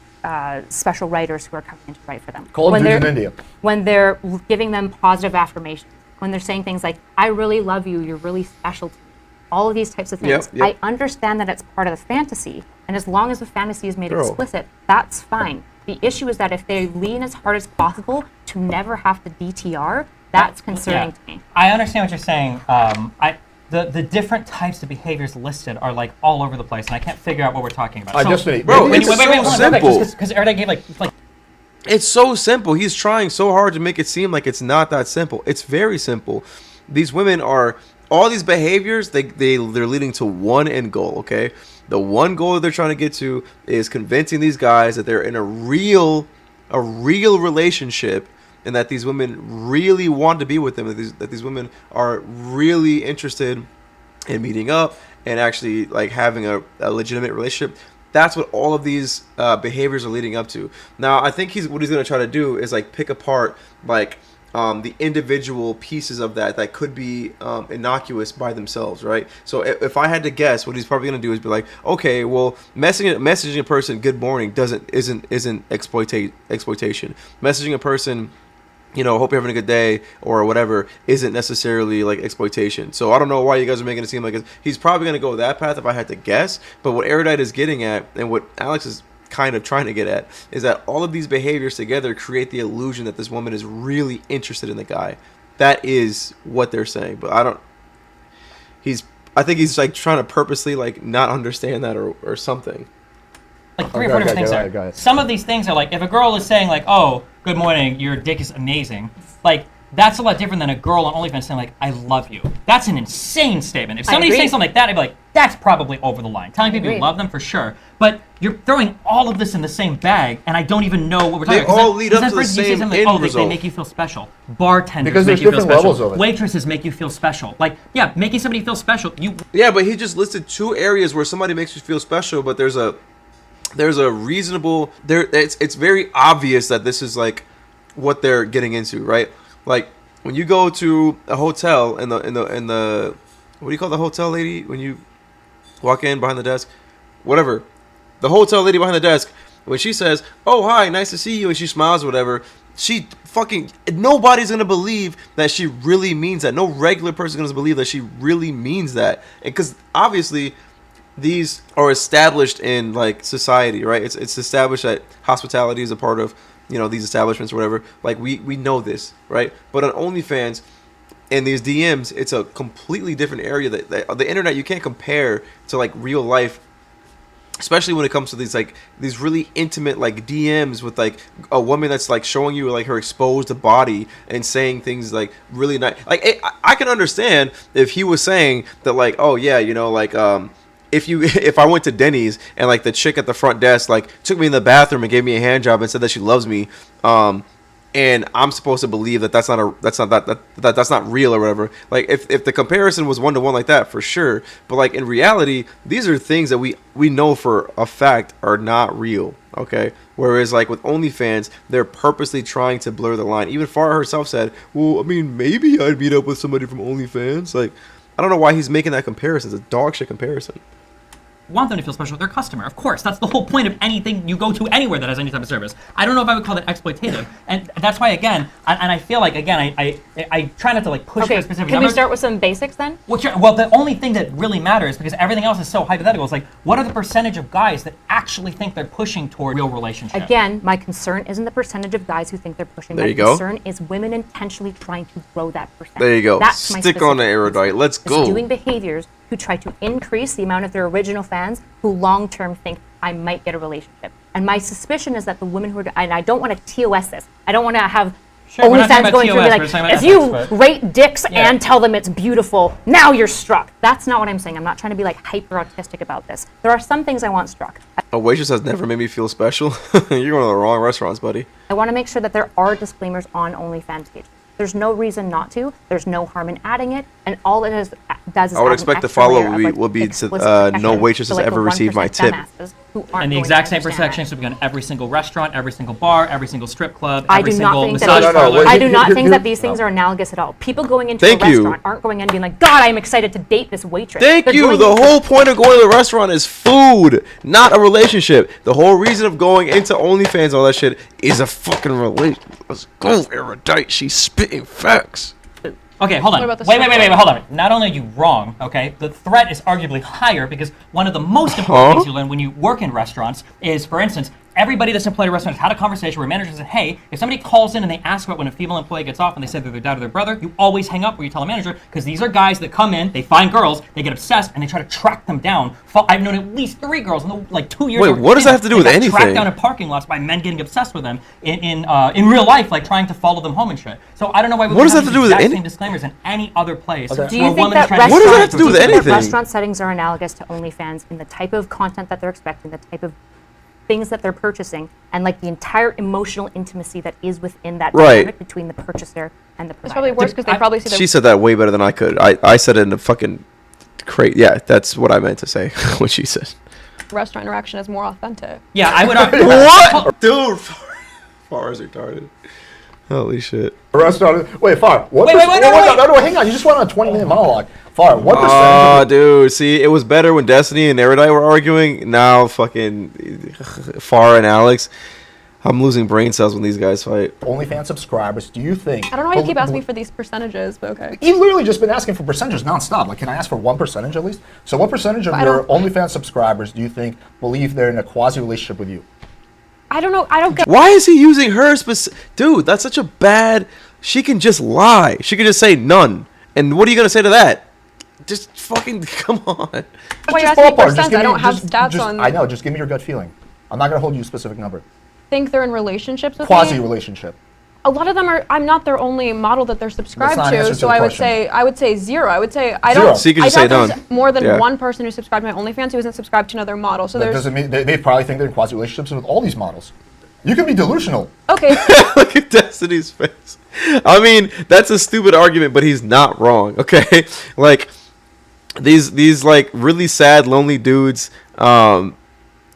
D: special writers who are coming in to write for them.
C: Call
D: when
C: them dudes
D: they're,
C: in India.
D: When they're giving them positive affirmations, when they're saying things like, I really love you, you're really special to me. All of these types of things.
A: Yep.
D: I understand that it's part of the fantasy, and as long as the fantasy is made
A: Girl.
D: explicit, that's fine. The issue is that if they lean as hard as possible to never have to DTR, that's concerning to me.
F: I understand what you're saying. The different types of behaviors listed are like all over the place, and I can't figure out what we're talking about.
A: Bro, it's so simple.
F: Because Erda gave like
A: It's so simple. He's trying so hard to make it seem like it's not that simple. It's very simple. These women are, all these behaviors, they're leading to one end goal, okay? The one goal that they're trying to get to is convincing these guys that they're in a real relationship, and that these women really want to be with them, that these women are really interested in meeting up and actually like having a legitimate relationship. That's what all of these behaviors are leading up to. Now, I think what he's going to try to do is like pick apart like the individual pieces of that could be innocuous by themselves, right? So if I had to guess, what he's probably going to do is be like, okay, well, messaging a person good morning isn't exploitation. Messaging a person, you know, hope you're having a good day or whatever, isn't necessarily like exploitation. So I don't know why you guys are making it seem like he's probably going to go that path if I had to guess. But what Erudite is getting at, and what Alex is kind of trying to get at, is that all of these behaviors together create the illusion that this woman is really interested in the guy. That is what they're saying. But I think he's like trying to purposely like not understand that or something.
F: Like three or four different things there. Some of these things are like, if a girl is saying like, oh, good morning, your dick is amazing, like that's a lot different than a girl on OnlyFans saying like, I love you. That's an insane statement. If somebody's saying something like that, I'd be like, that's probably over the line. Telling people you love them for sure, but you're throwing all of this in the same bag, and I don't even know what we're talking about.
A: They all lead up to the same end result.
F: They make you feel special. Bartenders
C: because
F: make you feel
C: levels
F: special.
C: of it.
F: Waitresses make you feel special. Like, yeah, making somebody feel special.
A: Yeah, but he just listed 2 areas where somebody makes you feel special, but there's a reasonable it's very obvious that this is like what they're getting into, right? Like when you go to a hotel in the what do you call the hotel lady when you walk in behind the desk? Whatever. The hotel lady behind the desk, when she says, "Oh, hi, nice to see you," and she smiles or whatever, nobody's gonna believe that she really means that. No regular person is gonna believe that she really means that. Because obviously these are established in like society, right? It's established that hospitality is a part of, you know, these establishments or whatever. Like we know this, right? But on OnlyFans and these DMs, it's a completely different area that the internet you can't compare to like real life, especially when it comes to these really intimate like DMs with like a woman that's like showing you like her exposed body and saying things like really nice. Like I can understand if he was saying that like, oh yeah, you know, like if I went to Denny's and like the chick at the front desk like took me in the bathroom and gave me a hand job and said that she loves me, and I'm supposed to believe that that's not real or whatever. Like if the comparison was 1-to-1 like that, for sure. But like in reality, these are things that we know for a fact are not real. Okay. Whereas like with OnlyFans, they're purposely trying to blur the line. Even Farah herself said, "Well, I mean, maybe I'd meet up with somebody from OnlyFans." Like, I don't know why he's making that comparison. It's a dog shit comparison.
F: Want them to feel special with their customer. Of course, that's the whole point of anything you go to anywhere that has any type of service. I don't know if I would call that exploitative, and that's why again, and I feel like again, I try not to like push for a specific
D: Can
F: number.
D: we start with some basics then?
F: Well, the only thing that really matters, because everything else is so hypothetical, is like, what are the percentage of guys that actually think they're pushing toward real relationship?
D: Again, my concern isn't the percentage of guys who think they're pushing.
A: There
D: My
A: you go.
D: concern is women intentionally trying to grow that percentage.
A: There you go.
D: That's my
A: Stick on the
D: specific
A: erudite.
D: concern.
A: Let's
D: It's
A: go.
D: doing behaviors who try to increase the amount of their original fans who long-term think I might get a relationship. And my suspicion is that the women who are, and I don't want to TOS this. I don't want to have
F: Sure, we're not talking
D: OnlyFans
F: about
D: going through and
F: TOS,
D: be
F: we're just talking
D: like,
F: about
D: if you
F: ethics, but-
D: rate dicks
F: Yeah.
D: and tell them it's beautiful, now you're struck. That's not what I'm saying. I'm not trying to be like hyper autistic about this. There are some things I want struck.
A: A waitress has never made me feel special. You're going to the wrong restaurants, buddy.
D: I want to make sure that there are disclaimers on OnlyFans pages. There's no reason not to. There's no harm in adding it, and all it does is
A: I would
D: add
A: expect
D: an
A: the
D: extra
A: follow
D: layer of, like,
A: will be to
D: explicit
A: no
D: protection
A: waitress
D: to,
A: has
D: like,
A: ever
D: the
A: received my
D: 1%
A: tip.
D: dumbasses who aren't
F: And the
D: going
F: exact
D: to
F: same
D: understand
F: section
D: that.
F: should be on every single restaurant, every single bar, every single strip club,
D: I
F: every
D: do not
F: single
D: think that
F: massage
C: No, no,
F: parlor.
C: wait.
D: I do not think
C: Here-
D: that these things are analogous at all. People going into
A: Thank
D: a
A: you.
D: restaurant aren't going in being like, God, I'm excited to date this waitress.
A: Thank
D: They're
A: you.
D: going
A: The
D: in-
A: whole point of going to the restaurant is food, not a relationship. The whole reason of going into OnlyFans, all that shit, is a fucking relationship. Let's go, erudite. She's spitting facts.
F: Okay, hold on.
E: What about the
F: Wait,
E: strip
F: hold
E: club?
F: on. Not only are you wrong, okay, the threat is arguably higher because one of the most important things you learn when you work in restaurants is, for instance, everybody that's employed at a restaurant has had a conversation where managers said, hey, if somebody calls in and they ask about when a female employee gets off and they say they're their dad or their brother, you always hang up or you tell a manager, because these are guys that come in, they find girls, they get obsessed, and they try to track them down. I've known at least 3 girls in the 2 years.
A: Wait, what does that have to do with anything?
F: Tracked down in parking lots by men getting obsessed with them in real life, like trying to follow them home and shit. So I don't know why we
A: What does that
F: have
A: have to do
F: these
A: with
F: exact
A: any-
F: same disclaimers in any other place.
C: Okay.
D: Do you
F: where a
D: think
F: woman is
D: that
F: trying to
A: What does that
D: restaurant,
A: have to do with
D: do you think that
A: anything?
D: restaurant settings are analogous to OnlyFans in the type of content that they're expecting, the type of things that they're purchasing, and like the entire emotional intimacy that is within that
A: Right.
D: dynamic between the purchaser and the provider?
E: It's probably worse because they probably see
A: She
E: the
A: said that way better than I could. I said it in a fucking crate. Yeah, that's what I meant to say. What she said.
E: restaurant interaction as more authentic.
F: Yeah, I would argue.
A: What, dude? Far is retarded. Holy shit.
C: A restaurant. Wait, Far. What
F: Wait,
C: perc-
F: wait, wait,
C: no, hang on. You just went on a 20-minute monologue. Far. What percentage?
A: Oh,
C: of
A: dude. See, it was better when Destiny and Erudite were arguing. Now, fucking Farah and Alex. I'm losing brain cells when these guys fight.
C: OnlyFans subscribers, do you think?
E: I don't know why you keep asking me for these percentages, but okay.
C: You've literally just been asking for percentages nonstop. Like, can I ask for 1% at least? So, what percentage of
E: But I
C: your
E: don't-
C: OnlyFans subscribers do you think believe they're in a quasi relationship with you?
E: I don't know. I don't get.
A: Why is he using her Dude, that's such a bad... She can just lie. She can just say none. And what are you going to say to that? Just fucking... Come on.
E: Why
C: Just
E: you're asking me
C: ballpark.
E: percent? I don't have stats
C: just,
E: on.
C: I know. Just give me your gut feeling. I'm not gonna hold you to a specific number.
E: Think they're in relationships with
C: Quasi
E: me.
C: relationship.
E: A lot of them are. I'm not their only model that they're subscribed
C: not an answer
E: to,
C: to
E: so
C: the
E: I would
C: question.
E: say. I would say zero. I would say I
C: Zero.
E: don't.
A: So you can
E: I
A: just say
E: doubt there's
A: none.
E: more than
A: Yeah.
E: one person who subscribed to my OnlyFans who isn't subscribed to another model. So
C: That
E: there's.
C: doesn't mean they probably think they're in quasi relationships with all these models. You can be delusional.
E: Okay.
A: Look at Destiny's face. I mean, that's a stupid argument, but he's not wrong. Okay, like these like really sad, lonely dudes.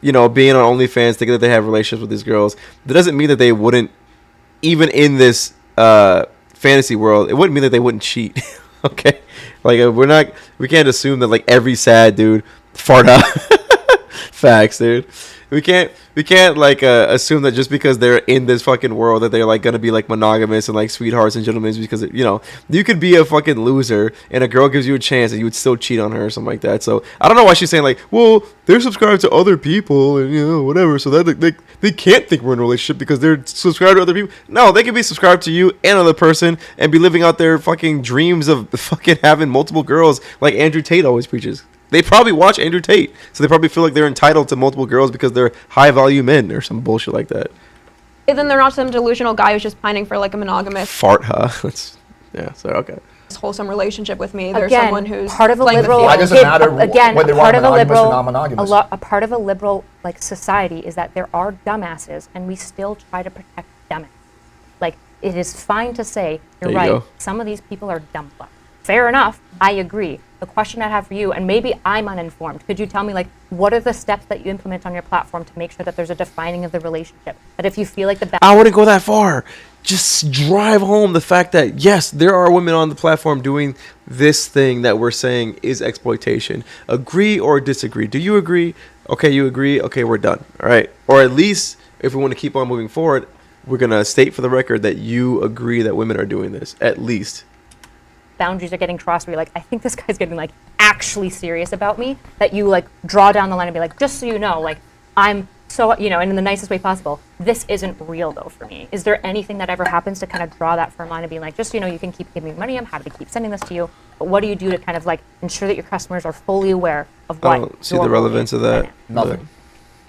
A: You know, being on OnlyFans, thinking that they have relationships with these girls. That doesn't mean that they wouldn't, even in this fantasy world, it wouldn't mean that they wouldn't cheat. Okay, like we can't assume that like every sad dude fart out. Facts, dude. We can't like assume that just because they're in this fucking world that they're like gonna be like monogamous and like sweethearts and gentlemen, because you know you could be a fucking loser and a girl gives you a chance and you would still cheat on her or something like that. So I don't know why she's saying like, well, they're subscribed to other people and you know whatever, so that they can't think we're in a relationship because they're subscribed to other people. No, they can be subscribed to you and another person and be living out their fucking dreams of fucking having multiple girls like Andrew Tate always preaches. They probably watch Andrew Tate, so they probably feel like they're entitled to multiple girls because they're high-value men or some bullshit like that.
E: And then they're not some delusional guy who's just pining for like a monogamous,
A: Fart, huh? Yeah, so, okay.
E: wholesome relationship with me. There's
D: Again,
E: someone who's
D: part of a
E: playing the
D: liberal.
E: field.
C: Why does it matter
D: Again,
C: whether they
D: part
C: want
D: of a
C: monogamous or
D: liberal.
C: non-monogamous?
D: A part of a liberal like society is that there are dumbasses, and we still try to protect dumbass. Like it is fine to say you're
A: There you
D: right.
A: go.
D: Some of these people are dumb fucks. Fair enough. I agree. The question I have for you, and maybe I'm uninformed, could you tell me, like, what are the steps that you implement on your platform to make sure that there's a defining of the relationship? That if you feel like the
A: I wouldn't go that far. Just drive home the fact that, yes, there are women on the platform doing this thing that we're saying is exploitation. Agree or disagree. Do you agree? Okay, you agree. Okay, we're done. All right. Or at least, if we want to keep on moving forward, we're going to state for the record that you agree that women are doing this, at least.
D: boundaries are getting crossed where you're like, I think this guy's getting like actually serious about me, that you like draw down the line and be like, just so you know, like I'm so, you know, and in the nicest way possible, this isn't real though for me. Is there anything that ever happens to kind of draw that firm line and be like, just so you know, you can keep giving me money, I'm happy to keep sending this to you, but what do you do to kind of like ensure that your customers are fully aware of what
A: I don't see
D: your
A: the
D: role
A: relevance
D: is
A: of that.
D: in it?
C: Nothing.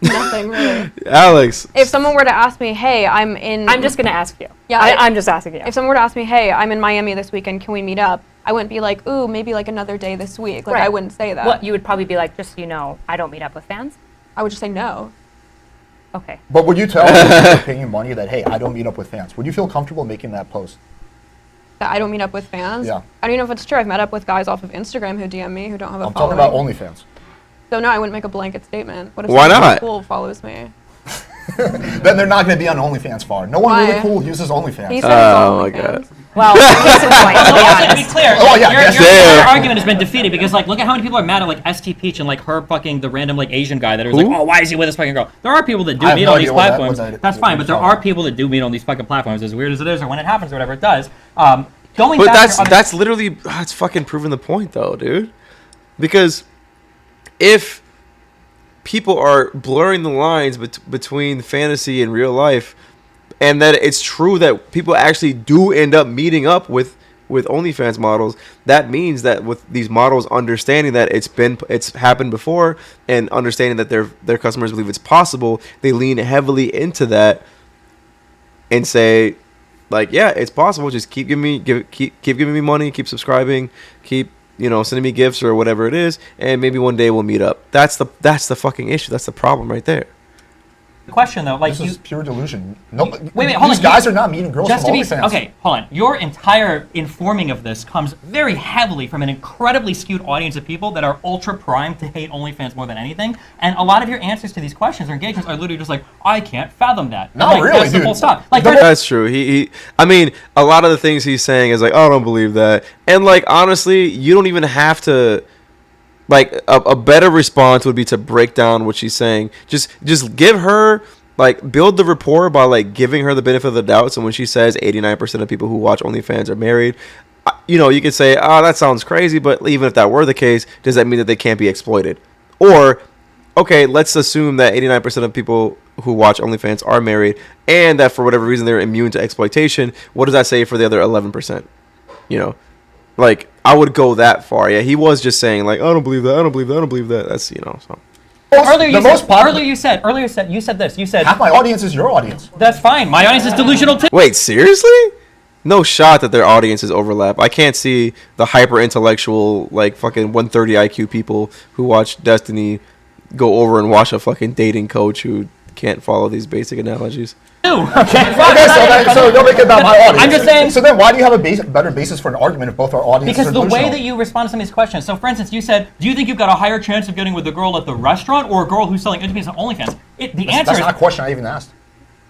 E: Nothing really.
A: Alex.
E: If someone were to ask me, hey, I'm in.
D: I'm just gonna ask you.
E: Yeah,
D: I'm just asking you.
E: If someone were to ask me, hey, I'm in Miami this weekend, can we meet up? I wouldn't be like, ooh, maybe like another day this week. Like,
D: Right.
E: I wouldn't say that.
D: What you would probably be like, just so you know, I don't meet up with fans.
E: I would just say no.
D: Okay.
C: But would you tell people who are paying you money that, hey, I don't meet up with fans? Would you feel comfortable making that post?
E: That I don't meet up with fans.
C: Yeah.
E: I don't even know if it's true. I've met up with guys off of Instagram who DM me who don't have a
C: I'm
E: following.
C: talking about OnlyFans.
E: So no, I wouldn't make a blanket statement. What if
A: Why
E: someone
A: not?
E: cool follows me?
C: Then they're not going to be on OnlyFans far. No one
E: Why?
C: really cool uses OnlyFans.
E: He said
A: Oh
E: he's
A: my
E: on
A: God.
E: OnlyFans.
D: Well, case in point, to be
F: Also, to be
D: honest.
F: clear,
C: Oh, yeah,
F: your,
C: yes.
F: your
A: There.
F: argument has been defeated because, like, look at how many people are mad at, like, ST Peach and, like, her fucking, the random, like, Asian guy that was like,
A: Who?
F: oh, why is he with this fucking girl? There are people that do
C: I have
F: meet
C: no
F: on these
C: idea what that-
F: platforms.
C: what that-
F: That's fine,
C: what
F: but there
C: you're
F: are
C: talking
F: people that do meet on these fucking platforms, as weird as it is, or when it happens or whatever it does. Going
A: But
F: back to
A: that's literally, that's fucking proving the point though, dude. Because if people are blurring the lines between fantasy and real life, and that it's true that people actually do end up meeting up with OnlyFans models. That means that with these models understanding that it's happened before and understanding that their customers believe it's possible, they lean heavily into that and say, like, yeah, it's possible. Just keep giving me money, keep subscribing, keep sending me gifts or whatever it is, and maybe one day we'll meet up. That's the fucking issue. That's the problem right there.
F: Question though, like
C: This is pure delusion.
F: wait, hold
C: These
F: on.
C: guys are not meeting girls
F: Just
C: from
F: to be
C: OnlyFans.
F: okay, hold on. Your entire informing of this comes very heavily from an incredibly skewed audience of people that are ultra primed to hate OnlyFans more than anything. And a lot of your answers to these questions or engagements are literally just like, I can't fathom that.
C: Not
F: like,
C: really,
F: that's the
C: dude.
F: full stop. Like,
A: That's true. I mean, a lot of the things he's saying is like, oh, I don't believe that. And like, honestly, you don't even have to. Like, a better response would be to break down what she's saying. Just give her, like, build the rapport by like giving her the benefit of the doubt. So when she says 89% of people who watch OnlyFans are married, you could say, oh, that sounds crazy. But even if that were the case, does that mean that they can't be exploited? Or, okay, let's assume that 89% of people who watch OnlyFans are married, and that for whatever reason they're immune to exploitation. What does that say for the other 11%? Like, I would go that far. Yeah, he was just saying like, I don't believe that. I don't believe that. I don't believe that. That's so.
F: Earlier you said this. You said
C: Half my audience is your audience.
F: that's fine. My audience is delusional too.
A: Wait, seriously? No shot that their audiences overlap. I can't see the hyper intellectual, like fucking 130 IQ people who watch Destiny go over and watch a fucking dating coach who can't follow these basic analogies.
F: Okay,
C: So don't make it about my audience.
F: I'm just saying.
C: So then, why do you have a better basis for an argument if both our audiences
F: Because
C: are
F: the way
C: delusional?
F: that you respond to some of these questions. So, for instance, you said, "Do you think you've got a higher chance of getting with a girl at the restaurant or a girl who's selling intimates on OnlyFans?" The answer
C: That's
F: is,
C: not a question I even asked.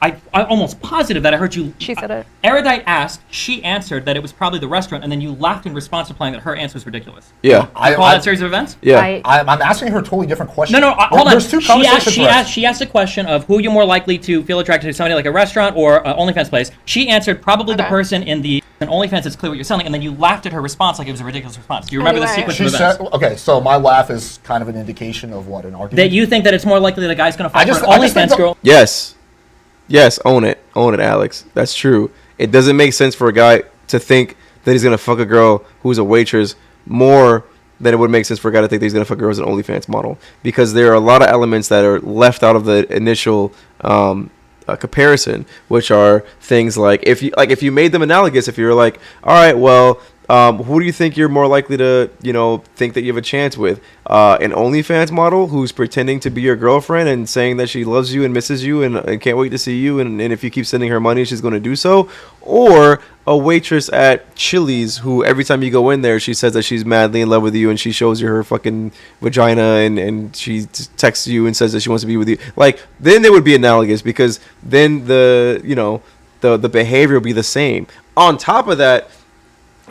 F: I'm almost positive that I heard you.
E: She said it.
F: Erudite asked. She answered that it was probably the restaurant, and then you laughed in response, implying that her answer was ridiculous.
A: Yeah.
F: Recall that series of events?
A: Yeah.
C: I'm asking her a totally different question.
F: No, hold on.
C: There's two conversations.
F: She asked a question of who you're more likely to feel attracted to, somebody like a restaurant or an OnlyFans place. She answered probably the person in the OnlyFans that's clear what you're selling, and then you laughed at her response like it was a ridiculous response. Do you remember the sequence
C: She
F: of events?
C: said, okay, so my laugh is kind of an indication of what, an argument?
F: That you think that it's more likely that a guy's going to fall for an
C: I just think
F: OnlyFans girl.
A: Yes, own it, Alex. That's true. It doesn't make sense for a guy to think that he's gonna fuck a girl who's a waitress more than it would make sense for a guy to think that he's gonna fuck a girl as an OnlyFans model, because there are a lot of elements that are left out of the initial comparison, which are things like if you made them analogous, if you're like, all right, well, who do you think you're more likely to, think that you have a chance with? An OnlyFans model who's pretending to be your girlfriend and saying that she loves you and misses you and can't wait to see you, and if you keep sending her money, she's going to do so? Or a waitress at Chili's who every time you go in there, she says that she's madly in love with you and she shows you her fucking vagina and she texts you and says that she wants to be with you. Like, then they would be analogous, because then the behavior will be the same. On top of that,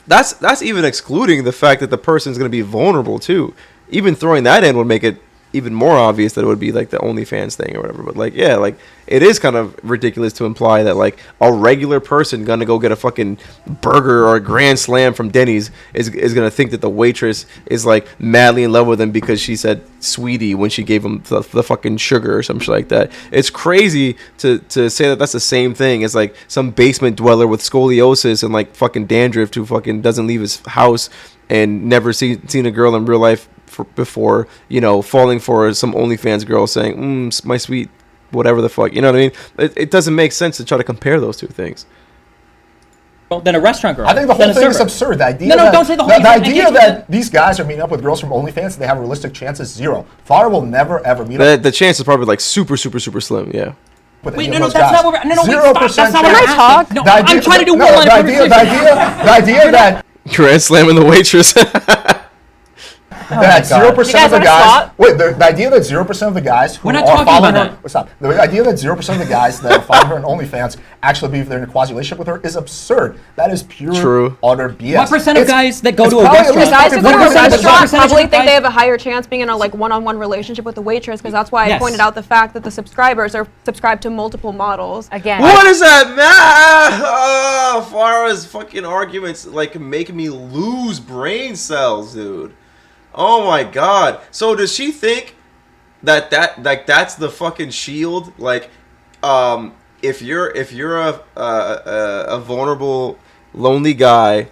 A: that's even excluding the fact that the person's going to be vulnerable too. Even throwing that in would make it even more obvious that it would be like the OnlyFans thing or whatever. But like, yeah, like it is kind of ridiculous to imply that like a regular person gonna go get a fucking burger or a Grand Slam from Denny's is gonna think that the waitress is like madly in love with him because she said sweetie when she gave him the fucking sugar or some shit like that. It's crazy to say that that's the same thing as like some basement dweller with scoliosis and like fucking dandruff who fucking doesn't leave his house and never seen a girl in real life before, falling for some OnlyFans girl saying, my sweet whatever the fuck, you know what I mean? It doesn't make sense to try to compare those two things.
F: Well, then a restaurant girl.
C: I think the whole thing is absurd. The idea
F: don't say the whole thing.
C: The idea that these guys are meeting up with girls from OnlyFans and they have a realistic chance is zero. Farah will never ever meet up.
A: The chance is probably like super, super, super slim, yeah.
F: Wait, no, that's not what we're... No, wait, stop. That's not what
E: Can I talk?
F: No, I'm trying to do one line of conversation.
C: The idea that...
A: Grand slamming the waitress.
C: That 0% of the guys. Wait, the idea that 0% of the guys who are following her. Stop. The idea that 0% of the guys that are following her on OnlyFans actually believe they're in a quasi relationship with her is absurd. That is pure, utter BS.
F: What percent of guys that go to a restaurant?
E: Guys who go to a restaurant probably think they have a higher chance being in a like one-on-one relationship with the waitress, because that's why I pointed out the fact that the subscribers are subscribed to multiple models.
D: Again.
A: What does that matter? Oh, Farah's fucking arguments like make me lose brain cells, dude. Oh my god. So does she think that's the fucking shield. Like, if you're a vulnerable, lonely guy,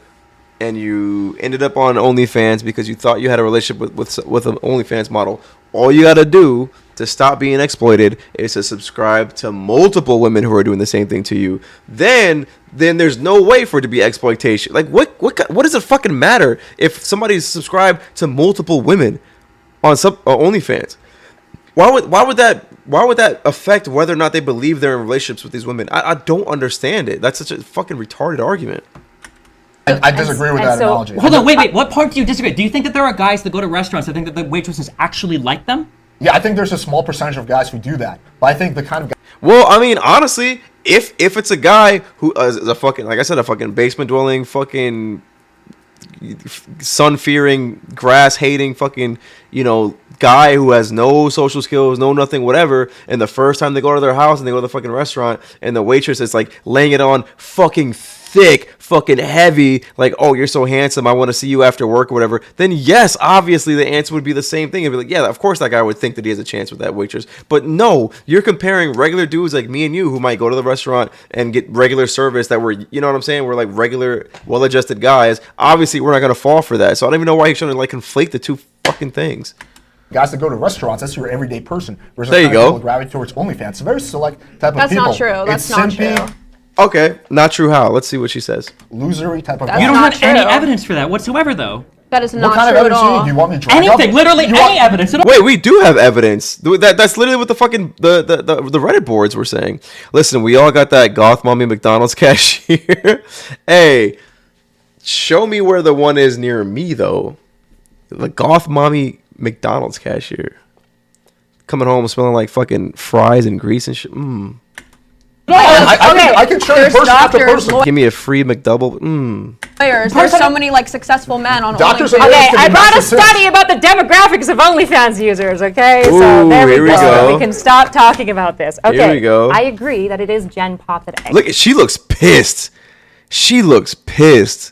A: and you ended up on OnlyFans because you thought you had a relationship with an OnlyFans model, all you gotta do to stop being exploited is to subscribe to multiple women who are doing the same thing to you. Then there's no way for it to be exploitation. Like, what does it fucking matter if somebody's subscribed to multiple women on OnlyFans? Why would that affect whether or not they believe they're in relationships with these women? I don't understand it. That's such a fucking retarded argument.
C: I disagree with that analogy.
F: Hold on, wait. What part do you disagree? Do you think that there are guys that go to restaurants that think that the waitresses actually like them?
C: Yeah, I think there's a small percentage of guys who do that. But I think the kind of guy.
A: Well, I mean, honestly, if it's a guy who is a fucking, like I said, a fucking basement dwelling, fucking sun fearing, grass hating, fucking, guy who has no social skills, no nothing, whatever, and the first time they go to their house and they go to the fucking restaurant and the waitress is like laying it on fucking thick, fucking heavy, like, oh, you're so handsome, I want to see you after work or whatever, then yes, obviously the answer would be the same thing. It'd be like, yeah, of course that guy would think that he has a chance with that waitress. But no, you're comparing regular dudes like me and you who might go to the restaurant and get regular service that we're, you know what I'm saying? We're like regular, well-adjusted guys. Obviously, we're not going to fall for that. So I don't even know why he's trying to like conflate the two fucking things.
C: Guys that go to restaurants, that's your everyday person. Versus
A: there you go.
C: People gravitate towards OnlyFans. It's a very select type of people.
E: That's not true. That's not true.
A: Okay, not true how? Let's see what she says.
C: Losery type of
E: That's
F: You
C: guy.
F: don't
E: not
F: have any
E: true.
F: evidence for that whatsoever, though.
E: That is
C: What
E: not
C: kind of
E: true at
C: evidence
E: all.
C: do you want me to drag
F: Anything,
C: up?
F: literally any evidence at all.
A: Wait, we do have evidence. That's literally what the fucking the Reddit boards were saying. Listen, we all got that goth mommy McDonald's cashier. Hey, show me where the one is near me though. The goth mommy McDonald's cashier. Coming home smelling like fucking fries and grease and shit.
C: I can show you
E: There's
C: person after
E: doctors,
C: person.
A: Give me a free McDouble.
E: Lawyers. There's so many like successful men on
C: Doctors
E: OnlyFans.
C: are
D: Okay,
C: to be
D: I brought a
C: massive
D: study about the demographics of OnlyFans users, okay? So
A: Ooh,
D: there
A: here we
D: we
A: go.
D: go. We can stop talking about this. Okay,
A: Here we go.
D: I agree that it is Gen Pop that
A: Look, she looks pissed. She looks pissed,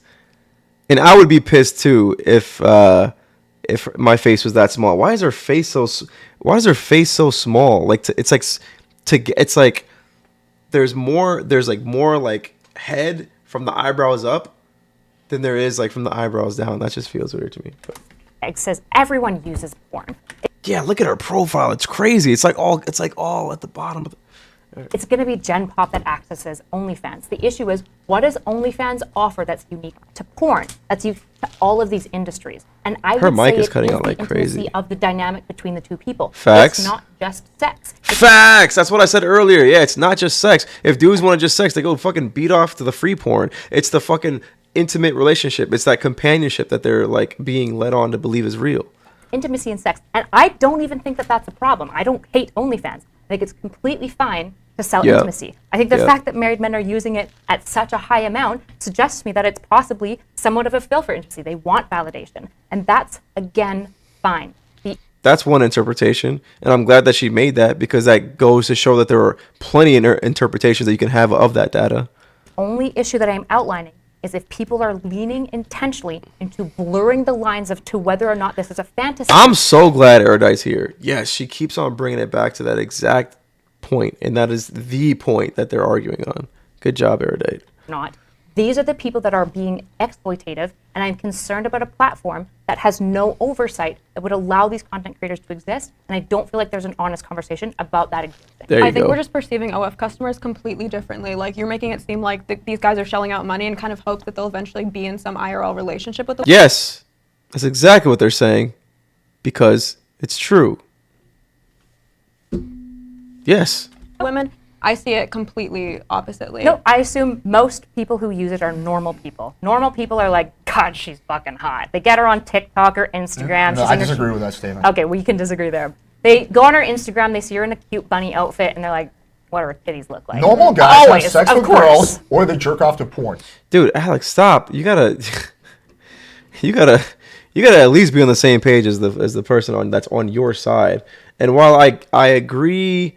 A: and I would be pissed too if my face was that small. Why is her face so? Why is her face so small? Like it's like there's like more like head from the eyebrows up than there is like from the eyebrows down. That just feels weird to me. But.
D: It says everyone uses porn.
A: Yeah, look at her profile. It's crazy. It's like all at the bottom of the.
D: It's going to be Gen Pop that accesses OnlyFans. The issue is, what does OnlyFans offer that's unique to porn, that's unique to all of these industries? And I
A: Her
D: would
A: mic
D: say
A: is
D: it
A: cutting
D: is
A: out
D: the
A: like
D: intimacy
A: crazy.
D: of the dynamic between the two people.
A: Facts.
D: It's not just sex.
A: Facts. That's what I said earlier. Yeah, it's not just sex. If dudes want just sex, they go fucking beat off to the free porn. It's the fucking intimate relationship. It's that companionship that they're like being led on to believe is real.
D: Intimacy and sex. And I don't even think that that's a problem. I don't hate OnlyFans. I think it's completely fine to sell
A: Yep.
D: intimacy. I think the
A: Yep.
D: fact that married men are using it at such a high amount suggests to me that it's possibly somewhat of a fill for intimacy. They want validation. And that's, again, fine.
A: That's one interpretation, and I'm glad that she made that because that goes to show that there are plenty of interpretations that you can have of that data.
D: Only issue that I'm outlining is if people are leaning intentionally into blurring the lines of to whether or not this is a fantasy.
A: I'm so glad Erudite's here. Yes, she keeps on bringing it back to that exact point, and that is the point that they're arguing on. Good job, Erudite.
D: Not. These are the people that are being exploitative, and I'm concerned about a platform that has no oversight that would allow these content creators to exist, and I don't feel like there's an honest conversation about that existing.
A: There you
E: I think
A: go.
E: we're just perceiving OF customers completely differently. Like, you're making it seem like these guys are shelling out money and kind of hope that they'll eventually be in some IRL relationship with them.
A: Yes, that's exactly what they're saying because it's true. Yes.
E: Women, I see it completely oppositely.
D: No, I assume most people who use it are normal people. Normal people are like, God, she's fucking hot. They get her on TikTok or Instagram.
C: No,
D: She's
C: I
D: in her-
C: disagree with that statement.
D: Okay, well, you can disagree there. They go on her Instagram, they see her in a cute bunny outfit, and they're like, what do her titties look like?
C: Normal guys
D: Always,
C: have sex
D: of
C: with
D: course.
C: girls or they jerk off to porn.
A: Dude, Alex, stop. You gotta at least be on the same page as the person that's on your side. And while I agree,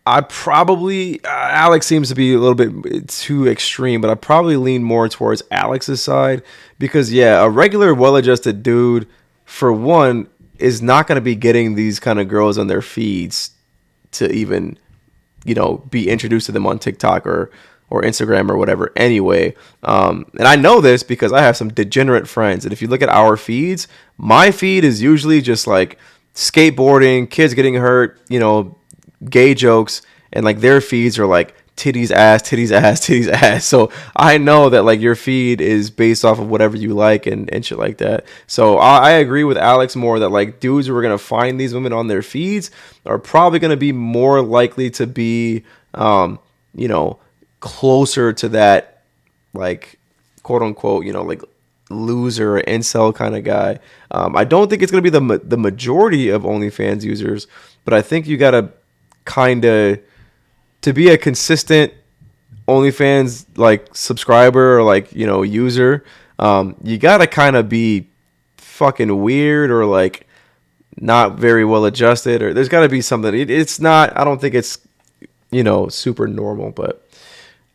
A: I probably Alex seems to be a little bit too extreme, but I probably lean more towards Alex's side because yeah, a regular well-adjusted dude, for one, is not going to be getting these kind of girls on their feeds to even, be introduced to them on TikTok or Instagram or whatever anyway. And I know this because I have some degenerate friends. And if you look at our feeds, my feed is usually just like skateboarding, kids getting hurt, gay jokes. And like their feeds are like titties, ass, titties, ass, titties, ass. So I know that like your feed is based off of whatever you like and shit like that. So I agree with Alex more that like dudes who are going to find these women on their feeds are probably going to be more likely to be, closer to that, like, quote unquote, like loser or incel kind of guy. I don't think it's going to be the majority of OnlyFans users, but I think you got to kind of, to be a consistent OnlyFans like subscriber or like, user, you got to kind of be fucking weird or like not very well adjusted, or there's got to be something. It's not, I don't think it's, super normal, but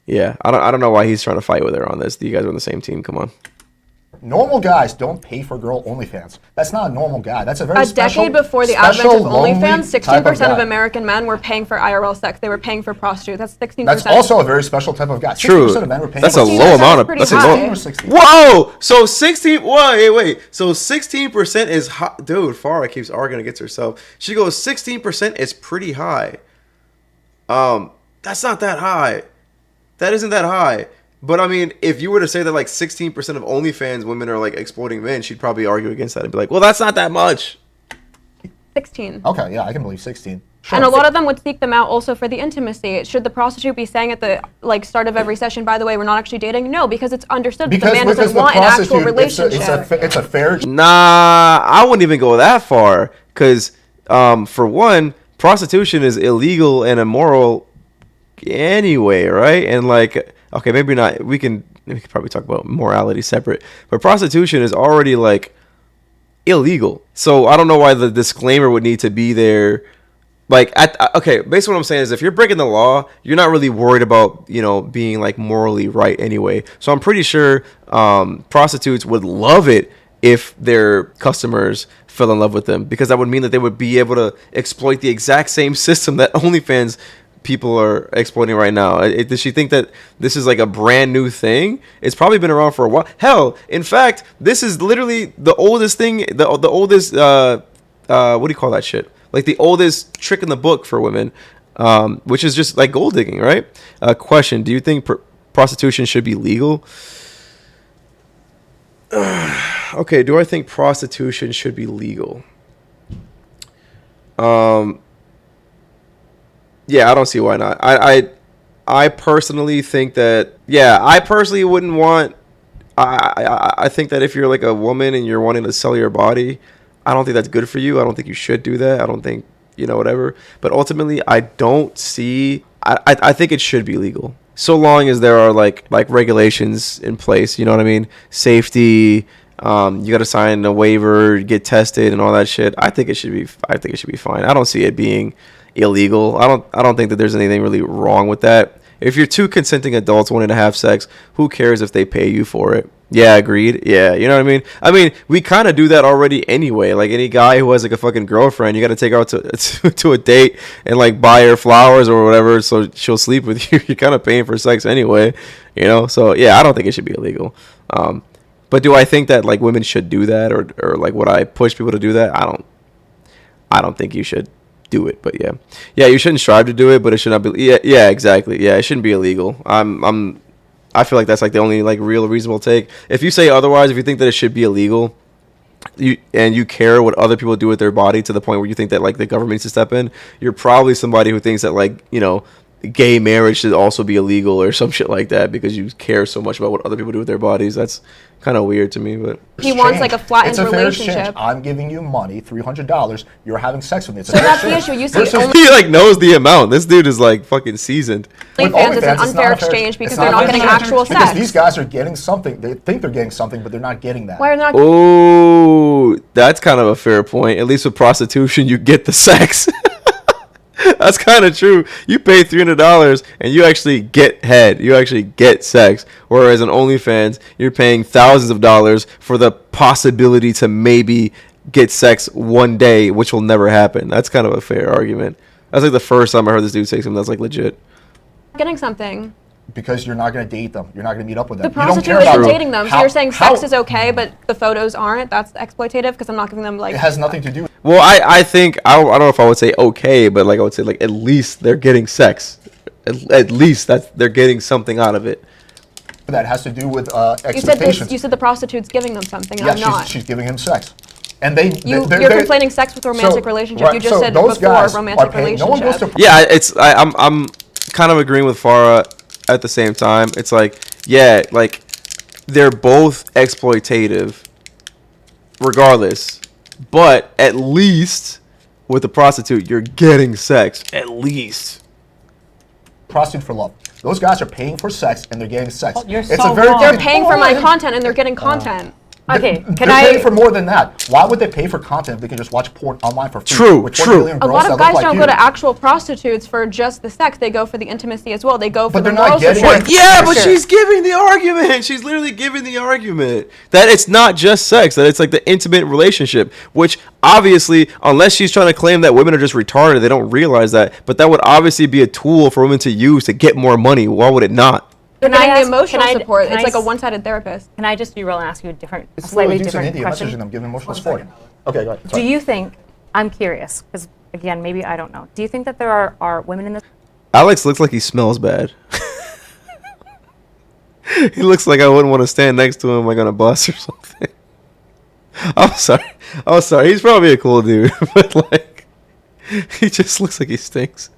A: yeah, I don't know why he's trying to fight with her on this. You guys are on the same team. Come on.
C: Normal guys don't pay for girl OnlyFans. That's not a normal guy. That's a very special,
E: decade before the advent
C: special,
E: of
C: lonely
E: OnlyFans,
C: type
E: 16% of
C: guy.
E: American men were paying for IRL sex. They were paying for prostitutes. That's 16%.
C: That's also a very special type of guy.
A: True.
C: 60% of men were paying
A: That's
C: for
A: a low amount of.
E: pretty
A: That's a
E: high.
A: low.
C: 16.
A: Whoa! So 16. Wait. So 16% is high. Dude, Farah keeps arguing against herself. She goes 16% is pretty high. That's not that high. That isn't that high. But I mean, if you were to say that like 16% of OnlyFans women are like exploiting men, she'd probably argue against that and be like, well, that's not that much.
E: 16.
C: Okay, yeah, I can believe 16. Sure.
E: And a lot of them would seek them out also for the intimacy. Should the prostitute be saying at the start of every session, by the way, we're not actually dating? No, because it's understood that the man doesn't want an actual relationship.
C: It's a fair.
A: Nah, I wouldn't even go that far. Because, for one, prostitution is illegal and immoral anyway, right? And like, okay, maybe not. We can probably talk about morality separate. But prostitution is already like illegal. So I don't know why the disclaimer would need to be there. Like, okay, basically what I'm saying is if you're breaking the law, you're not really worried about, being like morally right anyway. So I'm pretty sure prostitutes would love it if their customers fell in love with them, because that would mean that they would be able to exploit the exact same system that OnlyFans people are exploiting right now. Does she think that this is like a brand new thing? It's probably been around for a while. Hell, in fact, this is literally the oldest thing, the oldest, what do you call that shit? Like the oldest trick in the book for women, which is just like gold digging, right? Question, do you think prostitution should be legal? Okay, do I think prostitution should be legal? Yeah, I don't see why not. I personally think that, yeah, I personally wouldn't want, I think that if you're like a woman and you're wanting to sell your body, I don't think that's good for you. I don't think you should do that. I don't think, whatever. But ultimately, I don't see, I think it should be legal. So long as there are like regulations in place, you know what I mean? Safety, you got to sign a waiver, get tested and all that shit. I think it should be fine. I don't see it being illegal. I don't think that there's anything really wrong with that. If you're two consenting adults wanting to have sex, who cares if they pay you for it? Yeah, agreed. Yeah, you know what I mean? I mean, we kind of do that already anyway. Like any guy who has like a fucking girlfriend, you got to take her out to a date and like buy her flowers or whatever so she'll sleep with you. You're kind of paying for sex anyway, So yeah, I don't think it should be illegal. But do I think that like women should do that, or like would I push people to do that? I don't think you should do it, but yeah, you shouldn't strive to do it, but it should not be. Yeah, exactly. Yeah, it shouldn't be illegal. I feel like that's like the only like real reasonable take. If you say otherwise, if you think that it should be illegal, you care what other people do with their body to the point where you think that like the government needs to step in, you're probably somebody who thinks that like gay marriage should also be illegal or some shit like that because you care so much about what other people do with their bodies. That's kind of weird to me, but
E: he wants like a flattened relationship.
C: Exchange. I'm giving you money, $300. You're having sex with me. It's a
E: So
C: fair
E: that's the
C: exchange.
E: issue. You see,
A: he like knows the amount. This dude is like fucking seasoned.
E: OnlyFans is an
C: it's
E: unfair
C: not a fair-
E: exchange because
C: it's
E: they're
C: not
E: not
C: a
E: getting
C: fair
E: actual
C: exchange. Because
E: sex.
C: these guys are getting something. They think they're getting something, but they're not getting that.
E: Why are they not?
A: Oh, that's kind of a fair point. At least with prostitution, you get the sex. That's kind of true. You pay $300 and you actually get head. You actually get sex. Whereas on OnlyFans, you're paying thousands of dollars for the possibility to maybe get sex one day, which will never happen. That's kind of a fair argument. That's like the first time I heard this dude say something that's like legit.
E: Getting something.
C: Because you're not going to date them. You're not going to meet up with them.
E: The
C: You don't
E: prostitute
C: care
E: isn't
C: about
E: dating them, so you're saying sex is okay, but the photos aren't? That's exploitative because I'm not giving them like...
C: It has nothing to do with
A: Well, I think I don't know if I would say okay, but like I would say like at least they're getting sex. At least they're getting something out of it.
C: that. It has to do with
E: You said
C: expectations.
E: you said the prostitute's giving them something, and
C: Yeah,
E: I'm not.
C: she's giving him sex. And they're
E: You're conflating sex with romantic relationship.
C: right,
E: You just
C: so
E: said
C: those
E: before
C: guys
E: romantic
C: are paying,
E: relationship.
C: No one goes to
A: Yeah, I'm kind of agreeing with Farah at the same time. It's like, yeah, like they're both exploitative regardless. But at least with the prostitute, you're getting sex. At least.
C: prostitute for love. Those guys are paying for sex and they're getting sex.
F: You're
C: It's
F: so
C: a very
F: wrong.
E: They're paying for my content and they're getting content.
D: Okay, can
C: They're paying
D: I?
C: for more than that. Why would they pay for content if they can just watch porn online for free?
A: True,
C: with 20
A: true.
C: million
E: A
C: girls
E: lot
C: that
E: of
C: look
E: guys
C: like
E: don't
C: you?
E: go to actual prostitutes for just the sex. They go for the intimacy as well. They go for
C: But
E: the
C: they're not
E: moral
C: getting
E: support.
C: it.
A: Yeah,
C: For
A: but
C: sure.
A: she's giving the argument. She's literally giving the argument that it's not just sex, that it's like the intimate relationship, which obviously, unless she's trying to claim that women are just retarded, they don't realize that. But that would obviously be a tool for women to use to get more money. Why would it not?
E: They're
D: Can I
E: getting the
D: ask-
E: emotional
D: can I-
E: support.
D: can
E: It's
D: I
E: like a
D: s-
E: one-sided therapist.
D: Can I just be real and ask you a
C: It's
D: slightly
C: dudes in
D: different
C: India messaging
D: question?
C: them, giving emotional support. Okay, go ahead.
D: Do
C: Sorry.
D: you think? I'm curious because again, maybe I don't know. Do you think that there are women in this?
A: Alex looks like he smells bad. He looks like I wouldn't want to stand next to him like on a bus or something. I'm sorry. He's probably a cool dude, but like, he just looks like he stinks.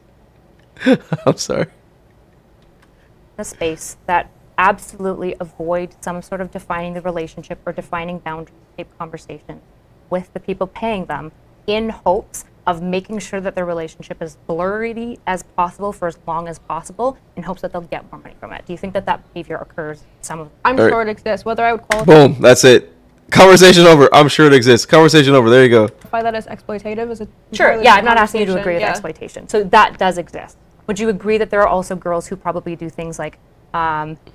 A: I'm sorry.
D: A space that absolutely avoid some sort of defining the relationship or defining boundary type conversation with the people paying them in hopes of making sure that their relationship is blurry as possible for as long as possible in hopes that they'll get more money from it. Do you think that behavior occurs in some of
E: I'm
A: Alright.
E: sure it exists. Whether I would
A: Boom. That's it. Conversation over. I'm sure it exists. Conversation over. There you go.
E: qualify that as exploitative is a
D: Sure,
E: entirely
D: yeah, I'm
E: different
D: not asking you to
E: conversation.
D: agree with
E: Yeah.
D: exploitation. So that does exist. Would you agree that there are also girls who probably do things like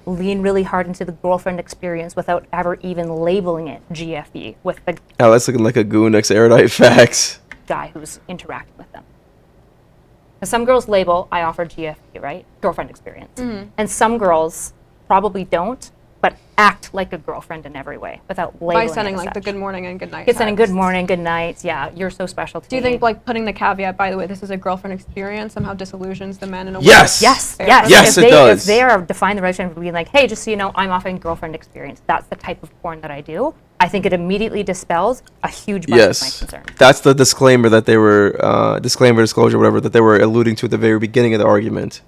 D: lean really hard into the girlfriend experience without ever even labeling it GFE with the
A: Alex looking like a goon next to Erudite Facts.
D: guy who's interacting with them? Because some girls label, I offer GFE, right? Girlfriend experience. And some girls probably don't, but act like a girlfriend in every way without labeling
E: By sending
D: it as
E: like the
D: such.
E: good morning and good night.
D: It's sending good
E: texts.
D: morning, good night. Yeah, you're so special to
E: Do you
D: me.
E: think like putting the caveat, by the way, this is a girlfriend experience, somehow disillusions the men in a way?
A: Yes.
D: Yes,
E: Fair.
D: yes.
A: Yes,
D: if
A: it
D: they,
A: does.
D: If they are defining the relationship and being like, hey, just so you know, I'm offering girlfriend experience. That's the type of porn that I do. I think it immediately dispels a huge bunch of my
A: Yes.
D: concern.
A: That's the disclaimer that they were, disclosure, whatever, that they were alluding to at the very beginning of the argument.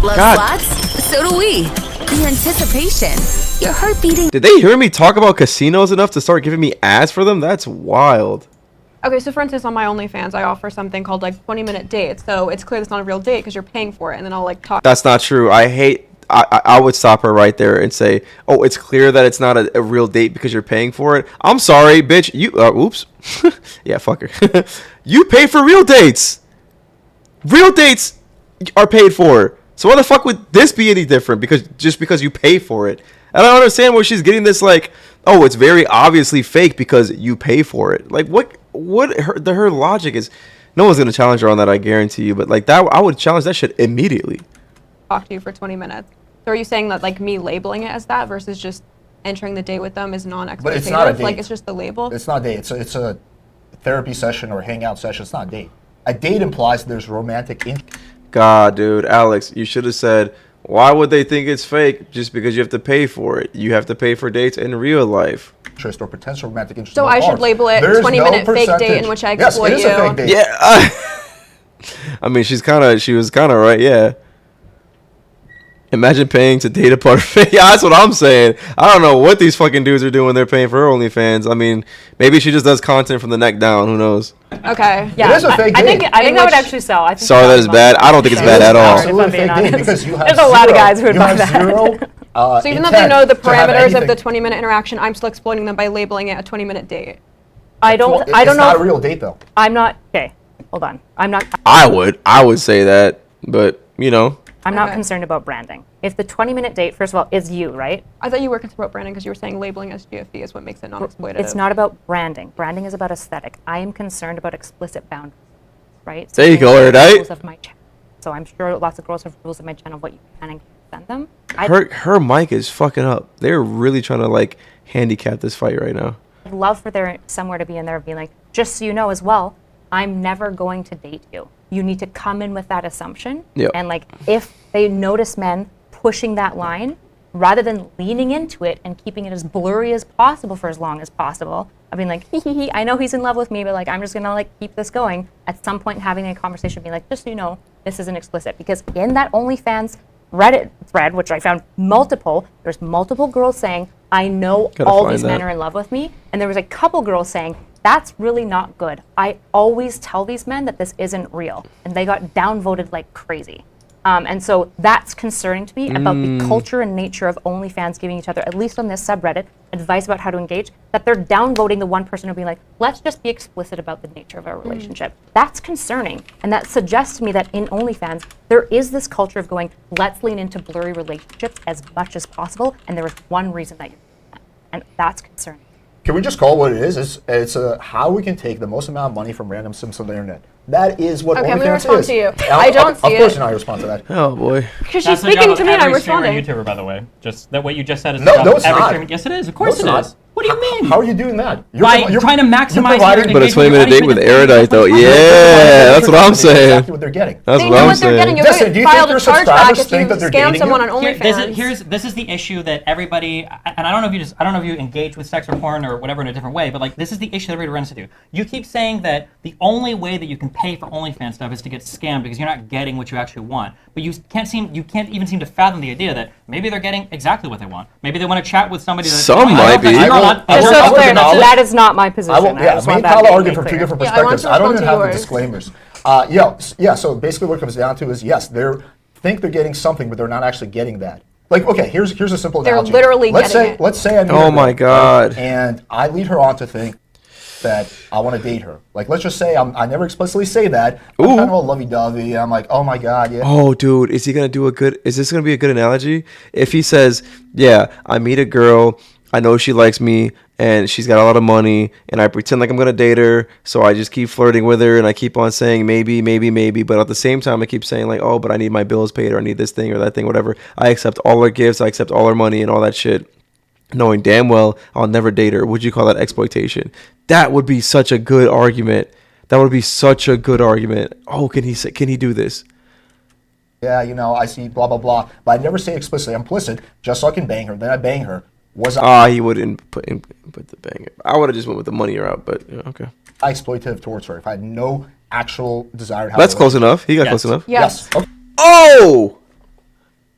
I: Love
A: God.
I: slots? So do we. The anticipation. Your heart beating.
A: Did they hear me talk about casinos enough to start giving me ads for them? That's wild.
E: Okay, so for instance, on my OnlyFans, I offer something called like 20-minute dates. So it's clear it's not a real date because you're paying for it, and then I'll like talk.
A: That's not true. I would stop her right there and say, oh, it's clear that it's not a real date because you're paying for it. I'm sorry, bitch. You, oops. Yeah, fuck her. You pay for real dates. Real dates are paid for. So why the fuck would this be any different? Just because you pay for it. I don't understand where she's getting this like, oh, it's very obviously fake because you pay for it. Like what her logic is. No one's gonna challenge her on that, I guarantee you. But like that, I would challenge that shit immediately.
E: Talk to you for 20 minutes. So are you saying that like me labeling it as that versus just entering the date with them is non-exploitative?
C: But it's not a date.
E: Like it's just the label?
C: It's not a date. It's a therapy session or hangout session. It's not a date. A date implies there's romantic
A: God, dude, Alex, you should have said, why would they think it's fake just because you have to pay for it? You have to pay for dates in real life.
C: interest or potential romantic interest.
E: So
C: on
E: I should
C: ours.
E: label it
C: There's
E: 20-minute fake date
C: percentage.
E: in which I
C: Yes,
E: exploit
C: it is a
E: you.
C: fake date.
A: Yeah. I mean, she was kind of right, yeah. Imagine paying to date a part of it. Yeah, that's what I'm saying. I don't know what these fucking dudes are doing. They're paying for her OnlyFans. I mean, maybe she just does content from the neck down. Who knows?
E: Okay.
D: Yeah,
C: It is a fake
D: I think
C: date.
D: I think that would
E: which-
D: actually sell. I think
A: Sorry, that is bad. I don't think it's bad at all.
D: If I'm
C: Absolutely
D: being
C: fake date
D: honest.
C: because you have
D: There's a lot of guys who would
C: you
D: buy
C: have
D: that.
C: zero,
E: So even though they know the parameters of the 20-minute interaction, I'm still exploiting them by labeling it a 20-minute date.
D: I don't
C: It's
D: know.
C: not a real date though.
D: I'm not okay. Hold on. I'm not.
A: I would say that, but you know,
D: I'm not
E: Okay.
D: concerned about branding. If the 20-minute date, first of all, is you, right?
E: I thought you were concerned about branding because you were saying labeling as GFE is what makes it non-exploitative.
D: It's not about branding. Branding is about aesthetic. I am concerned about explicit boundaries, right?
A: There you
D: I
A: go,
D: know the
A: Erudite.
D: rules of my channel. So I'm sure lots of girls have rules of my channel of what you can and can't send them.
A: Her mic is fucking up. They're really trying to like handicap this fight right now.
D: I'd love for there somewhere to be in there being like, just so you know as well, I'm never going to date you. You need to come in with that assumption.
A: Yep.
D: And like, if they notice men pushing that line, rather than leaning into it and keeping it as blurry as possible for as long as possible, I mean like, hee, I know he's in love with me, but like, I'm just gonna like keep this going. At some point, having a conversation, being like, just so you know, this isn't explicit, because in that OnlyFans Reddit thread, which I found there's multiple girls saying, I know
A: Gotta
D: all
A: find
D: these men
A: that.
D: are in love with me, and there was a couple girls saying, that's really not good. I always tell these men that this isn't real, and they got downvoted like crazy. And so that's concerning to me about the culture and nature of OnlyFans giving each other, at least on this subreddit, advice about how to engage, that they're downvoting the one person who being like, let's just be explicit about the nature of our relationship. That's concerning. And that suggests to me that in OnlyFans, there is this culture of going, let's lean into blurry relationships as much as possible, and there is one reason that you're doing that. And that's concerning.
C: Can we just call it what it is? It's how we can take the most amount of money from random sims on the internet. That is what
E: Okay, I'm
C: OnlyFans
E: gonna respond
C: is.
E: to you.
C: And
E: I don't see
C: Of course
E: it.
C: you're not going to respond to that.
A: Oh boy.
E: Because she's
F: That's the job
E: speaking
F: of
E: to me and I'm
F: every streamer
E: responding.
F: and YouTuber, by the way. Just that what you just said is
C: No,
F: the job
C: no,
F: of
C: it's
F: every
C: not.
F: streamer. Yes, it is. Of
C: No,
F: course
C: it's
F: it
C: not.
F: is. What do you mean?
C: How are you doing that?
F: By trying to maximize
C: providing-
F: your
A: But a
F: engagement,
A: 20-minute
F: you're
A: date with
F: not even
A: Erudite though.
F: thinking about
A: Yeah, that's what I'm saying.
C: Exactly what they're getting.
A: That's
E: They
A: what
E: know
A: I'm
E: what they're getting.
A: saying.
E: You'll
C: Justin,
E: get
C: do you think
E: filed
C: your
E: a chargeback
C: subscribers
E: if you
C: think that they're
E: scam
C: dating
E: someone
C: you?
E: on OnlyFans.
F: This is the issue that everybody, and I don't know if you engage with sex or porn or whatever in a different way, but like this is the issue that everybody runs into. You keep saying that the only way that you can pay for OnlyFans stuff is to get scammed because you're not getting what you actually want. But you can't even seem to fathom the idea that maybe they're getting exactly what they want. Maybe they want to chat with somebody. That,
A: Some
F: I
A: might
F: don't think
A: be.
F: you're
C: I will-
F: not-
C: I
D: Just
C: will-
D: so
C: I
D: it's
C: will
D: clear,
C: acknowledge-
D: that is not my position.
C: I will, yeah,
D: just
C: me
D: want
C: and
D: that
C: Kyle
D: to be
C: argue
D: made
C: from two
D: clear.
C: different
E: Yeah, I want
C: perspectives.
E: to
C: I don't
E: respond
C: even
E: to
C: have the
E: yours.
C: disclaimers. Yeah, so basically what it comes down to is, yes, they think they're getting something, but they're not actually getting that. Like, okay, here's a simple
E: They're
C: analogy.
E: literally
C: let's
E: getting
C: say,
E: it.
C: Let's say I meet
A: Oh
C: a
A: my
C: girl,
A: God.
C: right, and I lead her on to think that I want to date her. Like, let's just say I never explicitly say that. I'm
A: Ooh.
C: kind of a lovey-dovey. I'm like, oh my God, yeah.
A: Oh, dude, is this gonna be a good analogy? If he says, yeah, I meet a girl, I know she likes me, and she's got a lot of money, and I pretend like I'm gonna date her, so I just keep flirting with her, and I keep on saying maybe, but at the same time, I keep saying like, oh, but I need my bills paid, or I need this thing or that thing, whatever. I accept all her gifts, I accept all her money, and all that shit, knowing damn well I'll never date her. Would you call that exploitation? That would be such a good argument. Oh, can he do this?
C: Yeah, I see blah, blah, blah. But I never say explicitly. I'm implicit, just so I can bang her. Then I bang her. Was
A: He wouldn't put the banger. I would have just went with the money route, but yeah, okay.
C: I exploitative towards her if I had no actual desire to have
A: That's
C: a
A: close
C: relationship?
A: enough. He got
F: Yes.
A: close enough.
E: Yes.
C: Okay.
A: Oh,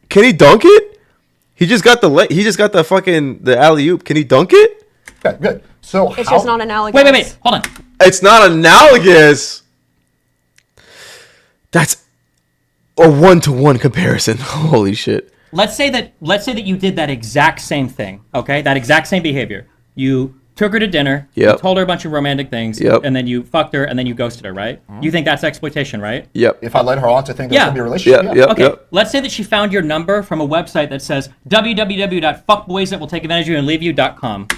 A: can he dunk it? He just got the fucking the alley oop. Can he dunk it?
C: Okay, good. So
E: It's
C: how,
E: just not analogous.
F: Wait. Hold on.
A: It's not analogous. That's a 1-to-1 comparison. Holy shit.
F: Let's say that you did that exact same thing, okay? That exact same behavior. You took her to dinner, you
A: Yep.
F: told her a bunch of romantic things,
A: Yep.
F: and then you fucked her, and then you ghosted her, right? You think that's exploitation, right?
A: Yep.
C: if I led her on to think there's
F: Yeah.
C: going to be a relationship,
A: Yep. Yep.
F: Okay,
A: Yep.
F: let's say that she found your number from a website that says www.fuckboysthatwilltakeadvantageofyou and leave you.com.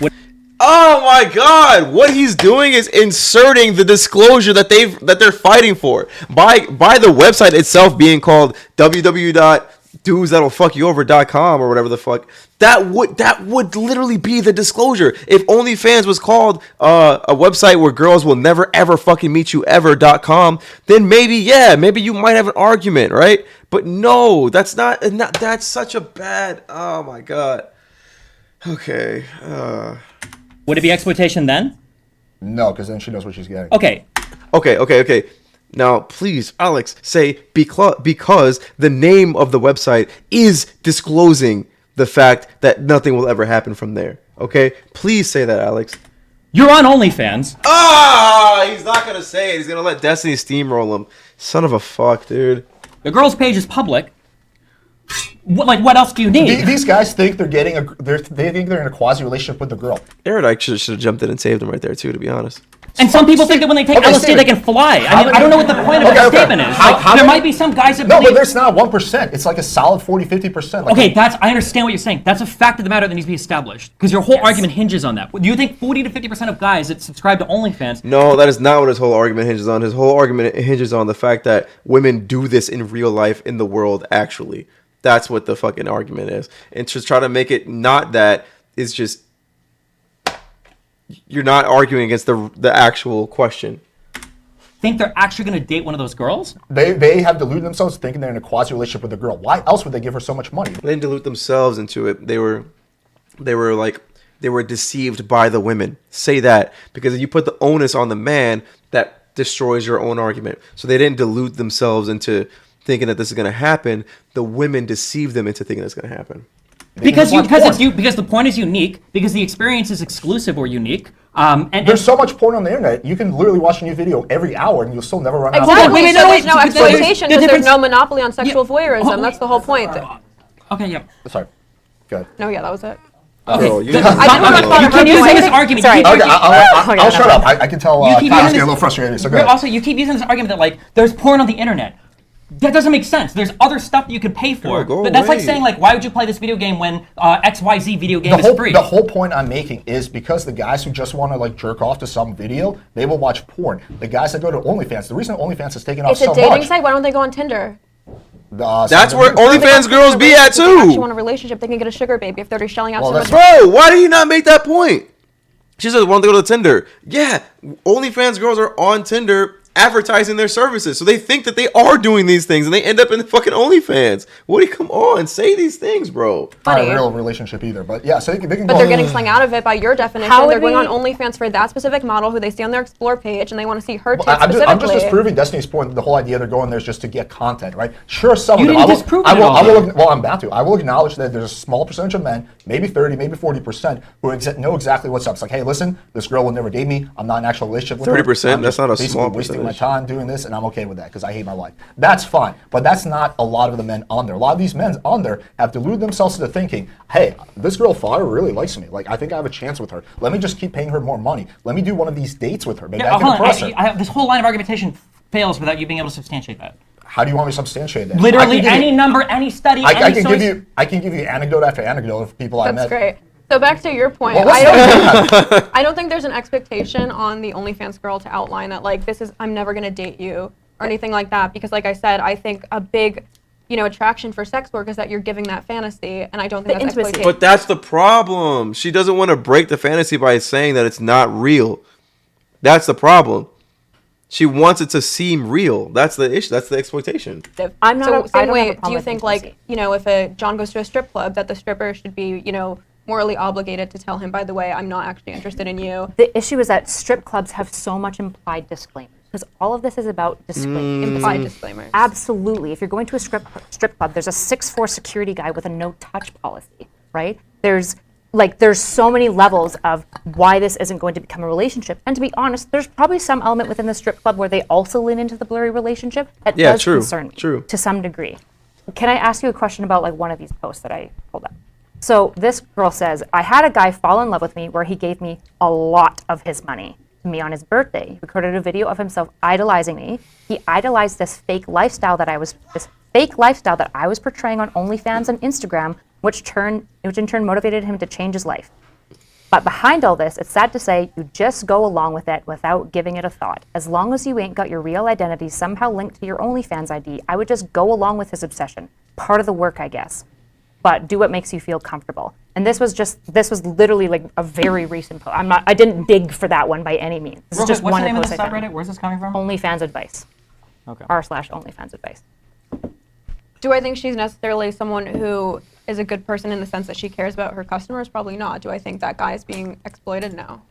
A: Oh my God! What he's doing is inserting the disclosure that they're fighting for by the website itself being called www.dudesthat'llfuckyouover.com or whatever the fuck. That would literally be the disclosure. If OnlyFans was called a website where girls will never ever fucking meet you ever.com, then maybe you might have an argument, right? But no, that's not. That's such a bad. Oh my God. Okay.
F: Would it be exploitation then?
C: no, because then she knows what she's getting.
F: Okay,
A: Okay. Now, please, Alex, say because the name of the website is disclosing the fact that nothing will ever happen from there. Okay? Please say that, Alex.
F: you're on OnlyFans.
A: He's not going to say it. He's going to let Destiny steamroll him. Son of a fuck, dude.
F: The girl's page is public. What else do you need?
C: These guys think they think they're in a quasi relationship with the girl.
A: Erudite should have jumped in and saved him right there, too, to be honest.
F: And some people think that when they take LSD,
C: Steven,
F: they can fly. I mean, I don't know what the point of that statement is. There might be some guys that
C: No,
F: believe.
C: but there's not 1%. It's like a solid 40-50%. Like,
F: Okay, I understand what you're saying. That's a fact of the matter that needs to be established. Because your whole argument hinges on that. Do you think 40 to 50% of guys that subscribe to OnlyFans?
A: No, that is not what his whole argument hinges on. His whole argument hinges on the fact that women do this in real life in the world, actually. That's what the fucking argument is. And just try to make it not that is just... You're not arguing against the actual question.
F: Think they're actually going to date one of those girls?
C: They have deluded themselves thinking they're in a quasi relationship with a girl. Why else would they give her so much money?
A: They didn't dilute themselves into it. They were deceived by the women. Say that, because if you put the onus on the man, that destroys your own argument. So they didn't dilute themselves into thinking that this is going to happen. The women deceived them into thinking it's going to happen.
F: Because the point is unique, because the experience is exclusive or unique.
C: There's so much porn on the internet. You can literally watch a new video every hour, and you'll still never run out of
E: Exactly.
C: porn.
E: So there's no exploitation because there's
F: difference-
E: no monopoly on sexual voyeurism. That's the whole point.
F: Okay, yeah.
C: Sorry. Go ahead.
E: No, yeah, that was it.
A: Bro, you
E: I didn't want to
F: You keep using this argument.
D: Sorry.
F: You keep-
C: Okay, I'll shut up. I can tell
F: You keep
C: Kyle's
F: using
C: getting a
F: this-
C: little frustrated. So go
F: You're
C: ahead.
F: also, you keep using this argument that like there's porn on the internet. That doesn't make sense. There's other stuff that you can pay for.
A: Go
F: But that's like
A: away.
F: saying like, why would you play this video game when XYZ video game is free?
C: The whole point I'm making is because the guys who just want to like jerk off to some video, they will watch porn. The guys that go to OnlyFans, the reason OnlyFans has taken off
E: It's
C: so
E: a dating
C: much.
E: site. Why don't they go on Tinder?
A: That's where OnlyFans girls be at
E: If they actually
A: too.
E: want a relationship, they can get a sugar baby if they're already shelling out
C: Well,
E: so much.
C: that's-
A: Bro, why did he not make that point? She said, "Want to go to Tinder?" Yeah, OnlyFans girls are on Tinder advertising their services, so they think that they are doing these things, and they end up in the fucking OnlyFans. Woody, come on, say these things, bro.
C: Not
E: Funny.
C: a real relationship either, but yeah, so they can
E: But
C: go.
E: they're getting slang out of it by your definition.
D: How
E: They're
D: would
E: going on
D: we-
E: OnlyFans for that specific model who they see on their Explore page and they want to see her tits
C: I'm
E: specifically.
C: just disproving Destiny's point. The whole idea they're going there is just to get content, right? Sure, some
F: You
C: of them.
F: didn't
C: I will,
F: disprove
C: I
F: it
C: will,
F: at all,
C: I will,
F: though.
C: well, I'm about to. I will acknowledge that there's a small percentage of men, maybe 30, maybe 40%, who know exactly what's up. It's like, hey, listen, this girl will never date me. I'm not in an actual relationship with her.
A: 30%?
C: I'm
A: That's
C: just
A: not a
C: basically
A: small
C: wasting my
A: percentage.
C: time doing this, and I'm okay with that because I hate my life. That's fine, but that's not a lot of the men on there. A lot of these men on there have deluded themselves into thinking, hey, this girl Fire really likes me. Like, I think I have a chance with her. Let me just keep paying her more money. Let me do one of these dates with her. Maybe I can
F: hold on.
C: impress her.
F: This whole line of argumentation fails without you being able to substantiate that.
C: How do you want me to substantiate that?
F: Literally
C: I can give
F: any
C: you-
F: number, any study,
C: I
F: any
C: can
F: source.
C: give you anecdote after anecdote of people I
E: That's
C: met.
E: great. So back to your point,
C: Well, what's
E: I don't think there's an expectation on the OnlyFans girl to outline that like I'm never gonna date you or anything like that because like I said, I think a big attraction for sex work is that you're giving that fantasy, and I don't think
D: The
E: that's
D: intimacy.
E: exploitation.
A: But that's the problem. She doesn't want to break the fantasy by saying that it's not real. That's the problem. She wants it to seem real. That's the issue. That's the exploitation.
D: I'm not.
E: So
D: I
E: same
D: don't have a
E: way,
D: problem
E: do you
D: with
E: think
D: intimacy.
E: like if a John goes to a strip club, that the stripper should be morally obligated to tell him, by the way, I'm not actually interested in you.
D: The issue is that strip clubs have so much implied disclaimers because all of this is about disclaimers.
E: Implied disclaimers.
D: Absolutely. If you're going to a strip club, there's a 6'4" security guy with a no-touch policy, right? There's so many levels of why this isn't going to become a relationship. And to be honest, there's probably some element within the strip club where they also lean into the blurry relationship. That
A: Yeah,
D: does
A: true,
D: concern me
A: true.
D: to some degree. Can I ask you a question about one of these posts that I pulled up? So this girl says, I had a guy fall in love with me where he gave me a lot of his money to me on his birthday. He recorded a video of himself idolizing me. He idolized this fake lifestyle that I was portraying on OnlyFans and Instagram, which in turn motivated him to change his life. But behind all this, it's sad to say, you just go along with it without giving it a thought. As long as you ain't got your real identity somehow linked to your OnlyFans ID, I would just go along with his obsession. Part of the work, I guess. But do what makes you feel comfortable. And this was literally a very recent post. I didn't dig for that one by any means. This is just
F: What's
D: one
F: the name of
D: posts
F: the
D: I found.
F: subreddit? Where's this coming from?
D: OnlyFans advice.
F: Okay.
D: r/OnlyFans advice.
E: Do I think she's necessarily someone who is a good person in the sense that she cares about her customers? Probably not. Do I think that guy is being exploited? No.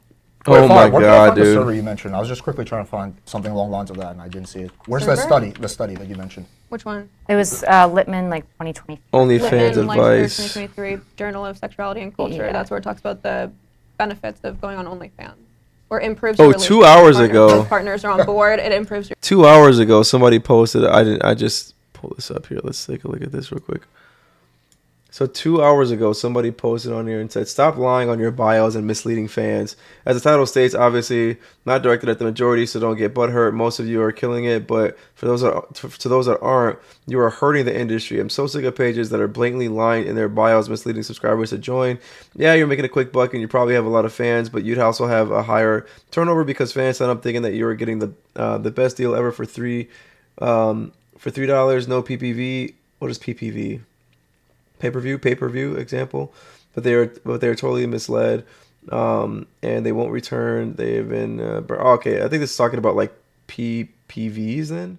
C: Wait,
A: Oh
C: Fire,
A: my
C: where can I
A: God,
C: find the
A: dude.
C: server you mentioned? I was just quickly trying to find something along the lines of that, and I didn't see it. Where's
E: Server?
C: the study that you mentioned?
E: Which one?
D: It was Littman 2020.
A: OnlyFans
E: Littman, Life Year
A: advice.
E: 2023 Journal of Sexuality and Culture.
D: Yeah.
E: That's where it talks about the benefits of going on OnlyFans. Or improves
A: Oh,
E: your
A: 2
E: relationship with
A: hours
E: partners.
A: ago.
E: Both partners are on board. It improves your
A: 2 hours ago, somebody posted. I just pull this up here. Let's take a look at this real quick. So 2 hours ago, somebody posted on here and said, "Stop lying on your bios and misleading fans." As the title states, obviously not directed at the majority, so don't get butthurt. Most of you are killing it, but for those to those that aren't, you are hurting the industry. I'm so sick of pages that are blatantly lying in their bios, misleading subscribers to join. Yeah, you're making a quick buck, and you probably have a lot of fans, but you'd also have a higher turnover because fans sign up thinking that you are getting the best deal ever for $3, no PPV. What is PPV? Pay-per-view example, but they are totally misled, and they won't return. They've been okay. I think this is talking about like PPVs then.